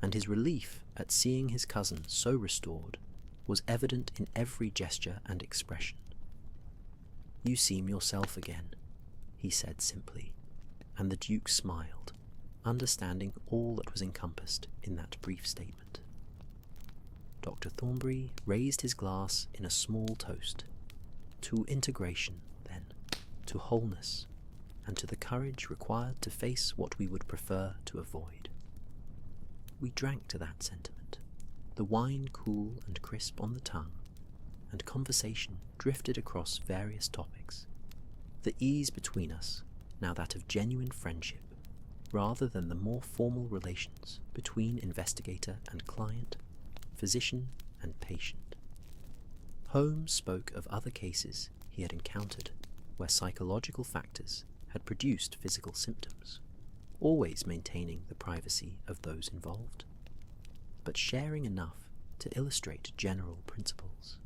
and his relief at seeing his cousin so restored was evident in every gesture and expression. "You seem yourself again," he said simply, and the Duke smiled, understanding all that was encompassed in that brief statement. Dr. Thornbury raised his glass in a small toast, to integration, then, to wholeness, and to the courage required to face what we would prefer to avoid. We drank to that sentiment, the wine cool and crisp on the tongue, and conversation drifted across various topics, the ease between us now that of genuine friendship, rather than the more formal relations between investigator and client, physician and patient. Holmes spoke of other cases he had encountered where psychological factors had produced physical symptoms, always maintaining the privacy of those involved, but sharing enough to illustrate general principles.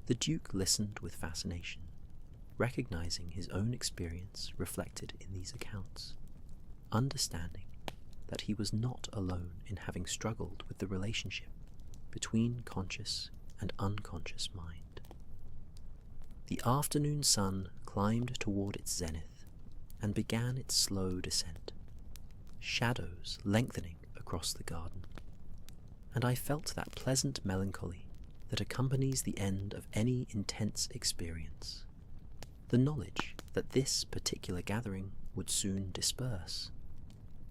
The Duke listened with fascination, recognizing his own experience reflected in these accounts, understanding that he was not alone in having struggled with the relationship between conscious and unconscious mind. The afternoon sun climbed toward its zenith and began its slow descent, shadows lengthening across the garden, and I felt that pleasant melancholy that accompanies the end of any intense experience, the knowledge that this particular gathering would soon disperse,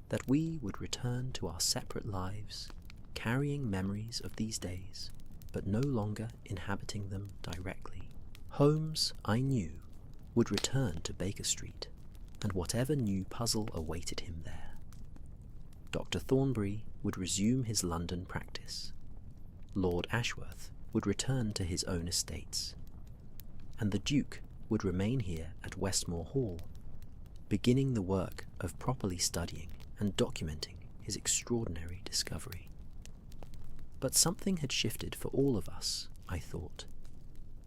that we would return to our separate lives, carrying memories of these days, but no longer inhabiting them directly. Holmes, I knew, would return to Baker Street, and whatever new puzzle awaited him there. Dr. Thornbury would resume his London practice. Lord Ashworth would return to his own estates, and the Duke would remain here at Westmore Hall, beginning the work of properly studying and documenting his extraordinary discovery. But something had shifted for all of us, I thought.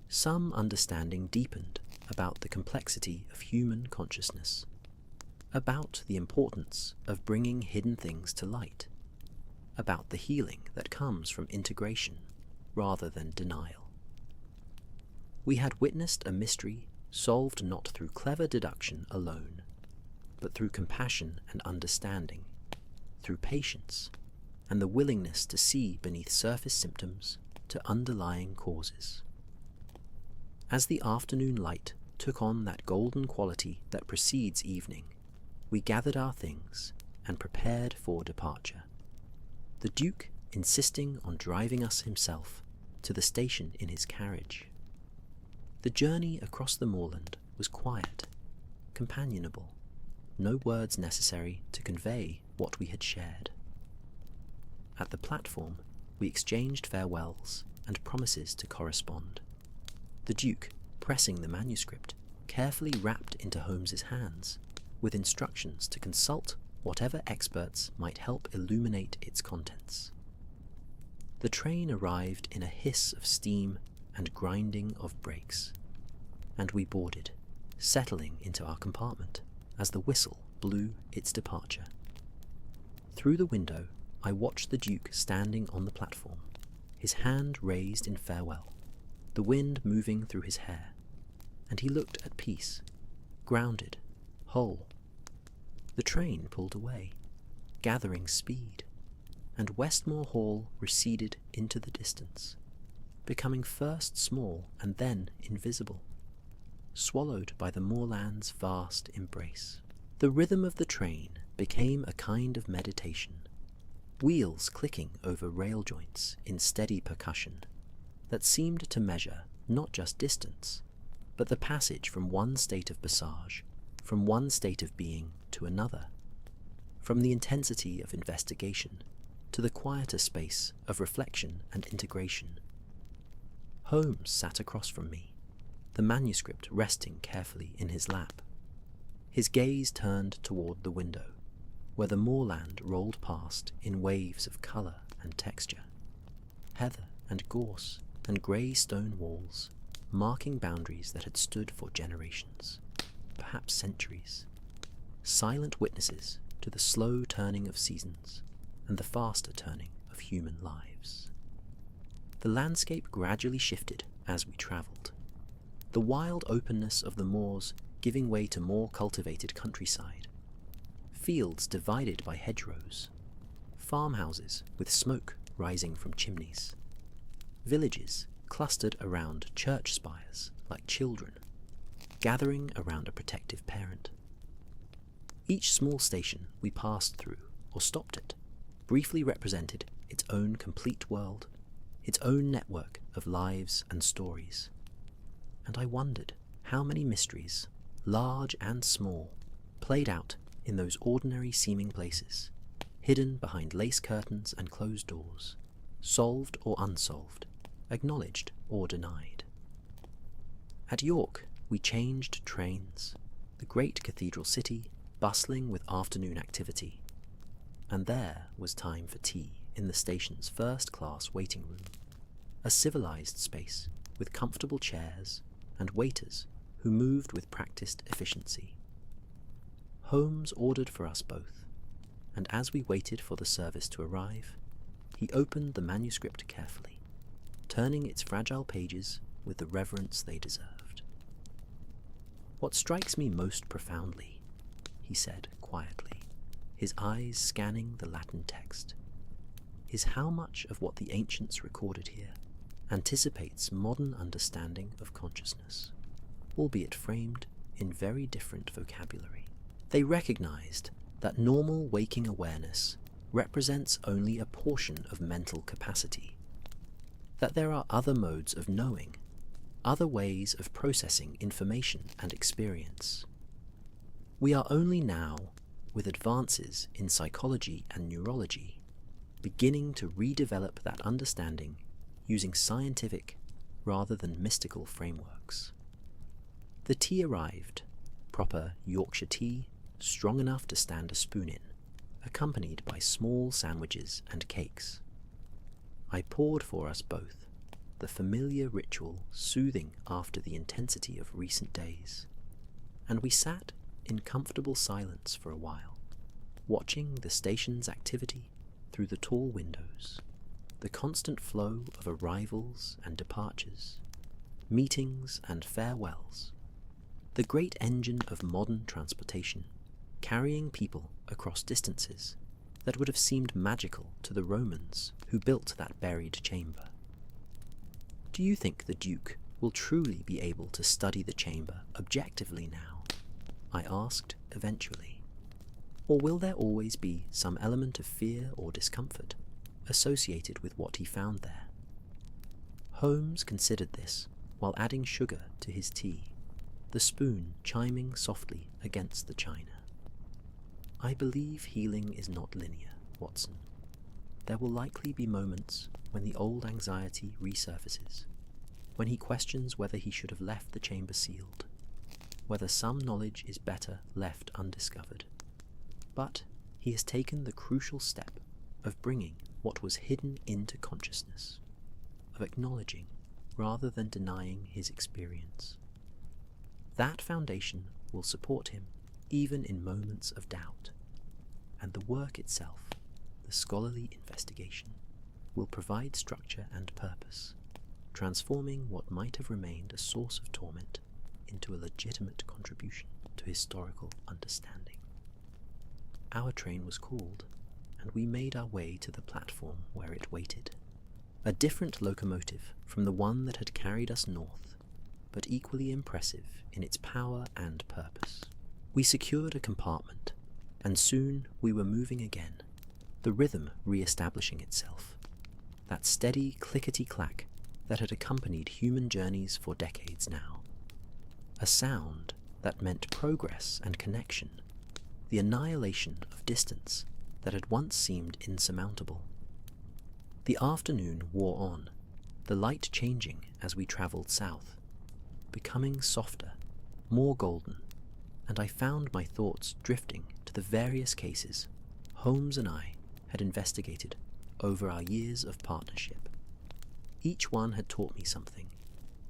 Some understanding deepened about the complexity of human consciousness, about the importance of bringing hidden things to light, about the healing that comes from integration rather than denial. We had witnessed a mystery solved not through clever deduction alone, but through compassion and understanding, through patience and the willingness to see beneath surface symptoms to underlying causes. As the afternoon light took on that golden quality that precedes evening, we gathered our things and prepared for departure, the Duke insisting on driving us himself to the station in his carriage. The journey across the moorland was quiet, companionable, no words necessary to convey what we had shared. At the platform, we exchanged farewells and promises to correspond, the Duke pressing the manuscript carefully wrapped into Holmes's hands, with instructions to consult whatever experts might help illuminate its contents. The train arrived in a hiss of steam and grinding of brakes, and we boarded, settling into our compartment as the whistle blew its departure. Through the window, I watched the Duke standing on the platform, his hand raised in farewell, the wind moving through his hair, and he looked at peace, grounded, whole. The train pulled away, gathering speed, and Westmore Hall receded into the distance, becoming first small and then invisible, swallowed by the moorland's vast embrace. The rhythm of the train became a kind of meditation, wheels clicking over rail joints in steady percussion that seemed to measure not just distance, but the passage from one state of passage, from one state of being to another, from the intensity of investigation to the quieter space of reflection and integration. Holmes sat across from me, the manuscript resting carefully in his lap. His gaze turned toward the window, where the moorland rolled past in waves of colour and texture, heather and gorse and grey stone walls, marking boundaries that had stood for generations, perhaps centuries, silent witnesses to the slow turning of seasons and the faster turning of human lives. The landscape gradually shifted as we travelled, the wild openness of the moors giving way to more cultivated countryside, fields divided by hedgerows, farmhouses with smoke rising from chimneys, villages clustered around church spires like children, gathering around a protective parent. Each small station we passed through or stopped at briefly represented its own complete world, its own network of lives and stories. And I wondered how many mysteries, large and small, played out in those ordinary seeming places, hidden behind lace curtains and closed doors, solved or unsolved, acknowledged or denied. At York, we changed trains, the great cathedral city bustling with afternoon activity, and there was time for tea in the station's first-class waiting room, a civilized space with comfortable chairs and waiters who moved with practiced efficiency. Holmes ordered for us both, and as we waited for the service to arrive, he opened the manuscript carefully, turning its fragile pages with the reverence they deserved. "What strikes me most profoundly," he said quietly, his eyes scanning the Latin text, "is how much of what the ancients recorded here anticipates modern understanding of consciousness, albeit framed in very different vocabulary. They recognized that normal waking awareness represents only a portion of mental capacity, that there are other modes of knowing, other ways of processing information and experience. We are only now, with advances in psychology and neurology, beginning to redevelop that understanding using scientific rather than mystical frameworks. The tea arrived, proper Yorkshire tea, strong enough to stand a spoon in, accompanied by small sandwiches and cakes. I poured for us both, the familiar ritual soothing after the intensity of recent days, and we sat in comfortable silence for a while, watching the station's activity through the tall windows, the constant flow of arrivals and departures, meetings and farewells, the great engine of modern transportation, carrying people across distances that would have seemed magical to the Romans who built that buried chamber. Do you think the Duke will truly be able to study the chamber objectively now? I asked eventually. Or will there always be some element of fear or discomfort associated with what he found there? Holmes considered this while adding sugar to his tea, the spoon chiming softly against the china. I believe healing is not linear, Watson. There will likely be moments when the old anxiety resurfaces, when he questions whether he should have left the chamber sealed, whether some knowledge is better left undiscovered. But he has taken the crucial step of bringing what was hidden into consciousness, of acknowledging rather than denying his experience. That foundation will support him even in moments of doubt, and the work itself, the scholarly investigation, will provide structure and purpose, transforming what might have remained a source of torment into a legitimate contribution to historical understanding. Our train was called, and we made our way to the platform where it waited, a different locomotive from the one that had carried us north, but equally impressive in its power and purpose. We secured a compartment, and soon we were moving again, the rhythm re-establishing itself, that steady clickety-clack that had accompanied human journeys for decades now, a sound that meant progress and connection, the annihilation of distance that had once seemed insurmountable. The afternoon wore on, the light changing as we travelled south, becoming softer, more golden, and I found my thoughts drifting to the various cases Holmes and I had investigated over our years of partnership. Each one had taught me something,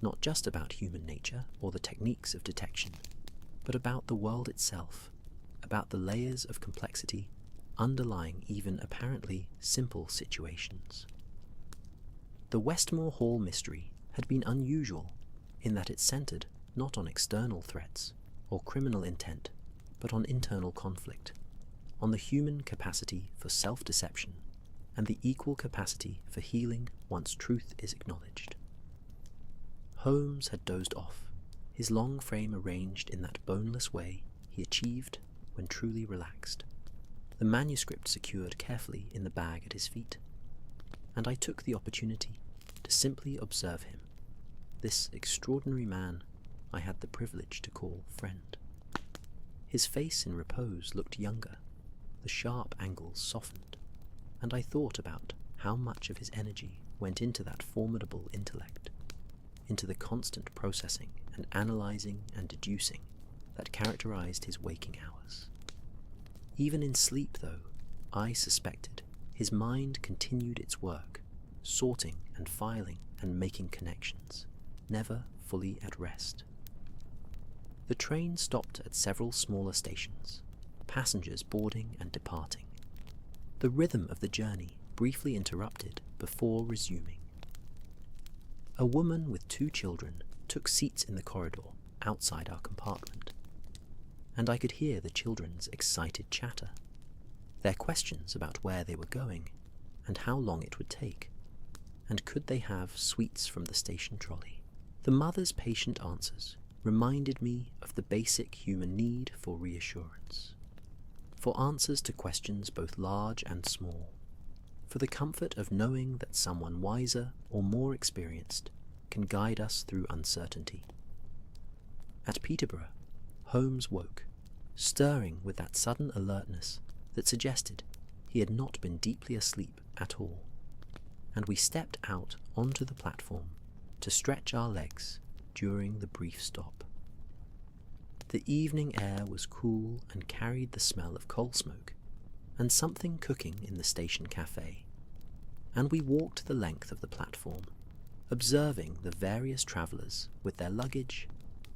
not just about human nature or the techniques of detection, but about the world itself, about the layers of complexity underlying even apparently simple situations. The Westmore Hall mystery had been unusual in that it centered not on external threats or criminal intent, but on internal conflict, on the human capacity for self-deception and the equal capacity for healing once truth is acknowledged. Holmes had dozed off, his long frame arranged in that boneless way he achieved when truly relaxed, the manuscript secured carefully in the bag at his feet, and I took the opportunity to simply observe him, this extraordinary man I had the privilege to call friend. His face in repose looked younger, the sharp angles softened, and I thought about how much of his energy went into that formidable intellect, into the constant processing and analysing and deducing that characterised his waking hours. Even in sleep, though, I suspected his mind continued its work, sorting and filing and making connections, never fully at rest. The train stopped at several smaller stations, passengers boarding and departing, the rhythm of the journey briefly interrupted before resuming. A woman with 2 children took seats in the corridor outside our compartment, and I could hear the children's excited chatter, their questions about where they were going and how long it would take, and could they have sweets from the station trolley. The mother's patient answers reminded me of the basic human need for reassurance, for answers to questions both large and small, for the comfort of knowing that someone wiser or more experienced can guide us through uncertainty. At Peterborough, Holmes woke, stirring with that sudden alertness that suggested he had not been deeply asleep at all, and we stepped out onto the platform to stretch our legs during the brief stop. The evening air was cool and carried the smell of coal smoke and something cooking in the station cafe, and we walked the length of the platform, observing the various travellers with their luggage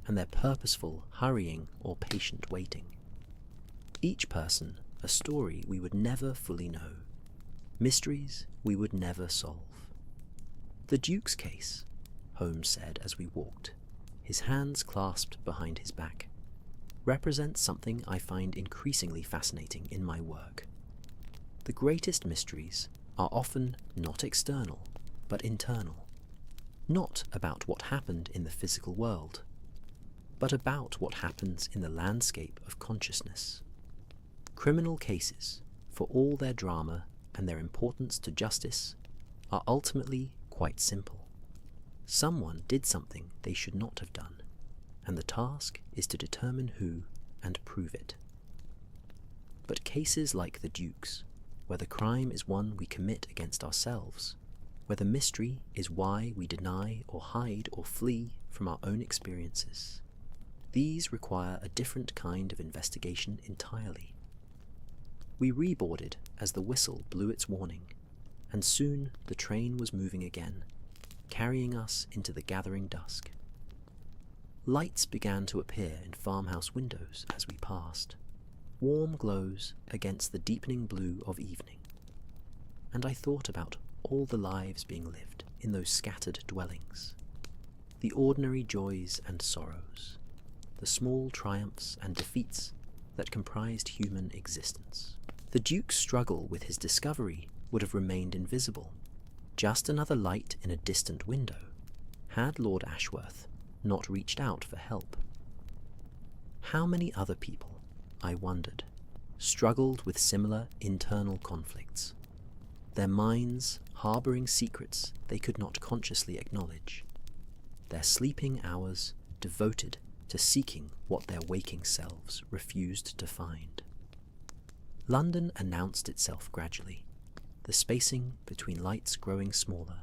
and their purposeful hurrying or patient waiting. Each person a story we would never fully know, mysteries we would never solve. "The Duke's case," Holmes said as we walked, his hands clasped behind his back, "represents something I find increasingly fascinating in my work. The greatest mysteries are often not external, but internal, not about what happened in the physical world, but about what happens in the landscape of consciousness. Criminal cases, for all their drama and their importance to justice, are ultimately quite simple. Someone did something they should not have done, and the task is to determine who and prove it. But cases like the Duke's, where the crime is one we commit against ourselves, where the mystery is why we deny or hide or flee from our own experiences, these require a different kind of investigation entirely. We reboarded as the whistle blew its warning, and soon the train was moving again, carrying us into the gathering dusk. Lights began to appear in farmhouse windows as we passed, warm glows against the deepening blue of evening, and I thought about all the lives being lived in those scattered dwellings, the ordinary joys and sorrows, the small triumphs and defeats that comprised human existence. The Duke's struggle with his discovery would have remained invisible, just another light in a distant window, had Lord Ashworth not reached out for help. How many other people, I wondered, struggled with similar internal conflicts, their minds harbouring secrets they could not consciously acknowledge, their sleeping hours devoted to seeking what their waking selves refused to find. London announced itself gradually, the spacing between lights growing smaller,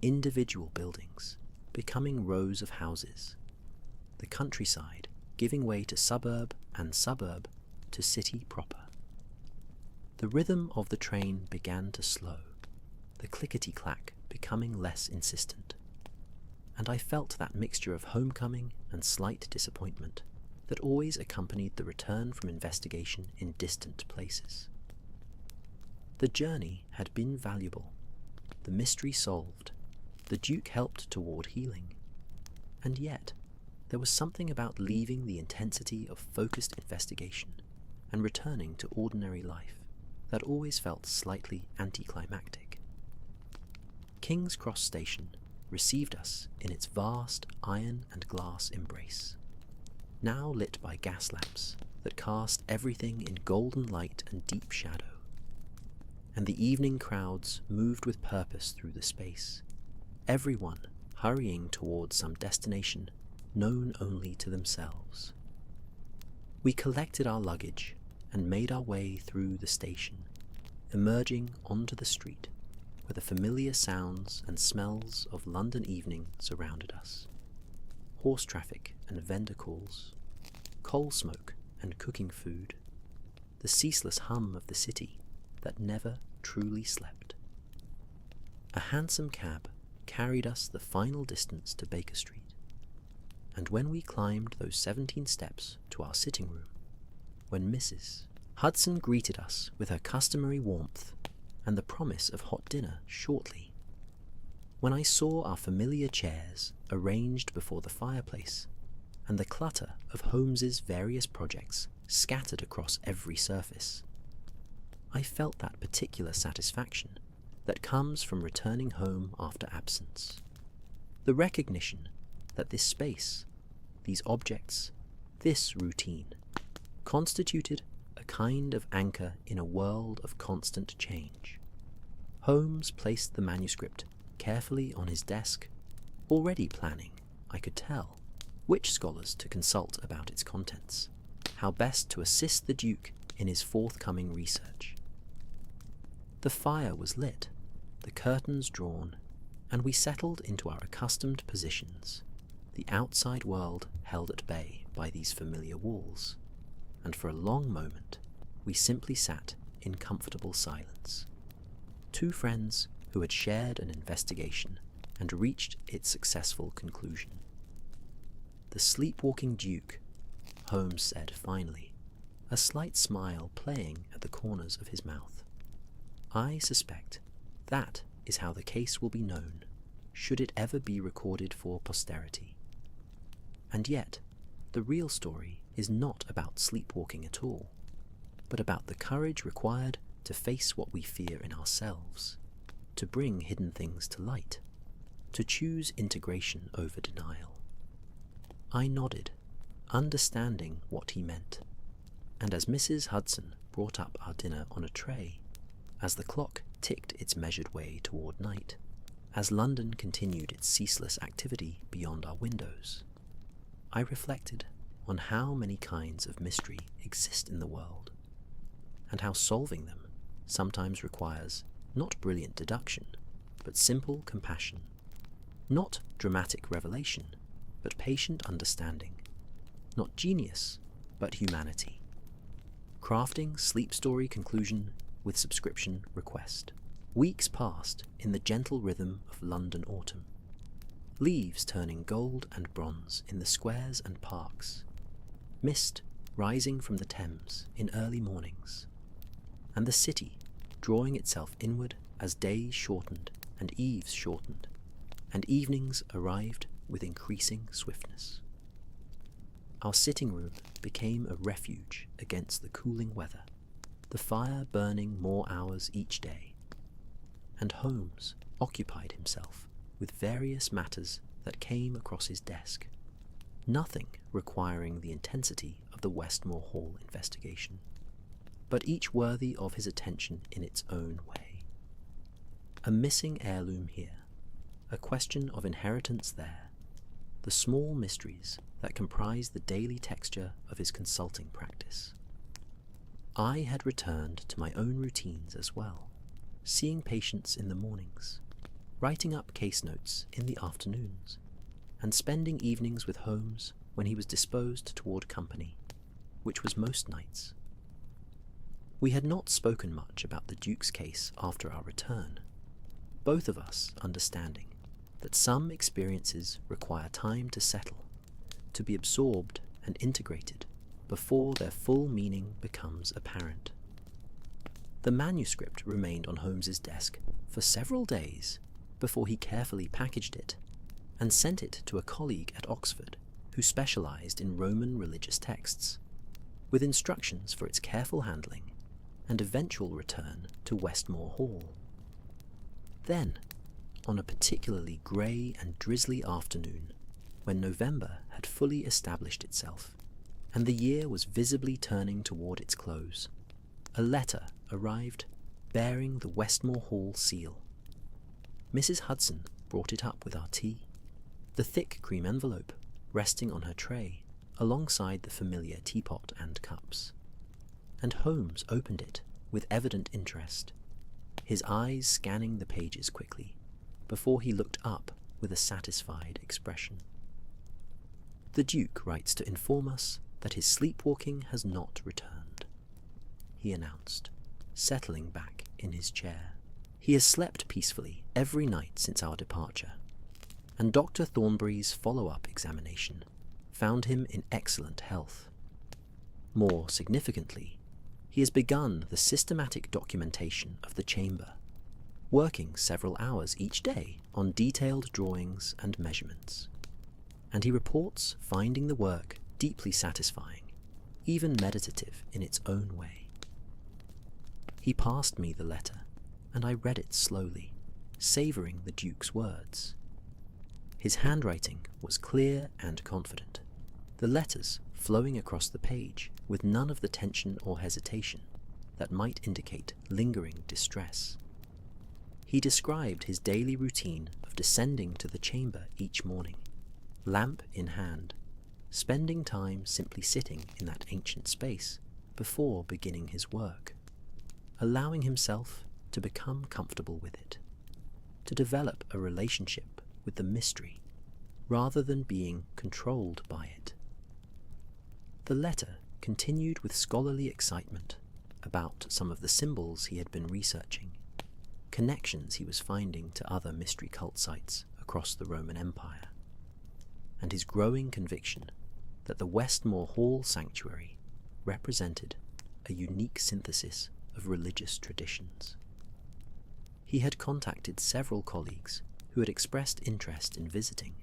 individual buildings becoming rows of houses, the countryside giving way to suburb and suburb to city proper. The rhythm of the train began to slow, the clickety-clack becoming less insistent, and I felt that mixture of homecoming and slight disappointment that always accompanied the return from investigation in distant places. The journey had been valuable, the mystery solved, the Duke helped toward healing, and yet there was something about leaving the intensity of focused investigation and returning to ordinary life that always felt slightly anticlimactic. King's Cross Station received us in its vast iron and glass embrace, now lit by gas lamps that cast everything in golden light and deep shadow, and the evening crowds moved with purpose through the space, everyone hurrying towards some destination known only to themselves. We collected our luggage and made our way through the station, emerging onto the street where the familiar sounds and smells of London evening surrounded us. Horse traffic and vendor calls, coal smoke and cooking food, the ceaseless hum of the city that never truly slept. A hansom cab carried us the final distance to Baker Street, and when we climbed those 17 steps to our sitting room, when Mrs. Hudson greeted us with her customary warmth and the promise of hot dinner shortly, when I saw our familiar chairs arranged before the fireplace, and the clutter of Holmes's various projects scattered across every surface. I felt that particular satisfaction that comes from returning home after absence. The recognition that this space, these objects, this routine, constituted a kind of anchor in a world of constant change. Holmes placed the manuscript carefully on his desk, already planning, I could tell, which scholars to consult about its contents, how best to assist the Duke in his forthcoming research. The fire was lit, the curtains drawn, and we settled into our accustomed positions, the outside world held at bay by these familiar walls, and for a long moment we simply sat in comfortable silence. Two friends who had shared an investigation and reached its successful conclusion. "The sleepwalking Duke," Holmes said finally, a slight smile playing at the corners of his mouth. "I suspect that is how the case will be known, should it ever be recorded for posterity. And yet, the real story is not about sleepwalking at all, but about the courage required to face what we fear in ourselves, to bring hidden things to light, to choose integration over denial." I nodded, understanding what he meant, and as Mrs. Hudson brought up our dinner on a tray, as the clock ticked its measured way toward night, as London continued its ceaseless activity beyond our windows, I reflected on how many kinds of mystery exist in the world, and how solving them sometimes requires not brilliant deduction, but simple compassion, not dramatic revelation, but patient understanding, not genius, but humanity. Crafting sleep story conclusion with subscription request. Weeks passed in the gentle rhythm of London autumn, leaves turning gold and bronze in the squares and parks, mist rising from the Thames in early mornings, and the city drawing itself inward as days shortened and eves shortened, and evenings arrived with increasing swiftness. Our sitting room became a refuge against the cooling weather, the fire burning more hours each day, and Holmes occupied himself with various matters that came across his desk, nothing requiring the intensity of the Westmore Hall investigation, but each worthy of his attention in its own way. A missing heirloom here, a question of inheritance there, the small mysteries that comprise the daily texture of his consulting practice. I had returned to my own routines as well, seeing patients in the mornings, writing up case notes in the afternoons, and spending evenings with Holmes when he was disposed toward company, which was most nights. We had not spoken much about the Duke's case after our return, both of us understanding that some experiences require time to settle, to be absorbed and integrated before their full meaning becomes apparent. The manuscript remained on Holmes's desk for several days before he carefully packaged it and sent it to a colleague at Oxford who specialized in Roman religious texts, with instructions for its careful handling and eventual return to Westmore Hall. Then, on a particularly grey and drizzly afternoon, when November had fully established itself, and the year was visibly turning toward its close, a letter arrived bearing the Westmore Hall seal. Mrs. Hudson brought it up with our tea, the thick cream envelope resting on her tray alongside the familiar teapot and cups, and Holmes opened it with evident interest, his eyes scanning the pages quickly before he looked up with a satisfied expression. "The Duke writes to inform us that his sleepwalking has not returned," he announced, settling back in his chair. "He has slept peacefully every night since our departure, and Dr. Thornbury's follow-up examination found him in excellent health. More significantly, he has begun the systematic documentation of the chamber, working several hours each day on detailed drawings and measurements. and he reports finding the work deeply satisfying, even meditative in its own way. He passed me the letter, and I read it slowly, savouring the Duke's words. His handwriting was clear and confident, the letters flowing across the page with none of the tension or hesitation that might indicate lingering distress. He described his daily routine of descending to the chamber each morning, lamp in hand, spending time simply sitting in that ancient space before beginning his work, allowing himself to become comfortable with it, to develop a relationship with the mystery rather than being controlled by it. The letter continued with scholarly excitement about some of the symbols he had been researching, connections he was finding to other mystery cult sites across the Roman Empire, and his growing conviction that the Westmore Hall sanctuary represented a unique synthesis of religious traditions. He had contacted several colleagues who had expressed interest in visiting,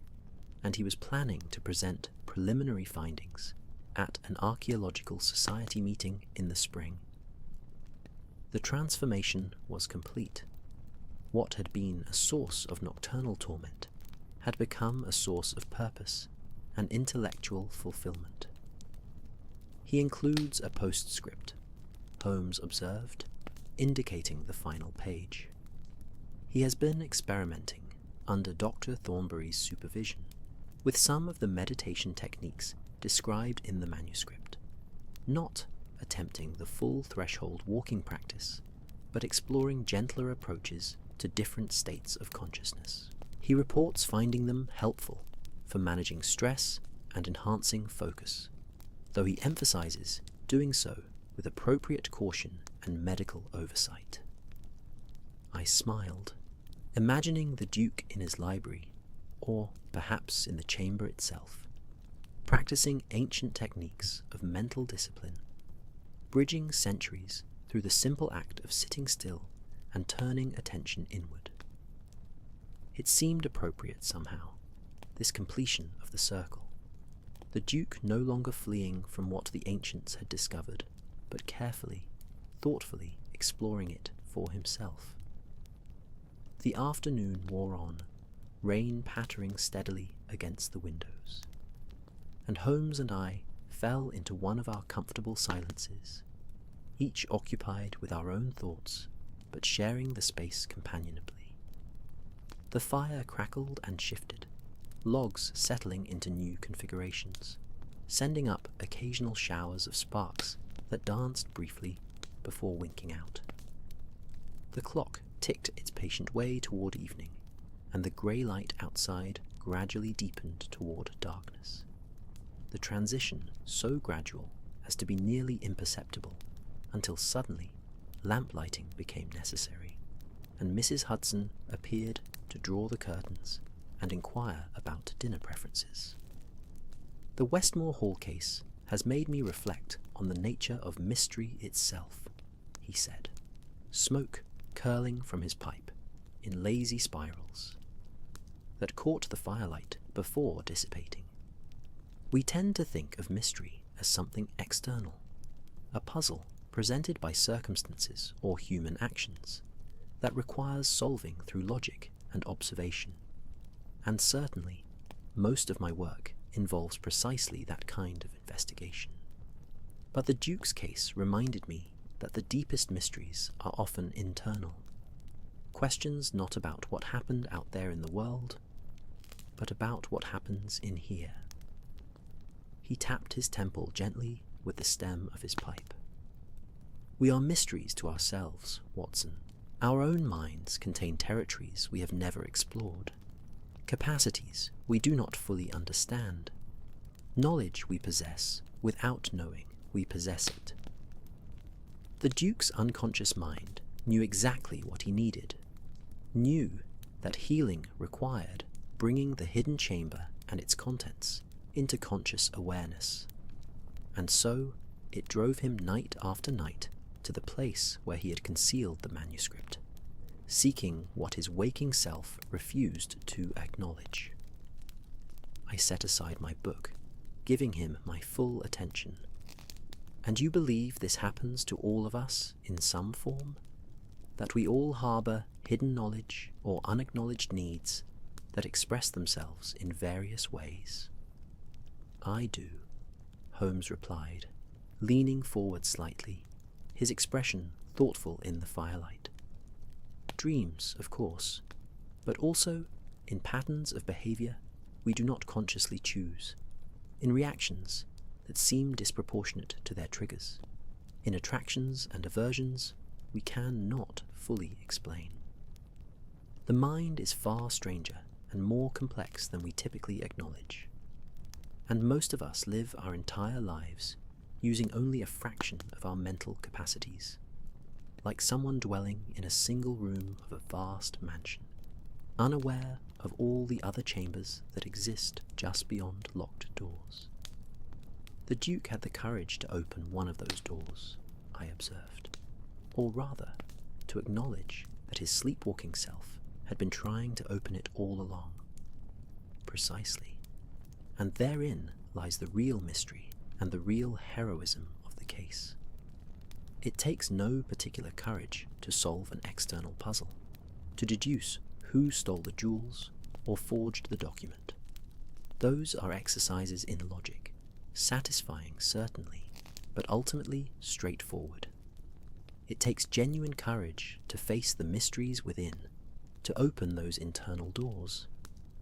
and he was planning to present preliminary findings at an archaeological society meeting in the spring. The transformation was complete. What had been a source of nocturnal torment had become a source of purpose and intellectual fulfillment. He includes a postscript, Holmes observed, indicating the final page. He has been experimenting under Dr. Thornbury's supervision with some of the meditation techniques described in the manuscript, not attempting the full threshold walking practice, but exploring gentler approaches to different states of consciousness. He reports finding them helpful for managing stress and enhancing focus, though he emphasizes doing so with appropriate caution and medical oversight. I smiled, imagining the Duke in his library, or perhaps in the chamber itself, practicing ancient techniques of mental discipline, bridging centuries through the simple act of sitting still and turning attention inward. It seemed appropriate somehow, this completion of the circle, the Duke no longer fleeing from what the ancients had discovered, but carefully, thoughtfully exploring it for himself. The afternoon wore on, rain pattering steadily against the windows, and Holmes and I fell into one of our comfortable silences, each occupied with our own thoughts, but sharing the space companionably. The fire crackled and shifted, logs settling into new configurations, sending up occasional showers of sparks that danced briefly before winking out. The clock ticked its patient way toward evening, and the grey light outside gradually deepened toward darkness. The transition so gradual as to be nearly imperceptible, until suddenly lamplighting became necessary, and Mrs. Hudson appeared to draw the curtains and inquire about dinner preferences. The Westmore Hall case has made me reflect on the nature of mystery itself, he said, smoke curling from his pipe in lazy spirals that caught the firelight before dissipating. We tend to think of mystery as something external, a puzzle presented by circumstances or human actions that requires solving through logic and observation. And certainly, most of my work involves precisely that kind of investigation. But the Duke's case reminded me that the deepest mysteries are often internal, questions not about what happened out there in the world, but about what happens in here. He tapped his temple gently with the stem of his pipe. We are mysteries to ourselves, Watson. Our own minds contain territories we have never explored, capacities we do not fully understand, knowledge we possess without knowing we possess it. The Duke's unconscious mind knew exactly what he needed, knew that healing required bringing the hidden chamber and its contents into conscious awareness, and so it drove him night after night to the place where he had concealed the manuscript, seeking what his waking self refused to acknowledge. I set aside my book, giving him my full attention. "And you believe this happens to all of us in some form? That we all harbour hidden knowledge or unacknowledged needs that express themselves in various ways?" "I do," Holmes replied, leaning forward slightly, his expression thoughtful in the firelight. "Dreams, of course, but also in patterns of behaviour we do not consciously choose, in reactions that seem disproportionate to their triggers, in attractions and aversions we can not fully explain. The mind is far stranger and more complex than we typically acknowledge, and most of us live our entire lives using only a fraction of our mental capacities, like someone dwelling in a single room of a vast mansion, unaware of all the other chambers that exist just beyond locked doors. The Duke had the courage to open one of those doors, I observed, or rather, to acknowledge that his sleepwalking self had been trying to open it all along. Precisely. And therein lies the real mystery and the real heroism of the case. It takes no particular courage to solve an external puzzle, to deduce who stole the jewels or forged the document. Those are exercises in logic, satisfying certainly, but ultimately straightforward. It takes genuine courage to face the mysteries within, to open those internal doors,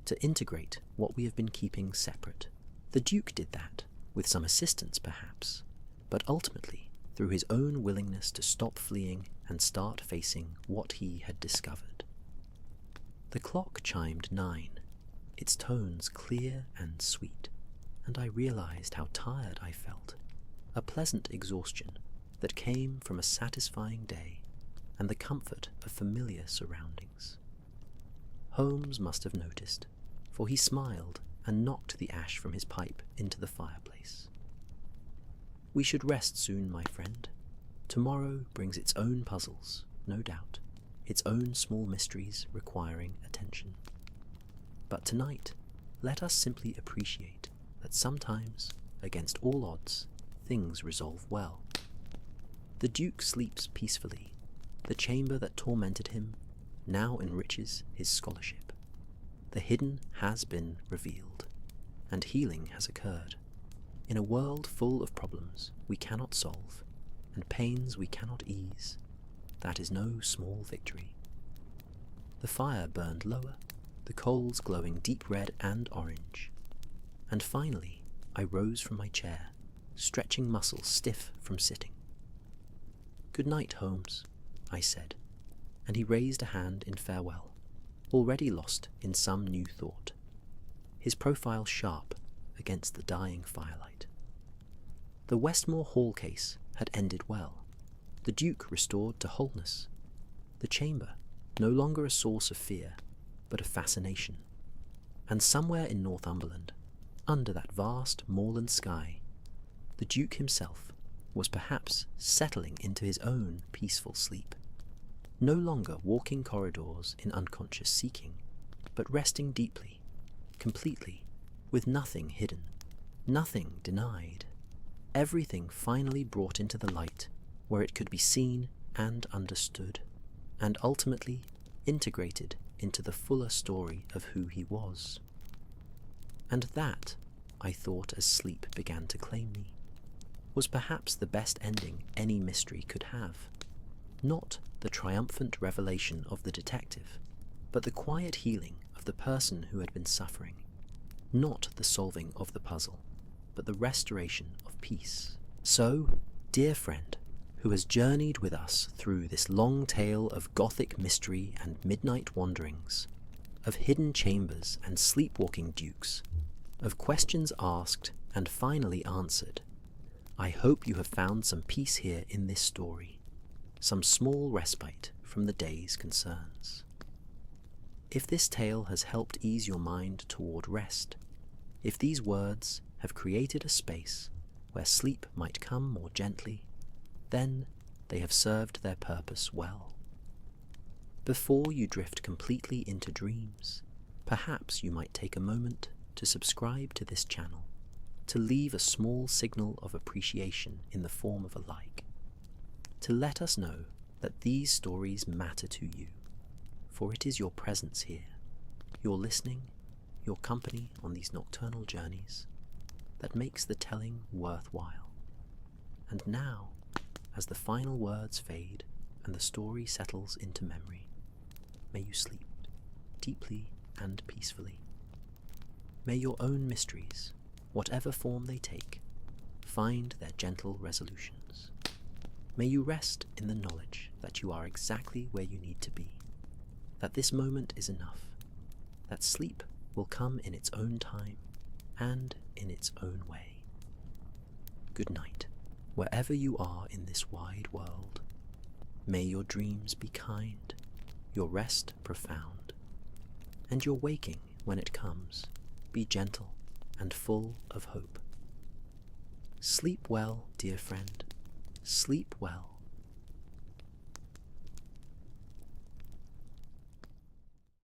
to integrate what we have been keeping separate. The Duke did that, with some assistance perhaps, but ultimately through his own willingness to stop fleeing and start facing what he had discovered. The clock chimed 9, its tones clear and sweet, and I realized how tired I felt, a pleasant exhaustion that came from a satisfying day and the comfort of familiar surroundings. Holmes must have noticed, for he smiled and knocked the ash from his pipe into the fireplace. "We should rest soon, my friend. Tomorrow brings its own puzzles, no doubt, its own small mysteries requiring attention. But tonight, let us simply appreciate that sometimes, against all odds, things resolve well. The Duke sleeps peacefully. The chamber that tormented him now enriches his scholarship. The hidden has been revealed, and healing has occurred. In a world full of problems we cannot solve, and pains we cannot ease, that is no small victory." The fire burned lower, the coals glowing deep red and orange, and finally I rose from my chair, stretching muscles stiff from sitting. "Good night, Holmes," I said, and he raised a hand in farewell, already lost in some new thought, his profile sharp against the dying firelight. The Westmore Hall case had ended well, the Duke restored to wholeness, the chamber no longer a source of fear, but of fascination, and somewhere in Northumberland, under that vast moorland sky, the Duke himself was perhaps settling into his own peaceful sleep, no longer walking corridors in unconscious seeking, but resting deeply, completely, with nothing hidden, nothing denied, everything finally brought into the light where it could be seen and understood, and ultimately integrated into the fuller story of who he was. And that, I thought as sleep began to claim me, was perhaps the best ending any mystery could have. Not the triumphant revelation of the detective, but the quiet healing of the person who had been suffering. Not the solving of the puzzle, but the restoration of peace. So, dear friend, who has journeyed with us through this long tale of Gothic mystery and midnight wanderings, of hidden chambers and sleepwalking dukes, of questions asked and finally answered, I hope you have found some peace here in this story, some small respite from the day's concerns. If this tale has helped ease your mind toward rest, if these words have created a space where sleep might come more gently, then they have served their purpose well. Before you drift completely into dreams, perhaps you might take a moment to subscribe to this channel, to leave a small signal of appreciation in the form of a like, to let us know that these stories matter to you, for it is your presence here, your listening, your company on these nocturnal journeys, that makes the telling worthwhile. And now, as the final words fade and the story settles into memory, may you sleep deeply and peacefully. May your own mysteries, whatever form they take, find their gentle resolutions. May you rest in the knowledge that you are exactly where you need to be, that this moment is enough, that sleep will come in its own time and in its own way. Good night, wherever you are in this wide world. May your dreams be kind, your rest profound, and your waking, when it comes, be gentle and full of hope. Sleep well, dear friend, sleep well.